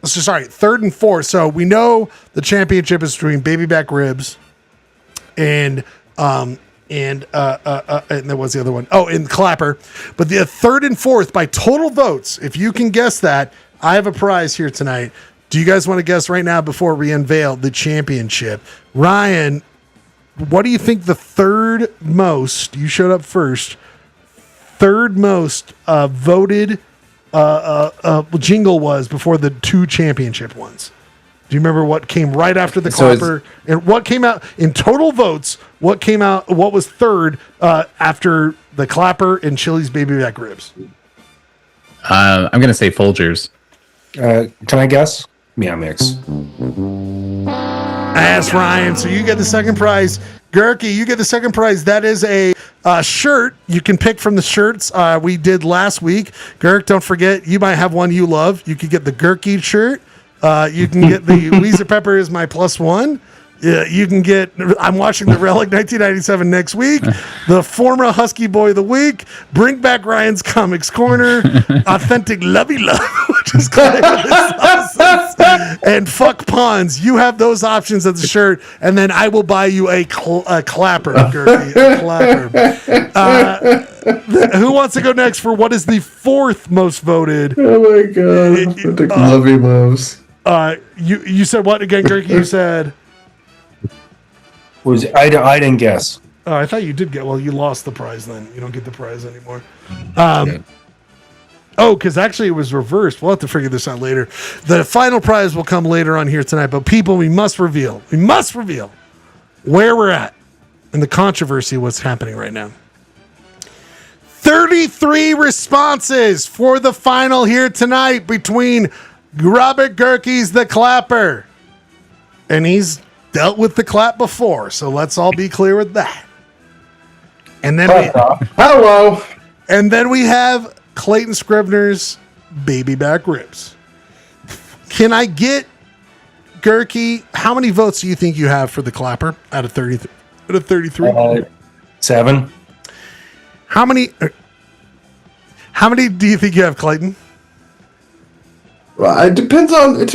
and fourth. So we know the championship is between baby back ribs and there was the other one. Oh, and Clapper. But the third and fourth by total votes, if you can guess that, I have a prize here tonight. Do you guys want to guess right now before we unveil the championship? Ryan, what do you think the third most, you showed up first, third most voted Jingle was before the 2 championship ones? Do you remember what came right after the Clapper and what came out in total votes? What came out? What was third after the Clapper and Chili's baby back ribs? I'm gonna say Folgers. Can I guess? Meow Mix. Ask Ryan. So you get the second prize. Gerke, you get the second prize. That is a shirt you can pick from the shirts we did last week. Gerk, don't forget, you might have one you love. You could get the Gerke shirt. You can get the Weezer Pepper is my +1. You can get, I'm watching the Relic 1997 next week, the former Husky Boy of the Week, Bring Back Ryan's Comics Corner, Authentic Lovey Love, which is and Fuck Pawns. You have those options at the shirt, and then I will buy you a clapper, Gerke, a clapper. Who wants to go next for what is the 4th most voted? Oh my God, Authentic Lovey Loves. You said what again, Gerke? You said... I didn't guess. Oh, I thought you did get. Well, you lost the prize then. You don't get the prize anymore. Oh, because actually it was reversed. We'll have to figure this out later. The final prize will come later on here tonight. But people, we must reveal where we're at and the controversy of what's happening right now. 33 responses for the final here tonight between Robert Gerke's The Clapper. And he's dealt with the clap before, so let's all be clear with that. And then hello. And then we have Clayton Scribner's baby back ribs. Can I get Gurky? How many votes do you think you have for the clapper out of 30? Out of 33, 7. How many do you think you have, Clayton? Well, it depends on if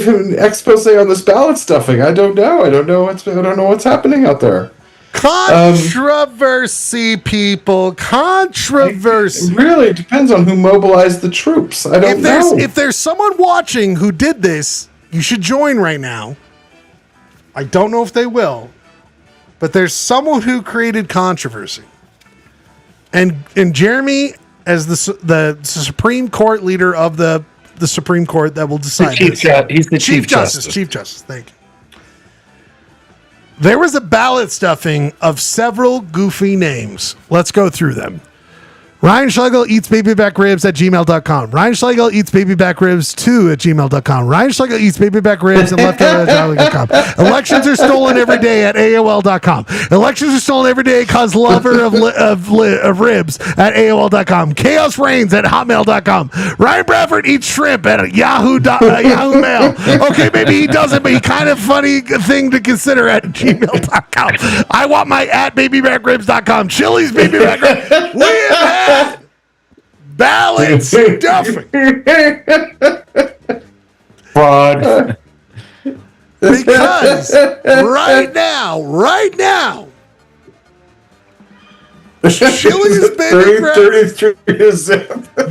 an expose on this ballot stuffing. I don't know. I don't know what's happening out there. Controversy, people. Controversy. It really depends on who mobilized the troops. I don't know. If there's someone watching who did this, you should join right now. I don't know if they will, but there's someone who created controversy. And Jeremy, as the Supreme Court leader of the Supreme Court that will decide he's the Chief Justice. Chief Justice, thank you. There was a ballot stuffing of several goofy names. Let's go through them. Ryan Schlegel eats baby back ribs at gmail.com. Ryan Schlegel eats baby back ribs 2 at gmail.com. Ryan Schlegel eats baby back ribs and left at gmail.com. Elections are stolen every day at AOL.com. Elections are stolen every day cause lover of ribs at AOL.com. Chaos reigns at hotmail.com. Ryan Bradford eats shrimp at Yahoo Mail. Okay, maybe he doesn't, but he kind of funny thing to consider at gmail.com. I want my at babybackribs.com. Chili's baby back ribs. We have ballot stuffing. Fraud. Because right now, Chili's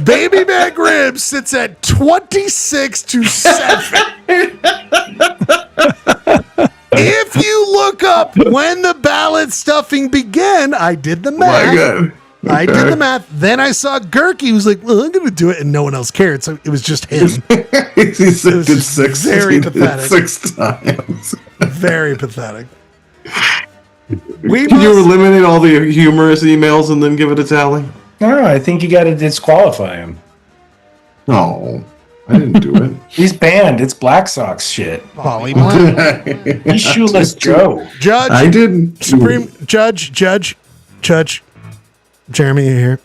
baby back ribs sits at 26-7. If you look up when the ballot stuffing began, I did the math. My God. I did the math. Then I saw Gurky, who was like, well, I'm going to do it. And no one else cared. So it was just him. He did six. Very pathetic. 6 times. Very pathetic. Can you eliminate all the humorous emails and then give it a tally? No, I think you got to disqualify him. No, I didn't do it. He's banned. It's Black Sox shit. He's Shoeless Joe. Judge. I didn't. Supreme Judge. Jeremy, you here?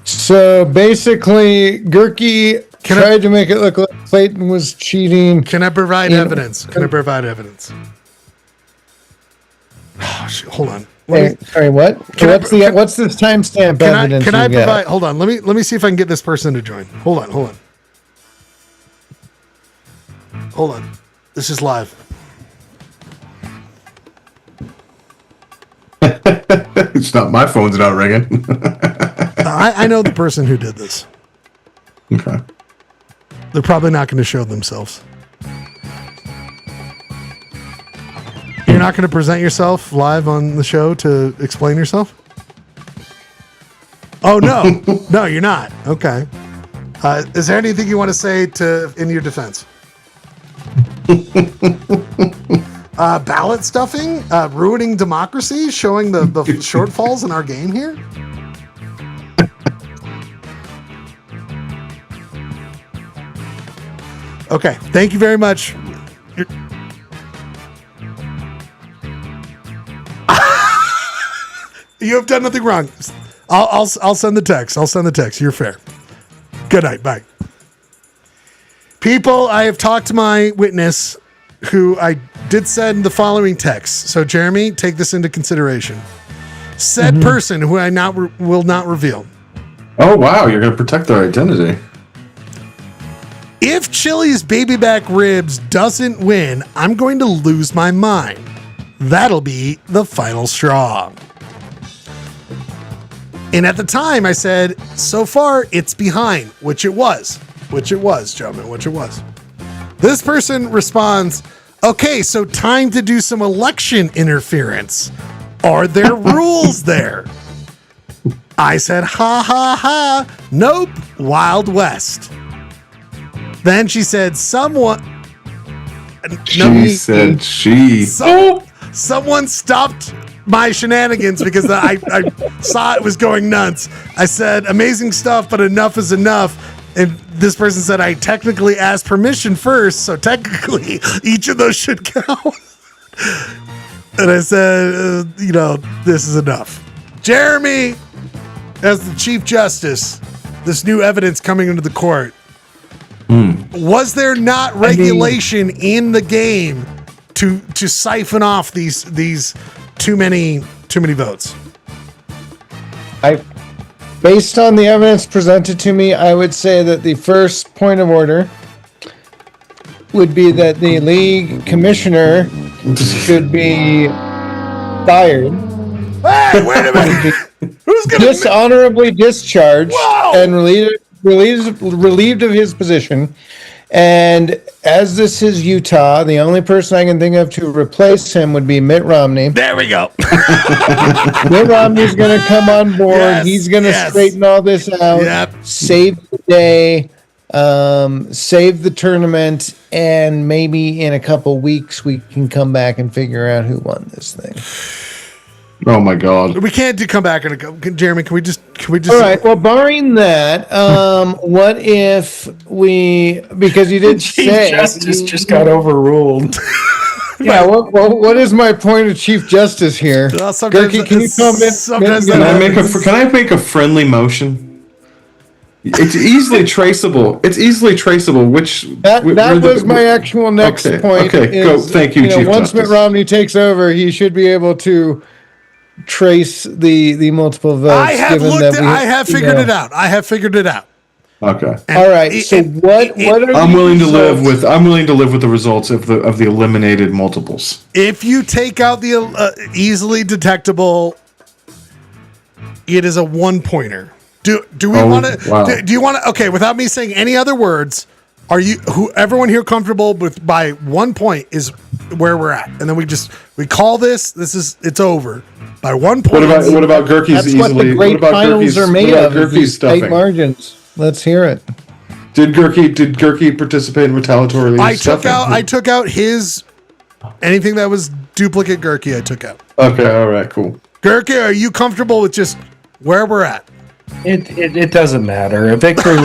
So basically, Gurky tried to make it look like Clayton was cheating. Can I provide evidence? Oh, shit, hold on. Sorry, what? What's this timestamp evidence? Can I provide? Hold on. Let me see if I can get this person to join. Hold on. This is live. It's not my phone's not ringing. I know the person who did this. Okay. They're probably not going to show themselves. You're not going to present yourself live on the show to explain yourself? Oh, no. No, you're not. Okay. Is there anything you want to say in your defense? Ballot stuffing, ruining democracy, showing the shortfalls in our game here. Okay, thank you very much. You have done nothing wrong. I'll send the text. You're fair. Good night. Bye. People, I have talked to my witness, who I did send the following text. So, Jeremy, take this into consideration. Said person, who I will not reveal. Oh, wow. You're going to protect their identity. If Chili's baby back ribs doesn't win, I'm going to lose my mind. That'll be the final straw. And at the time, I said, so far, it's behind, which it was, gentlemen. This person responds, okay, so time to do some election interference. Are there rules there? I said, ha. Nope, Wild West. Then she said, someone stopped my shenanigans because I saw it was going nuts. I said, amazing stuff, but enough is enough. And this person said, I technically asked permission first, so technically each of those should count. And I said, this is enough. Jeremy, as the Chief Justice, this new evidence coming into the court. Was there not regulation in the game to siphon off these too many votes? Based on the evidence presented to me, I would say that the first point of order would be that the league commissioner should be fired. Hey, wait a minute. Who's gonna dishonorably discharged and relieved of his position? And as this is Utah, the only person I can think of to replace him would be Mitt Romney. There we go. Mitt Romney's going to come on board. Yes, He's going to straighten all this out, save the day, save the tournament, and maybe in a couple weeks we can come back and figure out who won this thing. Oh my God! We can't come back and Jeremy. Can we just? All right. Well, barring that, what if because you did say Justice just got overruled. Yeah. What is my point of Chief Justice here? Gerke, can you comment? Can I make a friendly motion? It's easily traceable. Which that was my actual next point. Okay, go. Thank you, Chief once Justice. Mitt Romney takes over, he should be able to trace the multiple votes. I have figured it out. I have figured it out. Okay. All right. So what are I'm willing to live with the results of the eliminated multiples. If you take out the easily detectable, it is a 1-pointer. Do we want to? Wow. Do you want to? Okay, without me saying any other words, everyone here comfortable with by 1 point is where we're at, and then we call this. It's over by 1 point. What about Gerke's That's easily? what the great finals are made of. Gerke's Tight stuffing? margins. Let's hear it. Did Gerke participate in retaliatory stuffing? I took out his anything that was duplicate Gerke. I took out. Okay. All right. Cool. Gerke, are you comfortable with just where we're at? It doesn't matter. A victory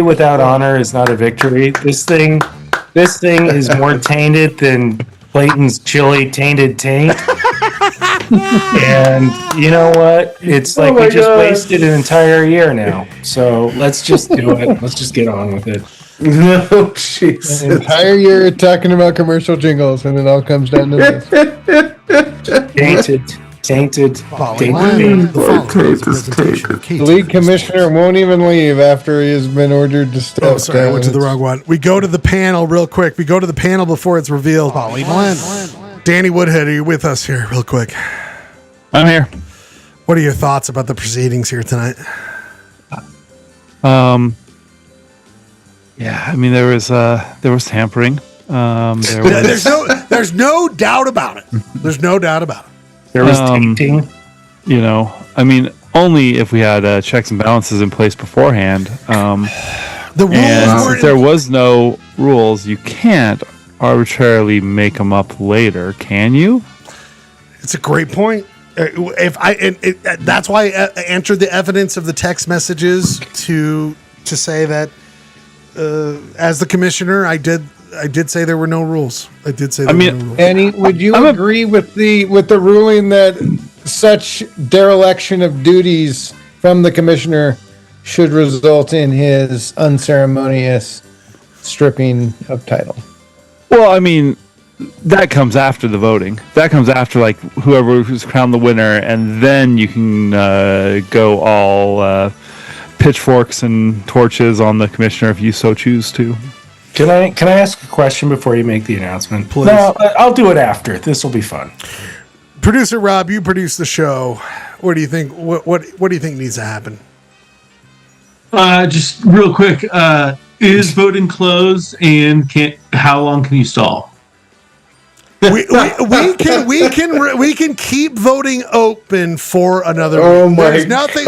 without honor is not a victory. This thing is more tainted than Clayton's chili tainted taint. And you know what? It's like we just wasted an entire year now. So let's just do it. Let's just get on with it. No, Jesus. An entire year talking about commercial jingles, and it all comes down to this. Tainted. The league commissioner won't even leave after he has been ordered to step down. Oh, sorry, I went to the wrong one. We go to the panel real quick. We go to the panel before it's revealed. Danny Woodhead, are you with us here real quick? I'm here. What are your thoughts about the proceedings here tonight? Yeah, I mean there was tampering. There's no doubt about it. There's no doubt about it. There was tainting. I mean, only if we had checks and balances in place beforehand. The rules and weren't. since there was no rules, you can't arbitrarily make them up later, can you? It's a great point. That's why I entered the evidence of the text messages to say that as the commissioner, I did say there were no rules. I did say there were no rules. Annie, would you agree with the ruling that such dereliction of duties from the commissioner should result in his unceremonious stripping of title? Well, I mean, that comes after the voting. That comes after like whoever who's crowned the winner, and then you can go all pitchforks and torches on the commissioner if you so choose to. Can I ask a question before you make the announcement? Please. No, I'll do it after. This will be fun. Producer Rob, you produce the show. What do you think? What do you think needs to happen? Just real quick, is voting closed, and how long can you stall? We can keep voting open for another week. There's nothing.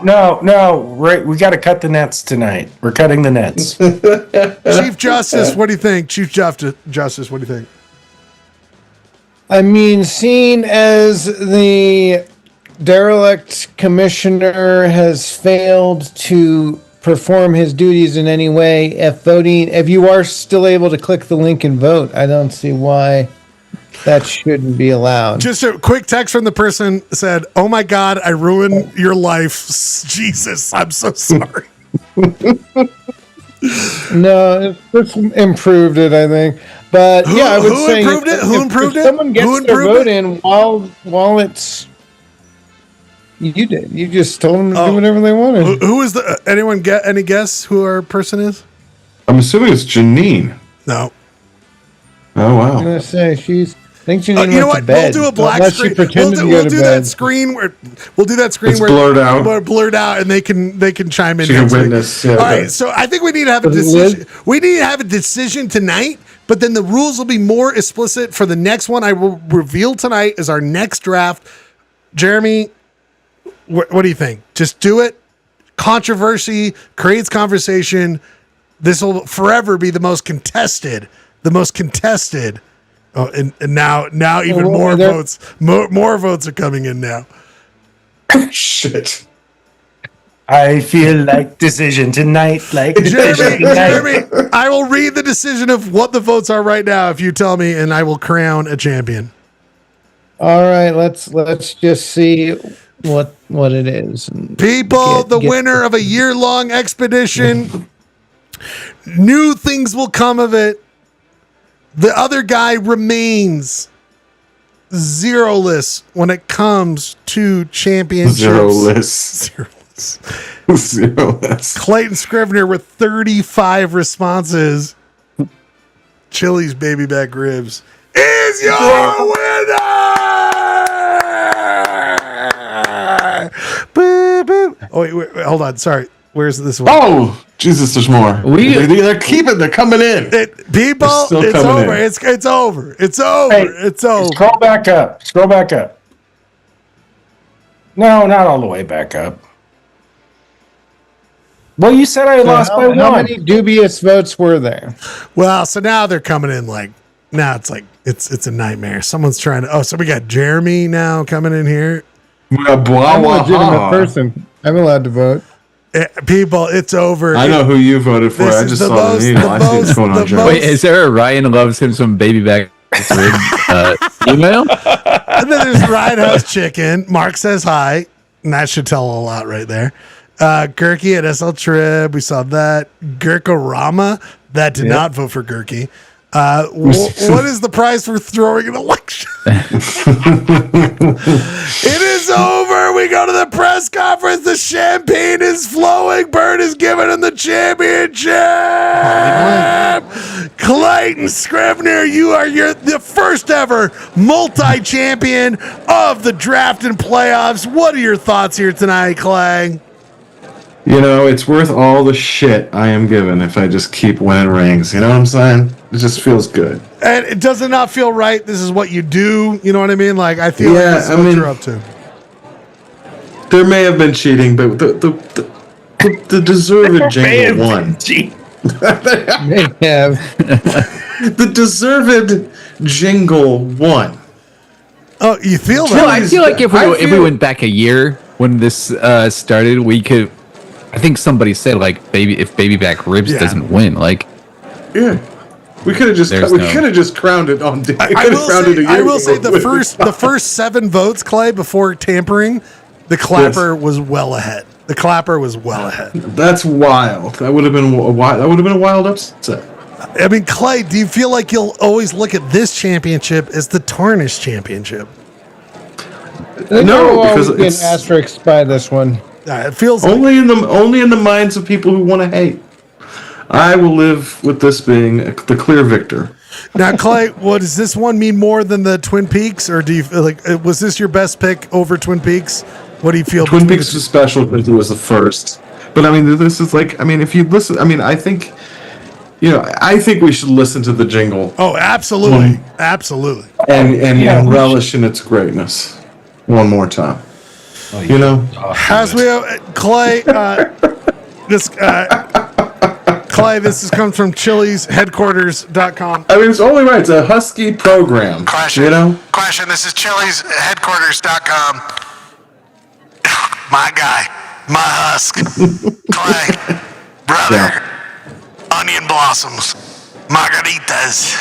No. Right, we got to cut the nets tonight. We're cutting the nets. Chief Justice, what do you think? Chief Justice, what do you think? I mean, seeing as the derelict commissioner has failed to perform his duties in any way. If you are still able to click the link and vote, I don't see why that shouldn't be allowed. Just a quick text from the person said, "Oh my God, I ruined your life. Jesus, I'm so sorry." No, it's improved it, I think. But yeah, I would say improved it? Who improved it? Someone gets Who their improved vote in while it's. You did. You just told them to do whatever they wanted. Who is the? Anyone get any guess who our person is? I'm assuming it's Janine. No. Oh wow. I'm gonna say she's. I think Janine You know went what? to bed. We'll do a black Unless she screen. pretended to go We'll to do bed. that screen where we'll do that screen It's where blurred out. we're blurred out, and they can chime in. She can next week. witness, yeah, All okay. right, so I think we need to have a decision. We need to have a decision tonight, but then the rules will be more explicit for the next one. I will reveal tonight as our next draft. Jeremy, what do you think? Just do it. Controversy creates conversation. This will forever be the most contested. Oh, and now even more votes. More votes are coming in now. Shit. I feel like decision tonight. Like decision tonight. Jeremy, I will read the decision of what the votes are right now if you tell me, and I will crown a champion. All right, let's just see what it is. People, the winner of a year-long expedition. New things will come of it. The other guy remains zeroless when it comes to championships. Zeroless. Clayton Scrivener with 35 responses. Chili's baby back ribs is your winner. Boo, boo. Oh wait, hold on. Sorry. Where's this one? Oh, Jesus, there's more. They're coming in. People, it's over. It's over. It's over. Hey, it's over. Scroll back up. No, not all the way back up. Well, you said I lost by one. How many dubious votes were there? Well, so now they're coming in now it's it's a nightmare. Someone's trying to. Oh, so we got Jeremy now coming in here. I'm a legitimate person. I'm allowed to vote. People, it's over. I know who you voted for. I just saw the email. I see what's going on, Jeremy. Wait, is there a Ryan loves him some baby back email? And then there's Ryan House Chicken. Mark says hi. And that should tell a lot right there. Gurky at SL Trib. We saw that. Gurkorama. That did not vote for Gurky. What is the prize for throwing an election? It is over. We go to the press conference. The champagne is flowing. Bird is giving him the championship. Clayton Scrivener, you are the first ever multi-champion of the draft and playoffs. What are your thoughts here tonight, Clay? You know, it's worth all the shit I am given if I just keep winning rings. You know what I'm saying? It just feels good. And it does it not feel right? This is what you do. You know what I mean? Like, I feel like this is what you're up to. There may have been cheating, but the deserved Jingle won. May have. The deserved Jingle won. Oh, you feel that? Well, I feel like if we went back a year when this started, we could. I think somebody said like if baby back ribs doesn't win, like we could have just crowned it on. I will say the first 7 votes, Clay, before tampering, the clapper was well ahead. The clapper was well ahead. That's wild. That would have been a wild upset. I mean, Clay, do you feel like you'll always look at this championship as the tarnished championship? No, because it's an asterisk by this one. It feels only in the minds of people who want to hate. I will live with this being the clear victor. Now, Clay, what does this one mean more than the Twin Peaks, or do you feel like was this your best pick over Twin Peaks? What do you feel? Twin Peaks was special because it was the first. But I mean, this is like, I mean, if you listen, I mean, I think we should listen to the Jingle. Oh, absolutely, absolutely, and relish in its greatness one more time. Oh, you know, as we Clay, Clay, this has come from Chili's headquarters.com. I mean, it's only right. It's a Husky program. Question. You know? Question. This is Chili's headquarters.com. My guy, my Husk. Clay, Brother, onion blossoms, margaritas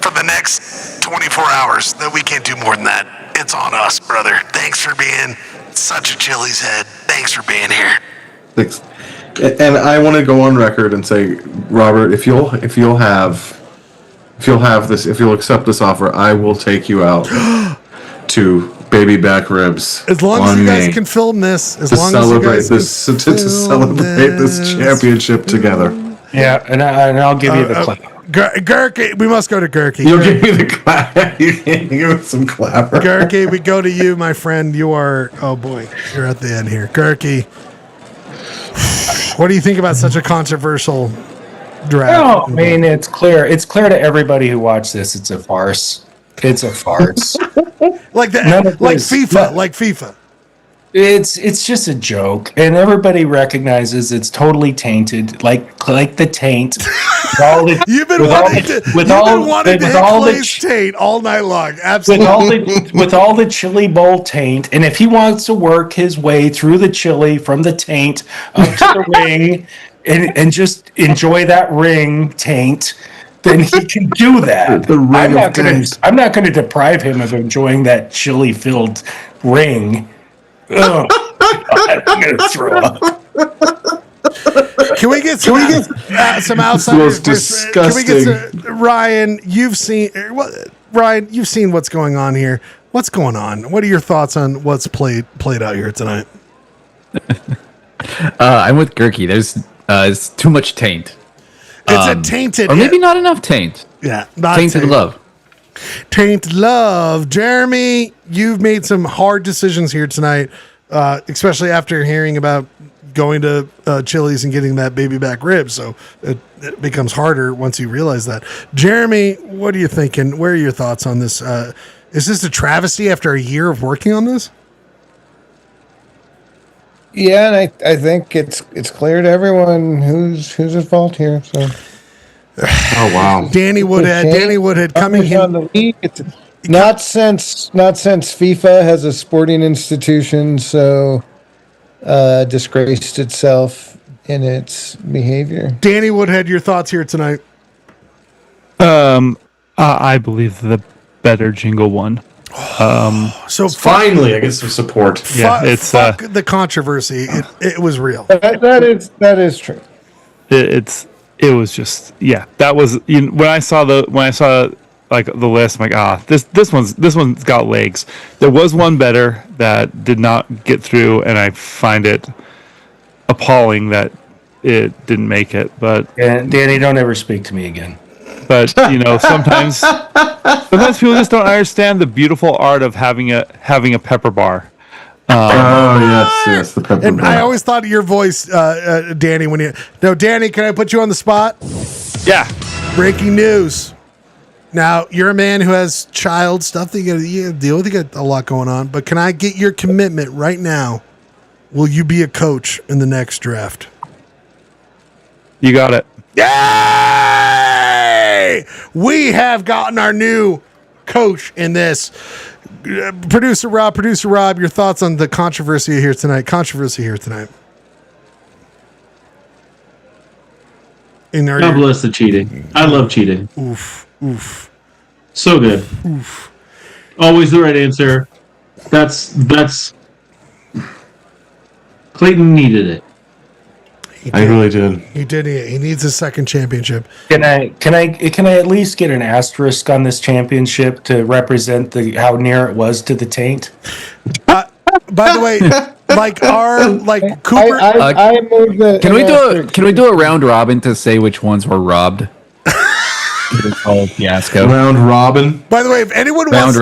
for the next 24 hours. That we can't do more than that. It's on us, brother. Thanks for being such a Chili's head. Thanks for being here. Thanks. And I want to go on record and say, Robert, if you'll accept this offer, I will take you out to baby back ribs. As long as you guys can film this, to celebrate this championship together. Yeah, and I'll give you the clap. Gurky, we must go to Gurky. You'll give me the clap. You can't give us some clapper. Gurky, we go to you, my friend. You are, oh boy, you're at the end here. Gurky, what do you think about such a controversial draft? Oh, I mean, it's clear. It's clear to everybody who watched this. It's a farce. It's a farce. like FIFA. It's just a joke, and everybody recognizes it's totally tainted, like the taint. You've been wanting to hit Clay's taint all night long. Absolutely. With all the chili bowl taint, and if he wants to work his way through the chili from the taint up to the ring, and just enjoy that ring taint, then he can do that. I'm not going to deprive him of enjoying that chili-filled ring. Oh, God, I'm gonna throw up. Can we get some outside? Can we get Ryan? You've seen what's going on here. What's going on? What are your thoughts on what's played out here tonight? I'm with Gurky. There's it's too much taint. It's a tainted, or maybe not enough taint. Yeah, not tainted love. Tainted love. Jeremy, you've made some hard decisions here tonight, especially after hearing about going to Chili's and getting that baby back rib. So it becomes harder once you realize that. Jeremy, what are you thinking? Where are your thoughts on this? Is this a travesty after a year of working on this? Yeah, and I think it's clear to everyone who's at fault here. So. Oh wow, Danny Woodhead coming here. On the league. Not since FIFA has a sporting institution so disgraced itself in its behavior. Danny Woodhead, your thoughts here tonight? I believe the better Jingle won. So finally, I get some support. Yeah, it's fuck the controversy. It was real. That is true. It was just that was when I saw like the list, I'm like, this one's got legs. There was one better that did not get through, and I find it appalling that it didn't make it. But Danny, don't ever speak to me again. But sometimes people just don't understand the beautiful art of having a pepper bar. Yes, the pepper And bar. I always thought of your voice, Danny. Danny, can I put you on the spot? Yeah. Breaking news. Now you're a man who has child stuff that you gotta deal with. You got a lot going on. But can I get your commitment right now? Will you be a coach in the next draft? You got it. Yay! We have gotten our new coach in this. Producer Rob, your thoughts on the controversy here tonight? God bless the cheating. I love cheating. Oof. So good. Oof. Always the right answer. That's Clayton needed it. I really did. He did. He needs his second championship. Can I at least get an asterisk on this championship to represent how near it was to the taint? By the way, Cooper. I moved the. Can we do a round robin to say which ones were robbed? Fiasco. Round robin. By the way, if anyone wants to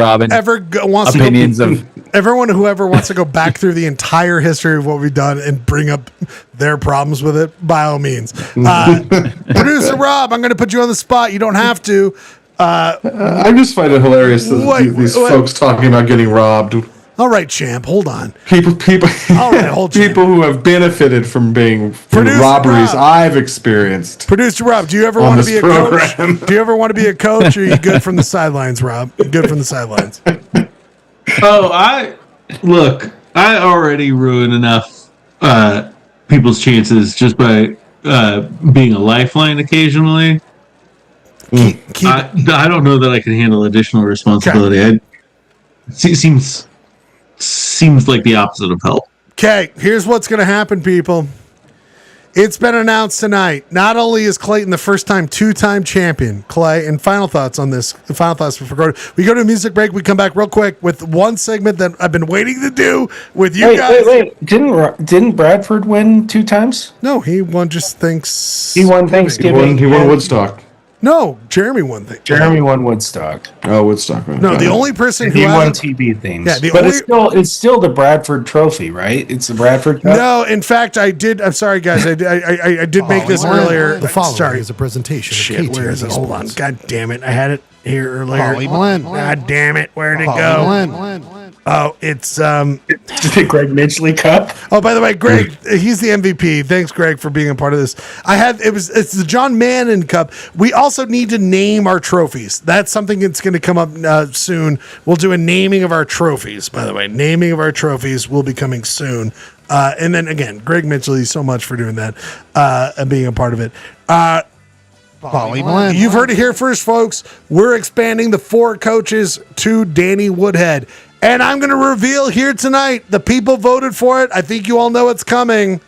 go back through the entire history of what we've done and bring up their problems with it, by all means. Producer Rob, I'm going to put you on the spot. You don't have to. I just find it hilarious that these folks talking about getting robbed. All right, champ, hold on. People. All right, hold people who have benefited from robberies I've experienced. Producer Rob, do you ever want to be a coach? Do you ever want to be a coach, or are you good from the sidelines, Rob? Good from the sidelines. I already ruined enough people's chances just by being a lifeline occasionally. I don't know that I can handle additional responsibility. Seems like the opposite of help. Okay, here's what's going to happen, people. It's been announced tonight. Not only is Clayton the first-time, two-time champion, Clay, and final thoughts on this. Final thoughts before we go to a music break. We come back real quick with one segment that I've been waiting to do with you guys. Wait. Didn't Bradford win 2 times? No, he won just Thanksgiving. He won Thanksgiving. He won Woodstock. No, Jeremy won Thanksgiving. Jeremy won Woodstock. Oh, Woodstock. Right. No, the only person who he won TB things. Yeah, but it's still the Bradford Trophy, right? It's the Bradford Cup. No, in fact, I did. I'm sorry, guys. I did make this earlier. The following sorry. is a presentation of KTRD Where is it? Hold on. Sports. God damn it. I had it here earlier. God damn it. Where'd it go? Oh, it's the Greg Midgley Cup. Oh, by the way, Greg, he's the MVP. Thanks, Greg, for being a part of this. It's the John Mannon Cup. We also need to name our trophies. That's something that's going to come up soon. We'll do a naming of our trophies. By the way, naming of our trophies will be coming soon. And then again, Greg Midgley, so much for doing that and being a part of it. You've heard it here first, folks. We're expanding the 4 coaches to Danny Woodhead. And I'm going to reveal here tonight, the people voted for it. I think you all know it's coming.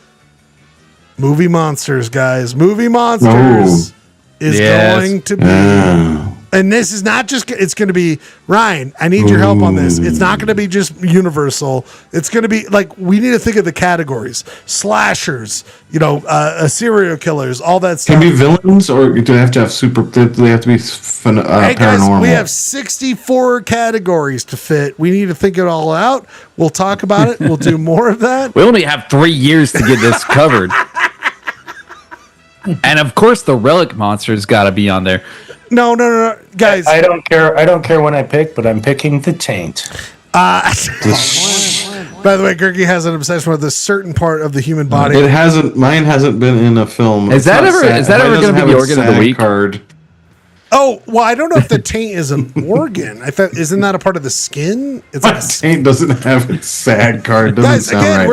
Movie Monsters, guys. Movie Monsters is going to be... And this is not just... It's going to be... Ryan, I need your help on this. It's not going to be just Universal. It's going to be... Like, we need to think of the categories. Slashers, serial killers, all that stuff. Can be villains, or do they have to have super... Do they have to be Hey, guys, paranormal? we have 64 categories to fit. We need to think it all out. We'll talk about it. We'll do more of that. We only have 3 years to get this covered. And of course, the Relic Monster's got to be on there. No, guys. I don't care. I don't care when I pick, but I'm picking the Taint. By the way, Gergie has an obsession with a certain part of the human body. It hasn't. Mine hasn't been in a film. Is that ever going to be the organ of the week? Card. Oh, well, I don't know if the taint is an organ. I thought, isn't that a part of the skin? It's like taint doesn't have its SAG card. Doesn't guys, sound again, right.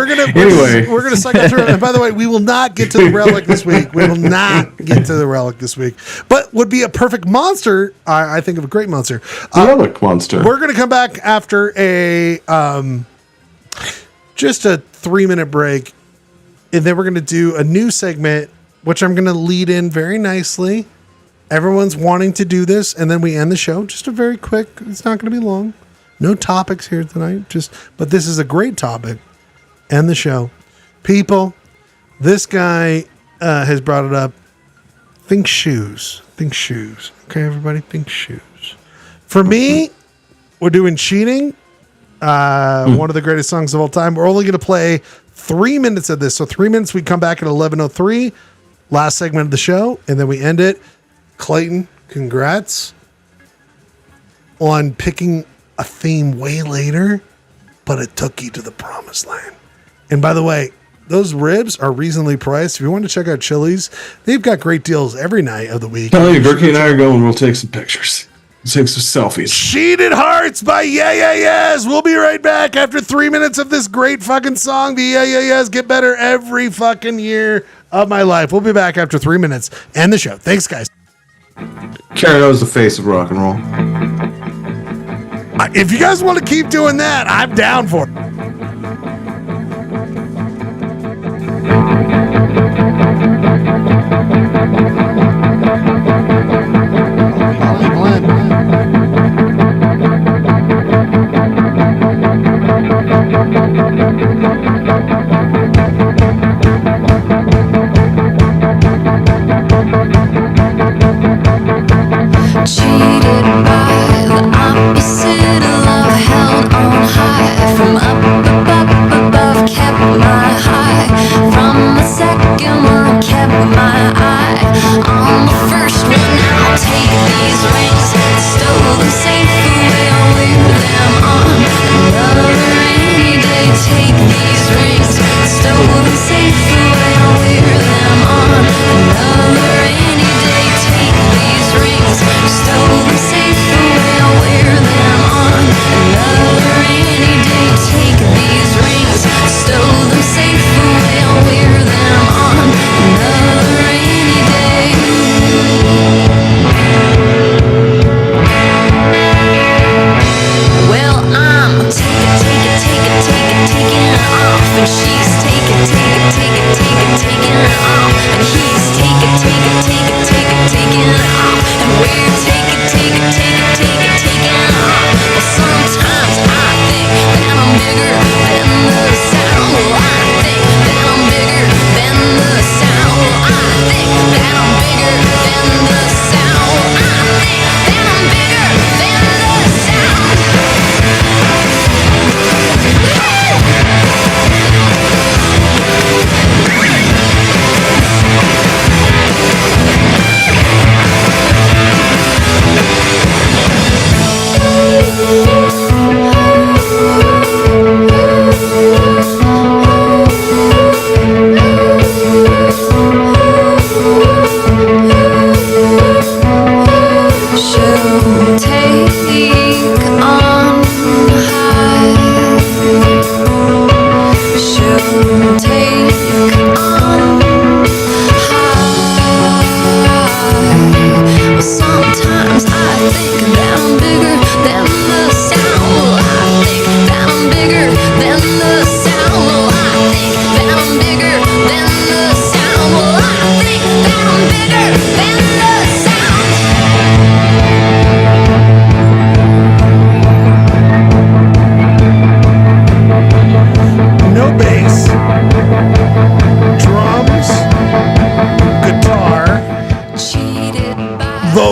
we're gonna cycle through. And by the way, we will not get to the relic this week. We will not get to the relic this week. But would be a perfect monster. I think of a great monster. Relic monster. We're gonna come back after a just a 3-minute break, and then we're gonna do a new segment, which I'm gonna lead in very nicely. Everyone's wanting to do this, and then we end the show. Just a very quick, it's not going to be long. No topics here tonight, but this is a great topic. End the show. People, this guy has brought it up. Think shoes. Think shoes. Okay, everybody, think shoes. For me, we're doing Cheating, one of the greatest songs of all time. We're only going to play 3 minutes of this. So 3 minutes, we come back at 11:03, last segment of the show, and then we end it. Clayton, congrats on picking a theme way later, but it took you to the promised land. And by the way, those ribs are reasonably priced. If you want to check out Chili's, they've got great deals every night of the week. Tell you, Gerkie and I are going. We'll take some pictures. We'll take some selfies. Cheated Hearts by Yeah Yeah Yeahs. We'll be right back after 3 minutes of this great fucking song. The Yeah Yeah Yeahs get better every fucking year of my life. We'll be back after 3 minutes. End the show. Thanks, guys. Carrot the face of rock and roll. If you guys want to keep doing that, I'm down for it. Cheated by the opposite of love, held on high from up above, kept my high from the second one, kept my eye.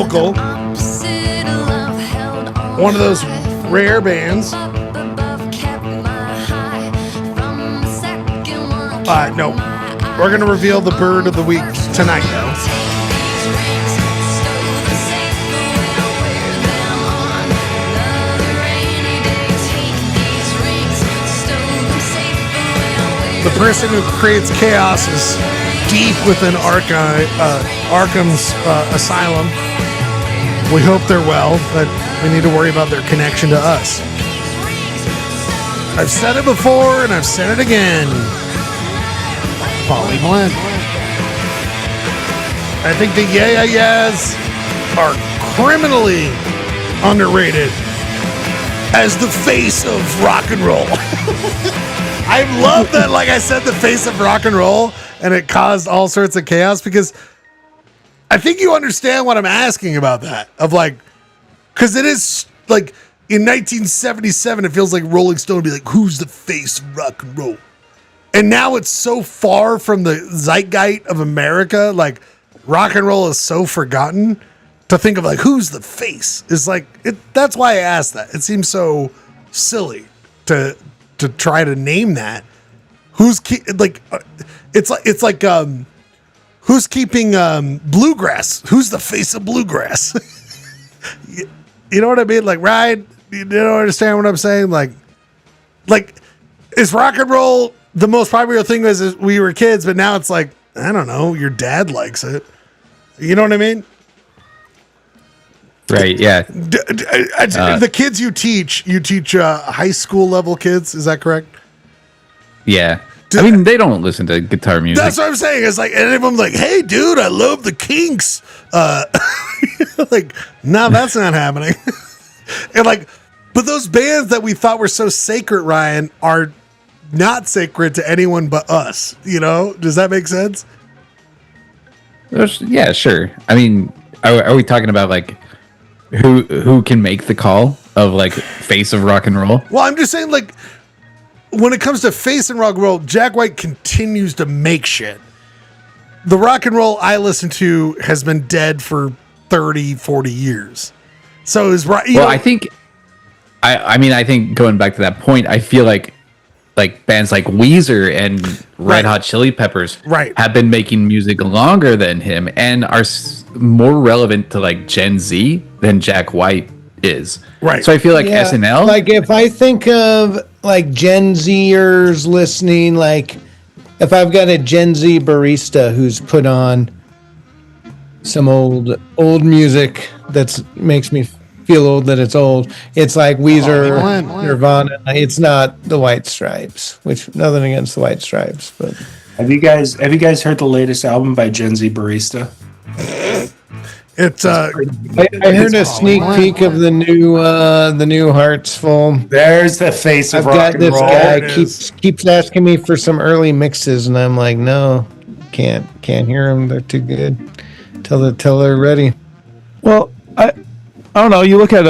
vocal. One of those rare bands. No. We're going to reveal the bird of the week tonight, though. The person who creates chaos is deep within Arkham's asylum. We hope they're well, but we need to worry about their connection to us. I've said it before, and I've said it again. Poly Blend. I think the Yeah Yeahs are criminally underrated as the face of rock and roll. I love that, like I said, the face of rock and roll, and it caused all sorts of chaos, because I think you understand what I'm asking about that. Of like, because it is like in 1977, it feels like Rolling Stone would be like, who's the face of rock and roll? And now it's so far from the zeitgeist of America, like rock and roll is so forgotten, to think of like, who's the face is like, that's why I asked that. It seems so silly to try to name that. Who's it's like who's keeping bluegrass? Who's the face of bluegrass? You know what I mean? Like, right? You don't understand what I'm saying? Like is rock and roll the most popular thing as we were kids, but now it's like, I don't know, your dad likes it. You know what I mean? Right, yeah. The kids you teach high school level kids, is that correct? Yeah. I mean, they don't listen to guitar music. That's what I'm saying. It's like, any of them like, hey, dude, I love the Kinks. Like, no, that's not happening. And like, but those bands that we thought were so sacred, Ryan, are not sacred to anyone but us. You know? Does that make sense? Yeah, sure. I mean, are we talking about like who can make the call of like face of rock and roll? Well, I'm just saying, like, when it comes to face and rock and roll, Jack White continues to make shit. The rock and roll I listen to has been dead for 30, 40 years. So is right. Well, I think going back to that point, I feel like bands like Weezer and Red Hot Chili Peppers have been making music longer than him and are more relevant to like Gen Z than Jack White is. Right. So I feel like SNL. Like if I think of like Gen Zers listening, like if I've got a Gen Z barista who's put on some old music that makes me feel old that it's old, it's like Weezer, Nirvana. It's not the White Stripes, which nothing against the White Stripes, but have you guys heard the latest album by Gen Z Barista? It's I heard a sneak peek of the new Hearts Full. There's the face of I've rock got and this roll. guy keeps asking me for some early mixes, and I'm like, no, can't hear them. They're too good. Till they're ready. Well, I don't know. You look at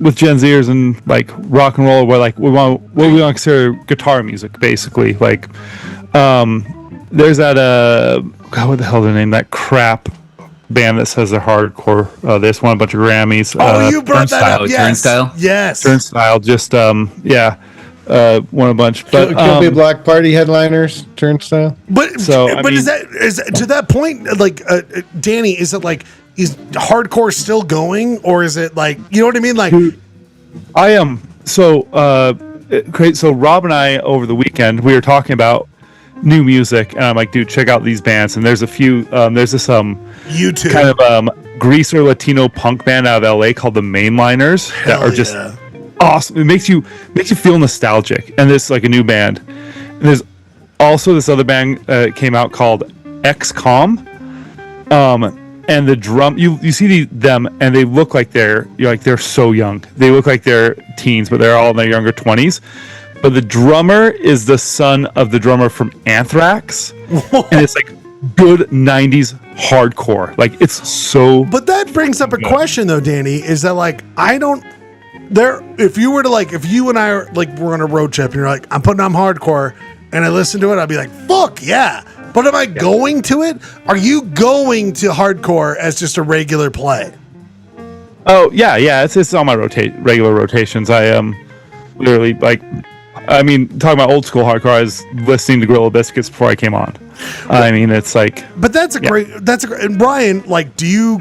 with Gen Zers and like rock and roll, where like we want to consider guitar music, basically. Like, there's that God, what the hell is their name? That crap band that says they're hardcore. They just won a bunch of Grammys. You brought that up. Yes. Turnstile. Just won a bunch. But Kill Be Black Party headliners. Turnstile. But is that to that point? Like, Danny, is it like, is hardcore still going, or is it like, you know what I mean? Like, I am great. So Rob and I over the weekend we were talking about new music, and I'm like, dude, check out these bands. And there's a few. There's this YouTube kind of greaser Latino punk band out of LA called the Mainliners that are just awesome. It makes you feel nostalgic. And this like a new band. And there's also this other band came out called XCOM. And the drum, you see them, and they look like they're so young. They look like they're teens, but they're all in their younger 20s. But the drummer is the son of the drummer from Anthrax, and it's like good 90s hardcore. Like, it's so. But that brings up a question though, Danny. Is that like, if you were to like, if you and I are like, we're on a road trip, and you're like, I'm putting on hardcore, and I listen to it, I'd be like, fuck yeah. But am I going to it? Are you going to hardcore as just a regular play? Oh yeah. It's on my regular rotations. I literally like. I mean, talking about old school hardcore, I was listening to Gorilla Biscuits before I came on. I mean, it's like. But that's a great. And Brian, like, do you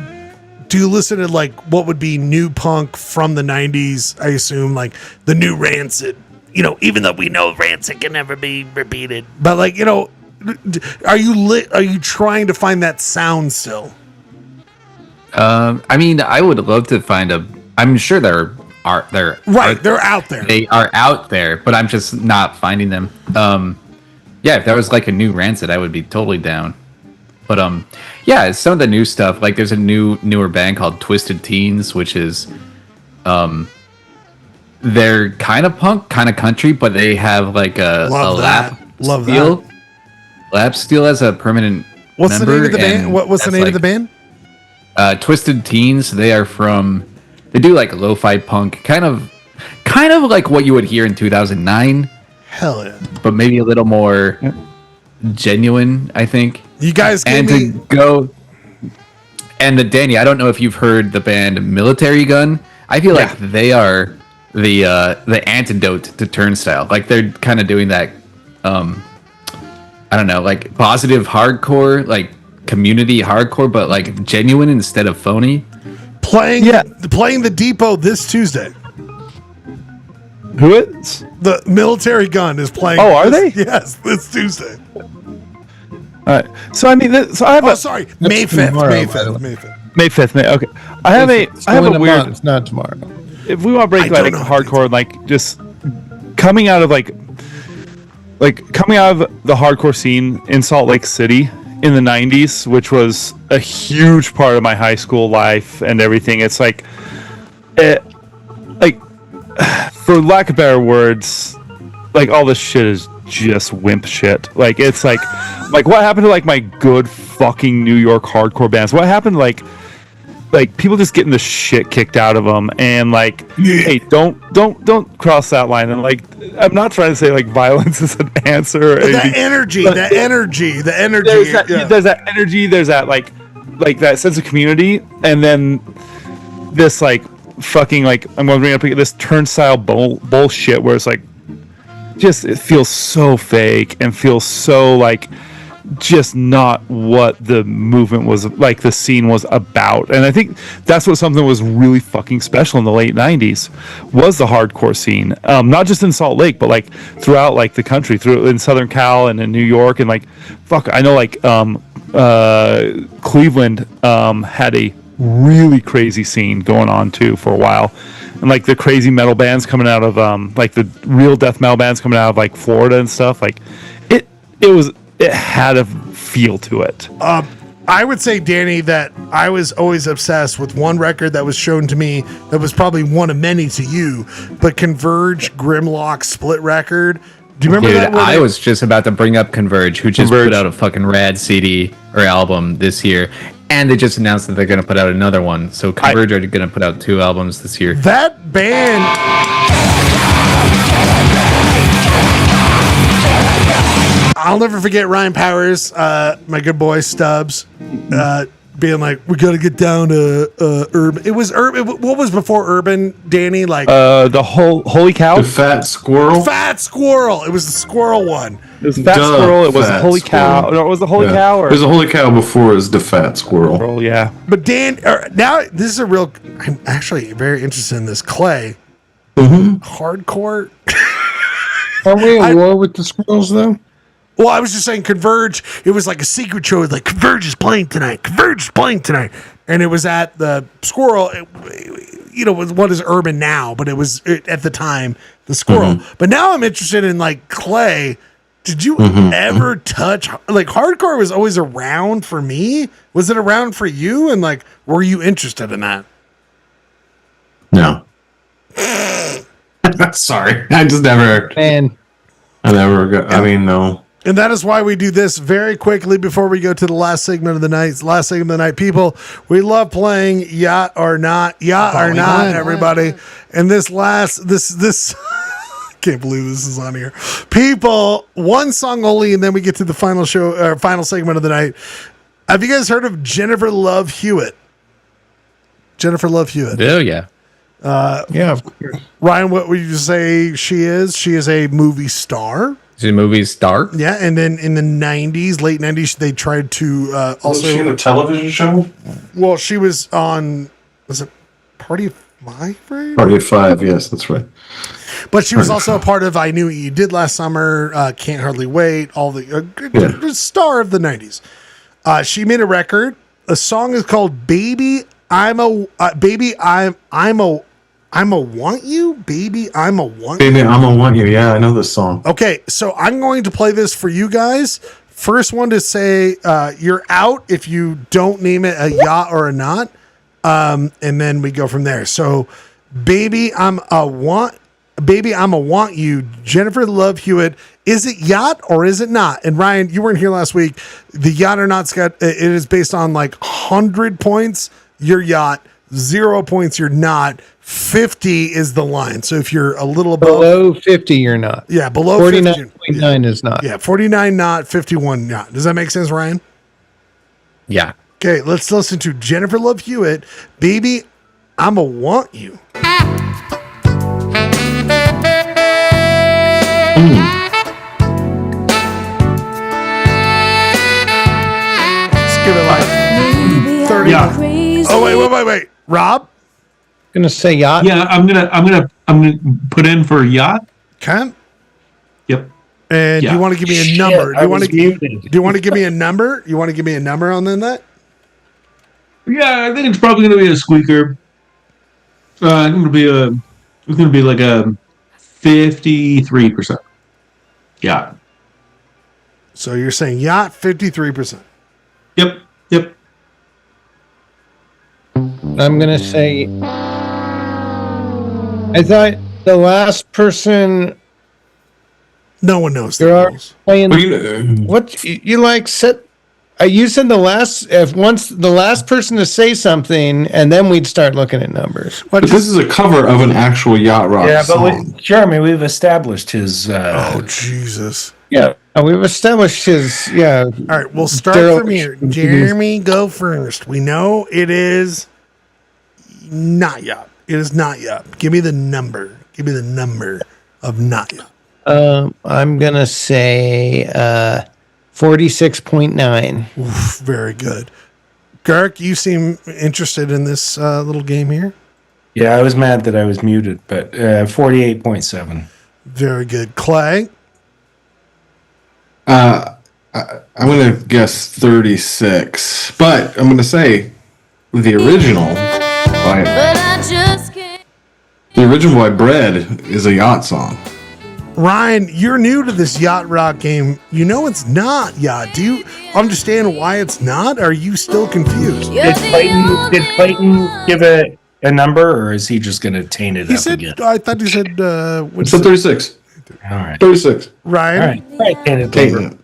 listen to like what would be new punk from the '90s? I assume like the new Rancid. You know, even though we know Rancid can never be repeated, but like, you know, are you trying to find that sound still? I mean, I would love to find I'm sure they're out there. They are out there, but I'm just not finding them. Yeah, if there was like a new Rancid, I would be totally down. But yeah, some of the new stuff, like there's a newer band called Twisted Teens, which is they're kind of punk, kind of country, but they have like a lap steel. Lap steel as a permanent What's member. The name of the band? What's the name of the band? Twisted Teens. They do like lo-fi punk, kind of like what you would hear in 2009. Hell yeah! But maybe a little more genuine, I think. You guys Danny, I don't know if you've heard the band Military Gun. I feel like they are the antidote to Turnstile. Like they're kind of doing that. I don't know, like positive hardcore, like community hardcore, but like genuine instead of phony. Playing the Depot this Tuesday. Who is? The Military Gun is playing. Oh, are they? Yes, this Tuesday. All right. So I mean, I have. May 5th. May 5th. Okay. I have a weird. It's not tomorrow. If we want to break like hardcore, like just coming out of the hardcore scene in Salt Lake City in the 90s, which was a huge part of my high school life and everything. It's like, for lack of better words, like all this shit is just wimp shit. Like it's like what happened to like my good fucking New York hardcore bands? What happened to like people just getting the shit kicked out of them and like, hey, don't cross that line. And like, I'm not trying to say like violence is an answer. Or the energy. There's that energy. There's that energy. There's that like that sense of community. And then this like fucking like, I'm going to bring up this turnstile bullshit where it's like, just, it feels so fake and feels so like, just not what the movement was like, the scene was about. And I think that's what something was really fucking special in the late 90s was the hardcore scene, not just in Salt Lake but like throughout like the country, in Southern Cal and in New York, and like I know like Cleveland had a really crazy scene going on too for a while, and like the crazy metal bands coming out of like the real death metal bands coming out of like Florida and stuff, like it had a feel to it. I would say, Danny, that I was always obsessed with one record that was shown to me that was probably one of many to you, but Converge Grimlock split record. Do you remember that? I was just about to bring up Converge, who just put out a fucking rad CD or album this year, and they just announced that they're going to put out another one. So Converge are going to put out 2 albums this year. That band... I'll never forget Ryan Powers, my good boy Stubbs, being like, "We got to get down to urban." It was urban. What was before urban, Danny? Like the Holy Cow, the Fat Squirrel. Fat Squirrel. It was the squirrel one. It was Fat Squirrel. It was the Holy Cow. No, it was the Holy Cow. Or... It was the Holy Cow before it was the Fat Squirrel. Oh yeah. But Dan, now this is a real. I'm actually very interested in this. Clay, hardcore. Are we at war with the squirrels though? Well, I was just saying Converge, it was like a secret show, like Converge is playing tonight, and it was at the Squirrel. What is urban now, but it was at the time the Squirrel. But now I'm interested in like Clay. Did you ever touch, like, hardcore was always around for me? Was it around for you? And like, were you interested in that? No. Sorry, I just never. Man, I never got. I mean, no. And that is why we do this very quickly before we go to the last segment of the night. Last segment of the night, people, we love playing Yacht or Not, everybody. And this can't believe this is on here. People, one song only, and then we get to the final final segment of the night. Have you guys heard of Jennifer Love Hewitt? Jennifer Love Hewitt. Oh yeah. Yeah, of course. Ryan, what would you say she is? She is a movie star. She's a movie star. Yeah, and then in the 90s, late 90s, they tried to Also, also. was she in a television show? Well, she was on. Was it Party of Five? Right? Party of Five. Yes, that's right. But she was also a part of I Knew What You Did Last Summer, Can't Hardly Wait, all the star of the 90s. She made a record. A song is called "Baby I'm a Want You, Baby I'm a Want You." Baby, I'm a want you. Yeah, I know this song. Okay, so I'm going to play this for you guys. First one to say you're out if you don't name it a yacht or a not, and then we go from there. So, "Baby I'm a Want You," Jennifer Love Hewitt. Is it yacht or is it not? And Ryan, you weren't here last week. The yacht or not, Scott, it is based on like 100 points. You're yacht. 0 points. You're not. 50 is the line. So if you're a little above, Below 50, you're not. yeah, below 49.9 is not. Yeah, 49 not, 51 not. Does that make sense, Ryan? Yeah. Okay, let's listen to Jennifer Love Hewitt. "Baby, I'ma Want You." Let's give it like 30. Oh, wait. Rob? Gonna say yacht. Yeah, I'm gonna put in for yacht. Okay. Yep. And do Yeah. you want to give me a Shit, number? Do I you want was to muted. Do you want to give me a number? You want to give me a number on that? Yeah, I think it's probably gonna be a squeaker. It's gonna be like a 53%. Yeah. So you're saying yacht 53%. Yep. I'm gonna say. I thought the last person. No one knows. You're already playing. But you, What you like? Set. You said the last. If once the last person to say something, and then we'd start looking at numbers. but this is a cover of an actual yacht rock Yeah, but song. Jeremy, we've established his. Oh, Jesus. Yeah, we've established his. Yeah. All right, we'll start from here. Jeremy, go first. We know it is not yacht. It is not yacht. Give me the number. Give me the number of not yacht. I'm gonna say 46.9. Oof, very good. Gark, you seem interested in this little game here. Yeah, I was mad that I was muted, but 48.7. Very good. Clay? I'm going to guess 36, but I'm going to say the original by Bread is a yacht song. Ryan, you're new to this yacht rock game. You know it's not yacht. Do you understand why it's not? Or are you still confused? Did Clayton give a number, or is he just going to taint it He up said, again? I thought he said, It said 36. All right. 36. Ryan? All right, taint it Taint over. it.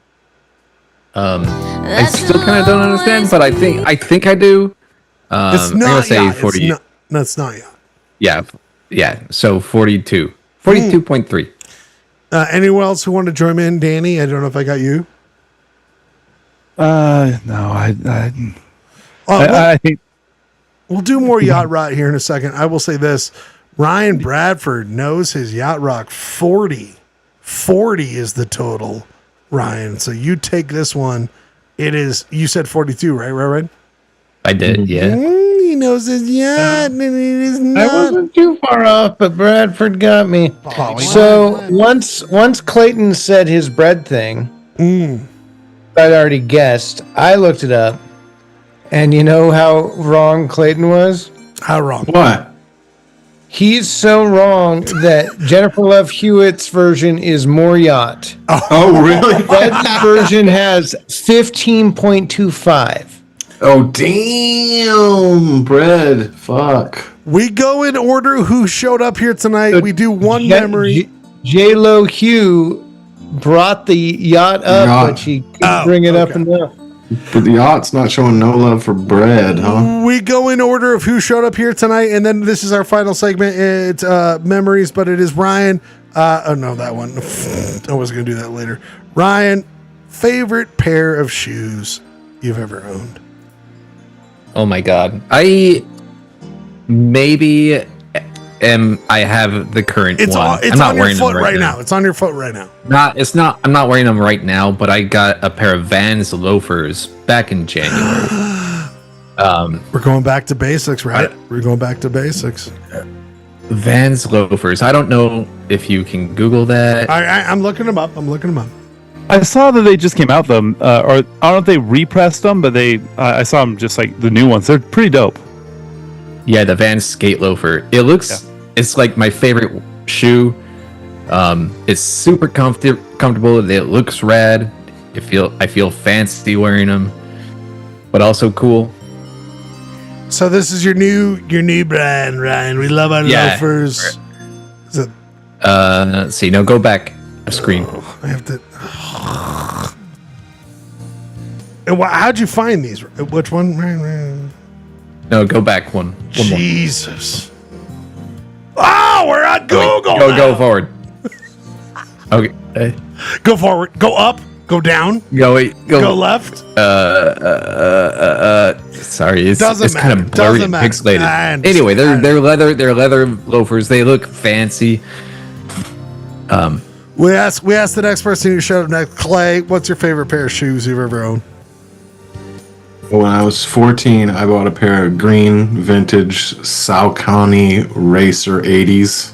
I still kind of don't understand, but I think I do. It's I'm not gonna say yacht. 40. No, it's not yacht. Yeah. So 42. 42.3. Anyone else who want to join in? Danny, I don't know if I got you. No, Oh, I think we'll do more yacht rock here in a second. I will say this. Ryan Bradford knows his yacht rock 40. 40 is the total, Ryan. So you take this one. It is, you said 42, right? I did, yeah. He knows his yacht, and it is I not. wasn't too far off, but Bradford got me. So once Clayton said his bread thing, I'd already guessed. I looked it up, and you know how wrong Clayton was? How wrong? What? He's so wrong that Jennifer Love Hewitt's version is more yacht. Oh, really? Bread's version has 15.25. Oh, damn. Bread. Fuck. We go in order who showed up here tonight. We do one memory. J-Lo Hugh brought the yacht up, but she couldn't bring it up enough. But the yacht's not showing no love for Bread, huh? We go in order of who showed up here tonight, and then this is our final segment. It's memories, but it is Ryan. Oh, no, that one. I was going to do that later. Ryan, favorite pair of shoes you've ever owned? Oh my god. I Maybe I have the current It's one. it's I'm not on your wearing them foot right now. It's on your foot right now. I'm not wearing them right now, but I got a pair of Vans loafers back in January. We're going back to basics, right? We're going back to basics. Vans loafers. I don't know if you can Google that. I'm looking them up. I saw that they just came out them, or I don't know if they repressed them, but I saw them just like the new ones. They're pretty dope. Yeah, the Vans skate loafer. It looks, it's like my favorite shoe. It's super comfortable. It looks rad. I feel fancy wearing them, but also cool. So this is your new brand, Ryan. We love our loafers. Is it? Let's see. No, go back a screen. I have to. And how'd you find these? Which one? No, go back one. Jesus. Oh, we're on Google. Go forward. Okay. Go forward. Go up. Go down. Go left. Sorry, it's Doesn't kind of matter. blurry Doesn't and matter. pixelated. Anyway, they're leather loafers. They look fancy. We asked the next person who showed up next. Clay, what's your favorite pair of shoes you've ever owned? When I was 14, I bought a pair of green vintage Saucony Racer 80s.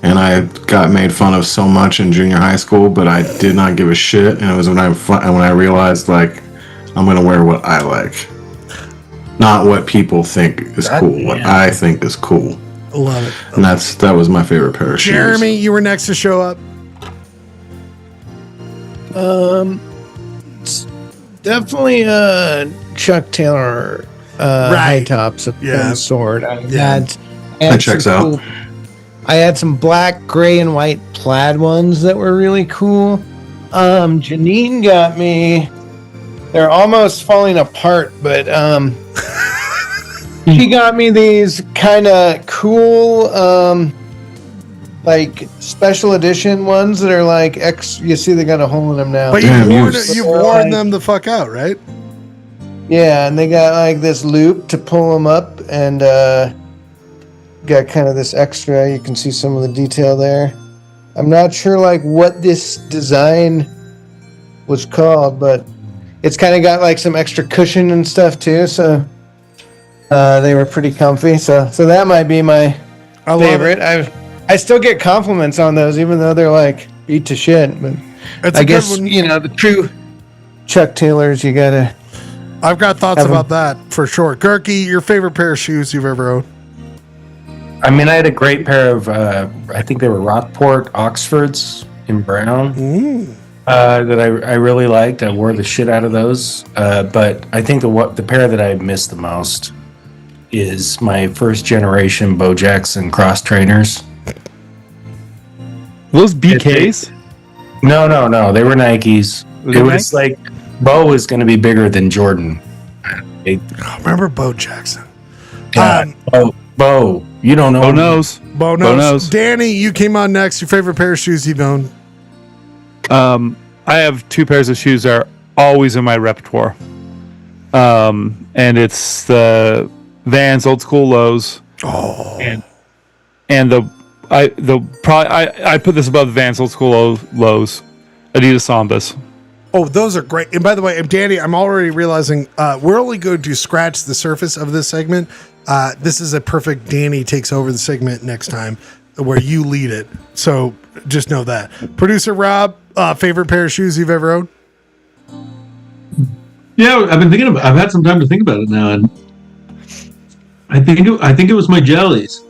And I got made fun of so much in junior high school, but I did not give a shit. And it was when I realized, like, I'm going to wear what I like. Not what people think is cool. What I think is cool. Love it. And that was my favorite pair of shoes. Jeremy, you were next to show up. It's definitely Chuck Taylor high tops of some sort. That checks out. I had some black, gray, and white plaid ones that were really cool. Janine got me. They're almost falling apart, but she got me these kind of cool, like special edition ones that are like You see, they got a hole in them now. But you've worn them the fuck out, right? Yeah, and they got like this loop to pull them up, and got kind of this extra. You can see some of the detail there. I'm not sure like what this design was called, but it's kind of got like some extra cushion and stuff too. So they were pretty comfy. So that might be my favorite. I still get compliments on those, even though they're like beat to shit. But I guess the true Chuck Taylors, you gotta. I've got thoughts about that for sure. Gurky, your favorite pair of shoes you've ever owned? I mean, I had a great pair of, I think they were Rockport Oxfords in brown that I really liked. I wore the shit out of those. But I think the pair that I missed the most is my first generation Bo Jackson cross trainers. Those BKs? No. They were Nikes. It was like Bo was going to be bigger than Jordan. Remember Bo Jackson? Bo. You don't know. Bo knows. Danny, you came on next. Your favorite pair of shoes you've owned? I have two pairs of shoes that are always in my repertoire. And it's the Vans Old School Lows. Oh. And I put this above the Vans Old School Lows. Adidas Sambas. Oh, those are great. And by the way, Danny, I'm already realizing we're only going to scratch the surface of this segment. This is a perfect Danny takes over the segment next time where you lead it. So just know that. Producer Rob, favorite pair of shoes you've ever owned? Yeah, I've had some time to think about it now, and I think it was my jellies.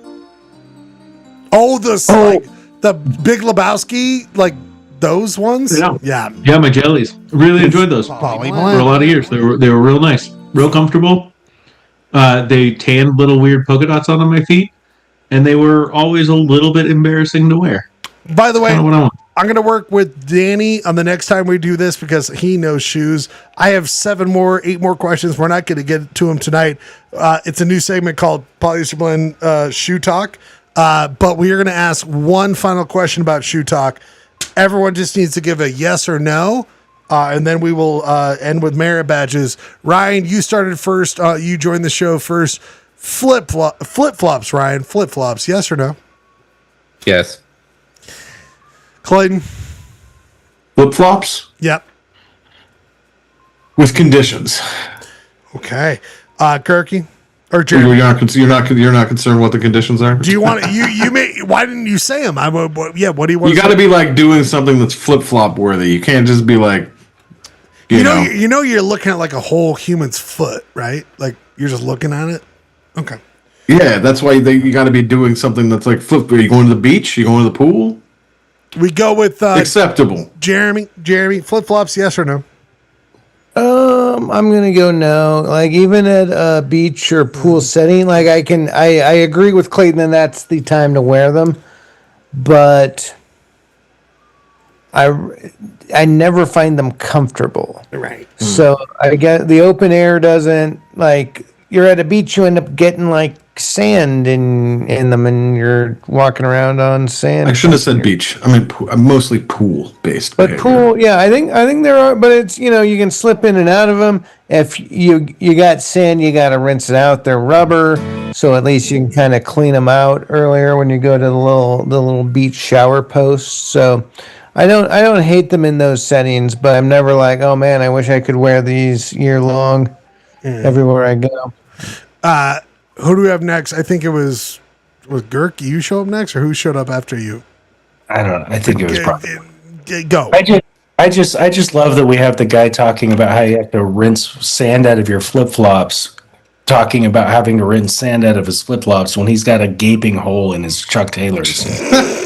Oh, like the Big Lebowski, like those ones? Yeah, my jellies. Really enjoyed those for a lot of years. They were real nice, real comfortable. They tanned little weird polka dots on my feet, and they were always a little bit embarrassing to wear. By the way, I'm going to work with Danny on the next time we do this because he knows shoes. I have 8 more questions. We're not going to get to them tonight. It's a new segment called Polyester Blend Shoe Talk. But we are going to ask one final question about Shoe Talk. Everyone just needs to give a yes or no. And then we will end with merit badges. Ryan, you started first. You joined the show first. Flip-flops, Ryan. Flip-flops, yes or no? Yes. Clayton? Flip-flops? Yep. With conditions. Okay. Kirky? Or Jeremy? You're not concerned what the conditions are? Do you want to, you may, why didn't you say them? What do you want You got to be like doing something that's flip-flop worthy. You can't just be like, you know. You're looking at like a whole human's foot, right? Like you're just looking at it. Okay. Yeah, that's why you got to be doing something that's like flip. Are you going to the beach? You going to the pool? We go with acceptable. Jeremy, flip-flops, yes or no? I'm gonna go no. Like even at a beach or pool setting, like I agree with Clayton that that's the time to wear them, but I never find them comfortable. Right. So I get the open air doesn't like you're at a beach, you end up getting like sand in them, and you're walking around on sand. I shouldn't have said beach. I mean, I'm mostly pool based. But pool, yeah, I think there are, but it's you can slip in and out of them. If you got sand, you got to rinse it out. They're rubber, so at least you can kind of clean them out earlier when you go to the little beach shower posts. So I don't hate them in those settings, but I'm never like, oh man, I wish I could wear these year long everywhere I go. Who do we have next? I think it was Gurk. You show up next, or who showed up after you? I don't know. I think it was probably. Go. I just love that we have the guy talking about how you have to rinse sand out of your flip flops, talking about having to rinse sand out of his flip flops when he's got a gaping hole in his Chuck Taylors.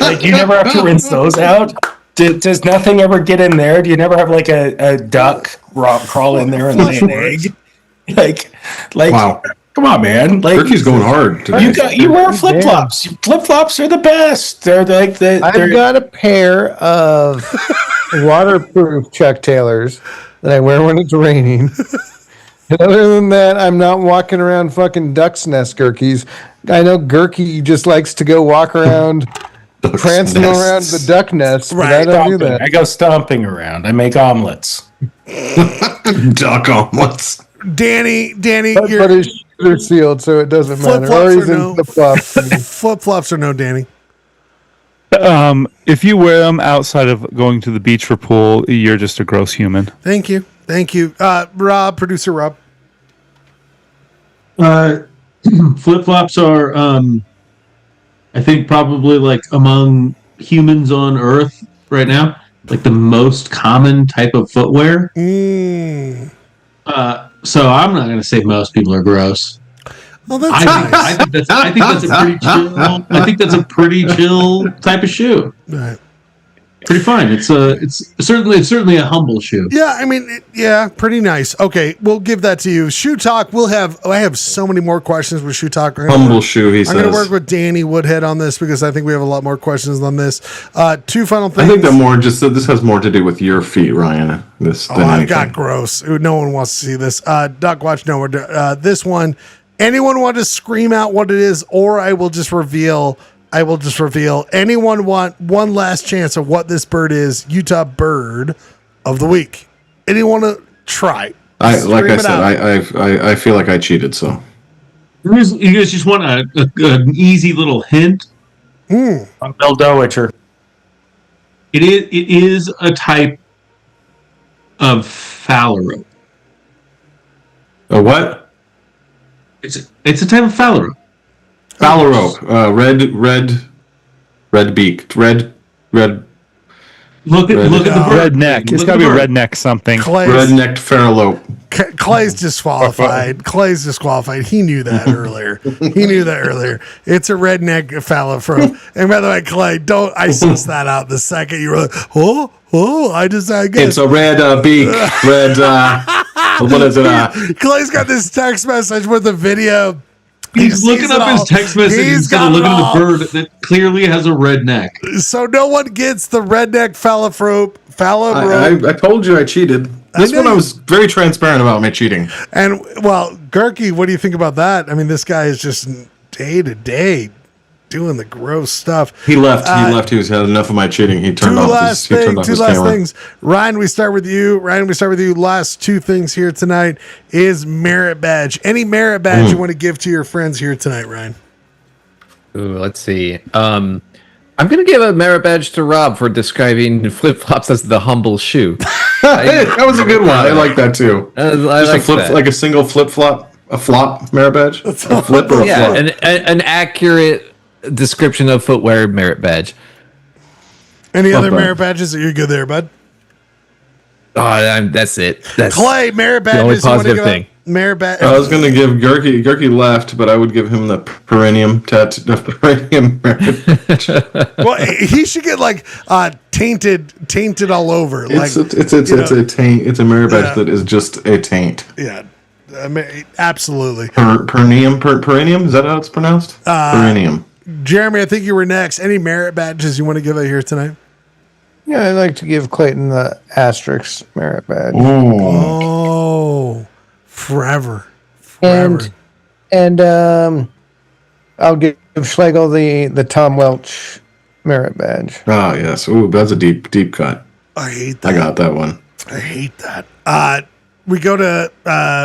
Like you never have to rinse those out. Does nothing ever get in there? Do you never have like a duck crawl in there and lay an egg? Like wow. Come on, man! Like Turkey's going hard today. You wear flip flops. Flip flops are the best. They're like I've got a pair of waterproof Chuck Taylors that I wear when it's raining. And other than that, I'm not walking around fucking duck's nest Gurkies. I know Gurky just likes to go walk around, prancing around the duck nest. But I don't do that. I go stomping around. I make omelets. Duck omelets. Danny, but his shoes are sealed, so it doesn't matter. Or he's in flip-flops. Flip-flops or no, Danny? If you wear them outside of going to the beach for pool, you're just a gross human. Thank you. Rob, producer Rob. Flip-flops are, I think, probably like among humans on Earth right now, like the most common type of footwear. So I'm not going to say most people are gross. Well, that's nice. I think that's a pretty chill. I think that's a pretty chill type of shoe. Right. Pretty fine. It's certainly a humble shoe. Yeah, I mean, pretty nice. Okay, we'll give that to you. Shoe talk. I have so many more questions with shoe talk. Humble shoe. He says. I'm going to work with Danny Woodhead on this because I think we have a lot more questions on this. Two final things. I think that more this has more to do with your feet, Ryan. I got gross. No one wants to see this. Duck Watch. No, this one. Anyone want to scream out what it is, or I will just reveal. Anyone want one last chance of what this bird is? Utah bird of the week. Anyone want to try? I feel like I cheated. So you guys just want an easy little hint. I'm Bill Dowitcher. It is a type of phalarope. A what? It's a type of phalarope. Phalarope, red beak, red. Look at the bird. Redneck. It's got to be redneck something. Rednecked phalarope. Clay's disqualified. He knew that earlier. It's a redneck phalarope. And by the way, Clay, don't I suss that out the second you were like, I guess. It's a red beak, red. What is it? Clay's got this text message with a video. He's looking up his text message instead of looking at the bird that clearly has a red neck. So no one gets the redneck phalarope. I told you I cheated. This one I was very transparent about my cheating. And well, Gurky, what do you think about that? I mean, this guy is just day to day doing the gross stuff. He left. He's had enough of my cheating. He turned off his camera. Things. Ryan, we start with you. Last two things here tonight is merit badge. Any merit badge you want to give to your friends here tonight, Ryan? Ooh, let's see. I'm going to give a merit badge to Rob for describing flip-flops as the humble shoe. That was a good one. I like that too. Like a single flip-flop, a flop merit badge? A flip or a flop? An accurate description of footwear merit badge. Any other merit badges? Are you good there, bud? Oh, that's it. That's Clay, merit badges. The only positive thing. Merit badge. I was going to give Gurky. Gurky left, but I would give him the perennium tattoo. The perennium merit badge. Well, he should get like tainted all over. It's a taint. It's a merit badge that is just a taint. Yeah, absolutely. Perennium. Is that how it's pronounced? Perennium. Jeremy, I think you were next. Any merit badges you want to give out here tonight? Yeah, I'd like to give Clayton the asterisk merit badge. Oh, forever. And I'll give Schlegel the Tom Welch merit badge. Oh yes. Ooh, that's a deep cut. I hate that. I got that one. I hate that. We go to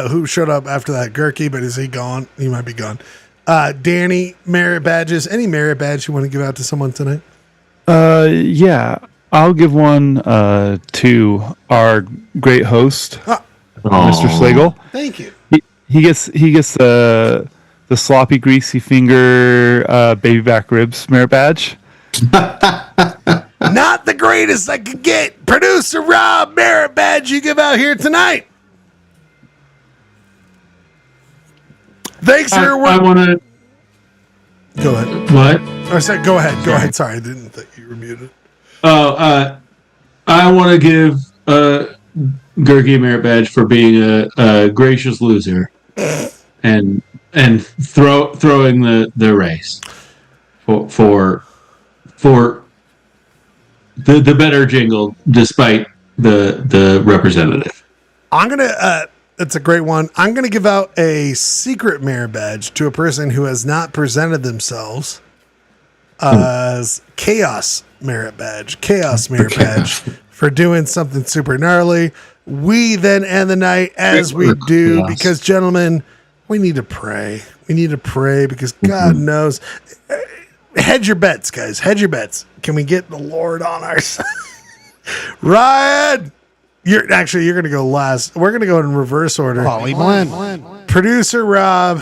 who showed up after that? Gurky, but is he gone? He might be gone. Danny, merit badges. Any merit badge you want to give out to someone tonight? Yeah. I'll give one to our great host, Mr. Schlegel. Thank you. He gets the sloppy, greasy finger baby back ribs merit badge. Not the greatest I could get. Producer Rob, merit badge you give out here tonight. Thanks for your work. I want to. Go ahead. What? I said, go ahead. Go ahead. Sorry, I didn't think you were muted. Oh, I want to give Gurky a merit badge for being a gracious loser, and throwing the race for the better jingle despite the representative. I'm gonna. It's a great one. I'm gonna give out a secret merit badge to a person who has not presented themselves as Chaos merit badge. For doing something super gnarly. We then end the night as we do because, gentlemen, we need to pray. We need to pray because God knows. Hedge your bets, guys. Hedge your bets. Can we get the Lord on our side? Ryan, you're going to go last. We're going to go in reverse order. Producer Rob,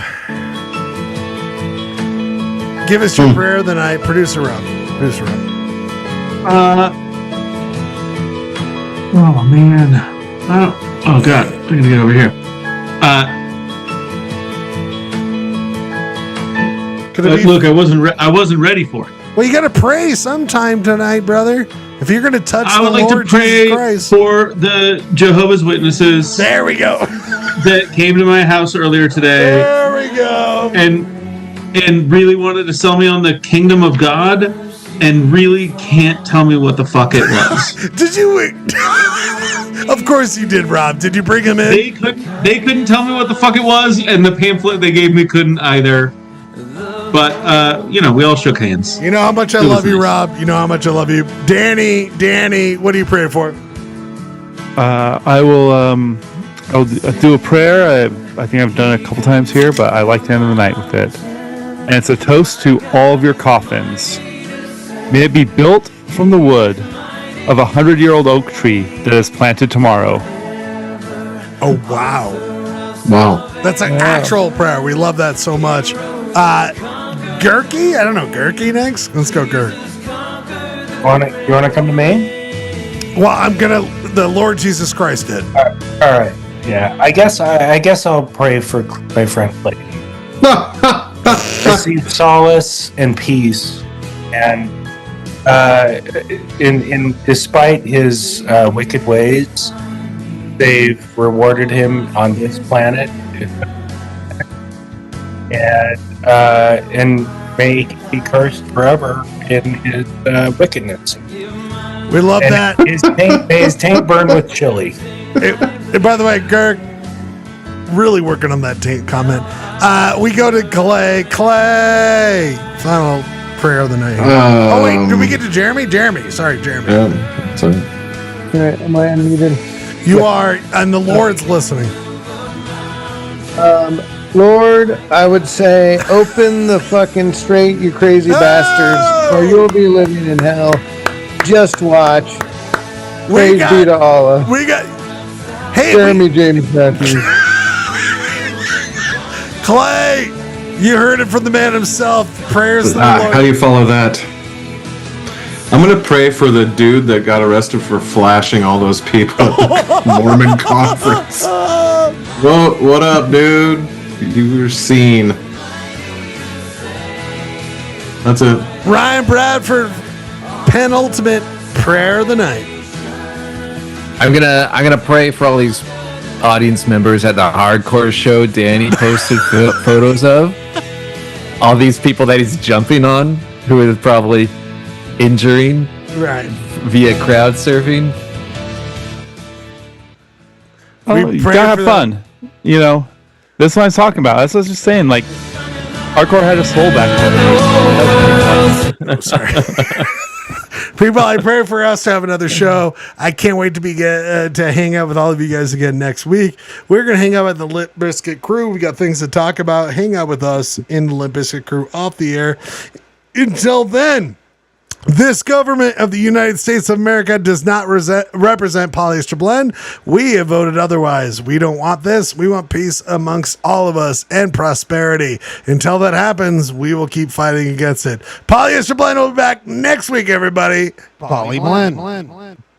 give us your prayer of the night. Producer Rob. Oh man. Oh god. I gotta get over here. Look, I wasn't ready for it. Well, you got to pray sometime tonight, brother. If you're going to touch I would the like Lord to pray Jesus Christ. for the Jehovah's Witnesses. There we go. That came to my house earlier today. There we go. And really wanted to sell me on the kingdom of God, and really can't tell me what the fuck it was. Did you? Of course you did, Rob. Did you bring him in? They couldn't tell me what the fuck it was, and the pamphlet they gave me couldn't either. But we all shook hands. You know how much I love you, Rob. You know how much I love you, Danny. What are you praying for? I will. I'll do a prayer. I think I've done it a couple times here, but I like to end the night with it. And it's a toast to all of your coffins. May it be built from the wood of 100-year-old oak tree that is planted tomorrow. Oh, wow. That's an actual prayer. We love that so much. Gurky? I don't know. Gurky next? Let's go, Gurk. You want to come to me? Well, I'm going to... The Lord Jesus Christ did. All right. Yeah. I guess I'll pray for my friend Clayton. Receive solace and peace. And in despite his wicked ways, they've rewarded him on this planet, and may he be cursed forever in his wickedness. We love and that. May his taint burn with chili. And by the way, Gurk, really working on that taint comment. We go to Clay. Final prayer of the night? Oh wait, did we get to Jeremy? Jeremy, sorry, Jeremy. Yeah, sorry. Am I unmuted? You are, and the Lord's listening. Lord, I would say, open the fucking straight, you crazy bastards, or you'll be living in hell. Just watch. Praise be to Allah. We got. Hey, Jeremy James Matthews. Clay, you heard it from the man himself. Prayers to the Lord. How do you follow that? I'm gonna pray for the dude that got arrested for flashing all those people at the Mormon conference. What up, dude? You were seen. That's it. Ryan Bradford, penultimate prayer of the night. I'm gonna pray for all these audience members at the hardcore show Danny posted photos of. All these people that he's jumping on, who is probably injuring via crowd surfing. Oh, you gotta have fun. You know, that's what I was talking about. That's what I was just saying. Like, hardcore had a soul back then. I'm sorry. People, I pray for us to have another show. I can't wait to hang out with all of you guys again next week. We're going to hang out with the Limp Bizkit crew. We got things to talk about. Hang out with us in the Limp Bizkit crew off the air. Until then, this government of the United States of America does not represent Polyester Blend. We have voted otherwise. We don't want this. We want peace amongst all of us and prosperity. Until that happens, we will keep fighting against it. Polyester Blend will be back next week, everybody. Poly Blend.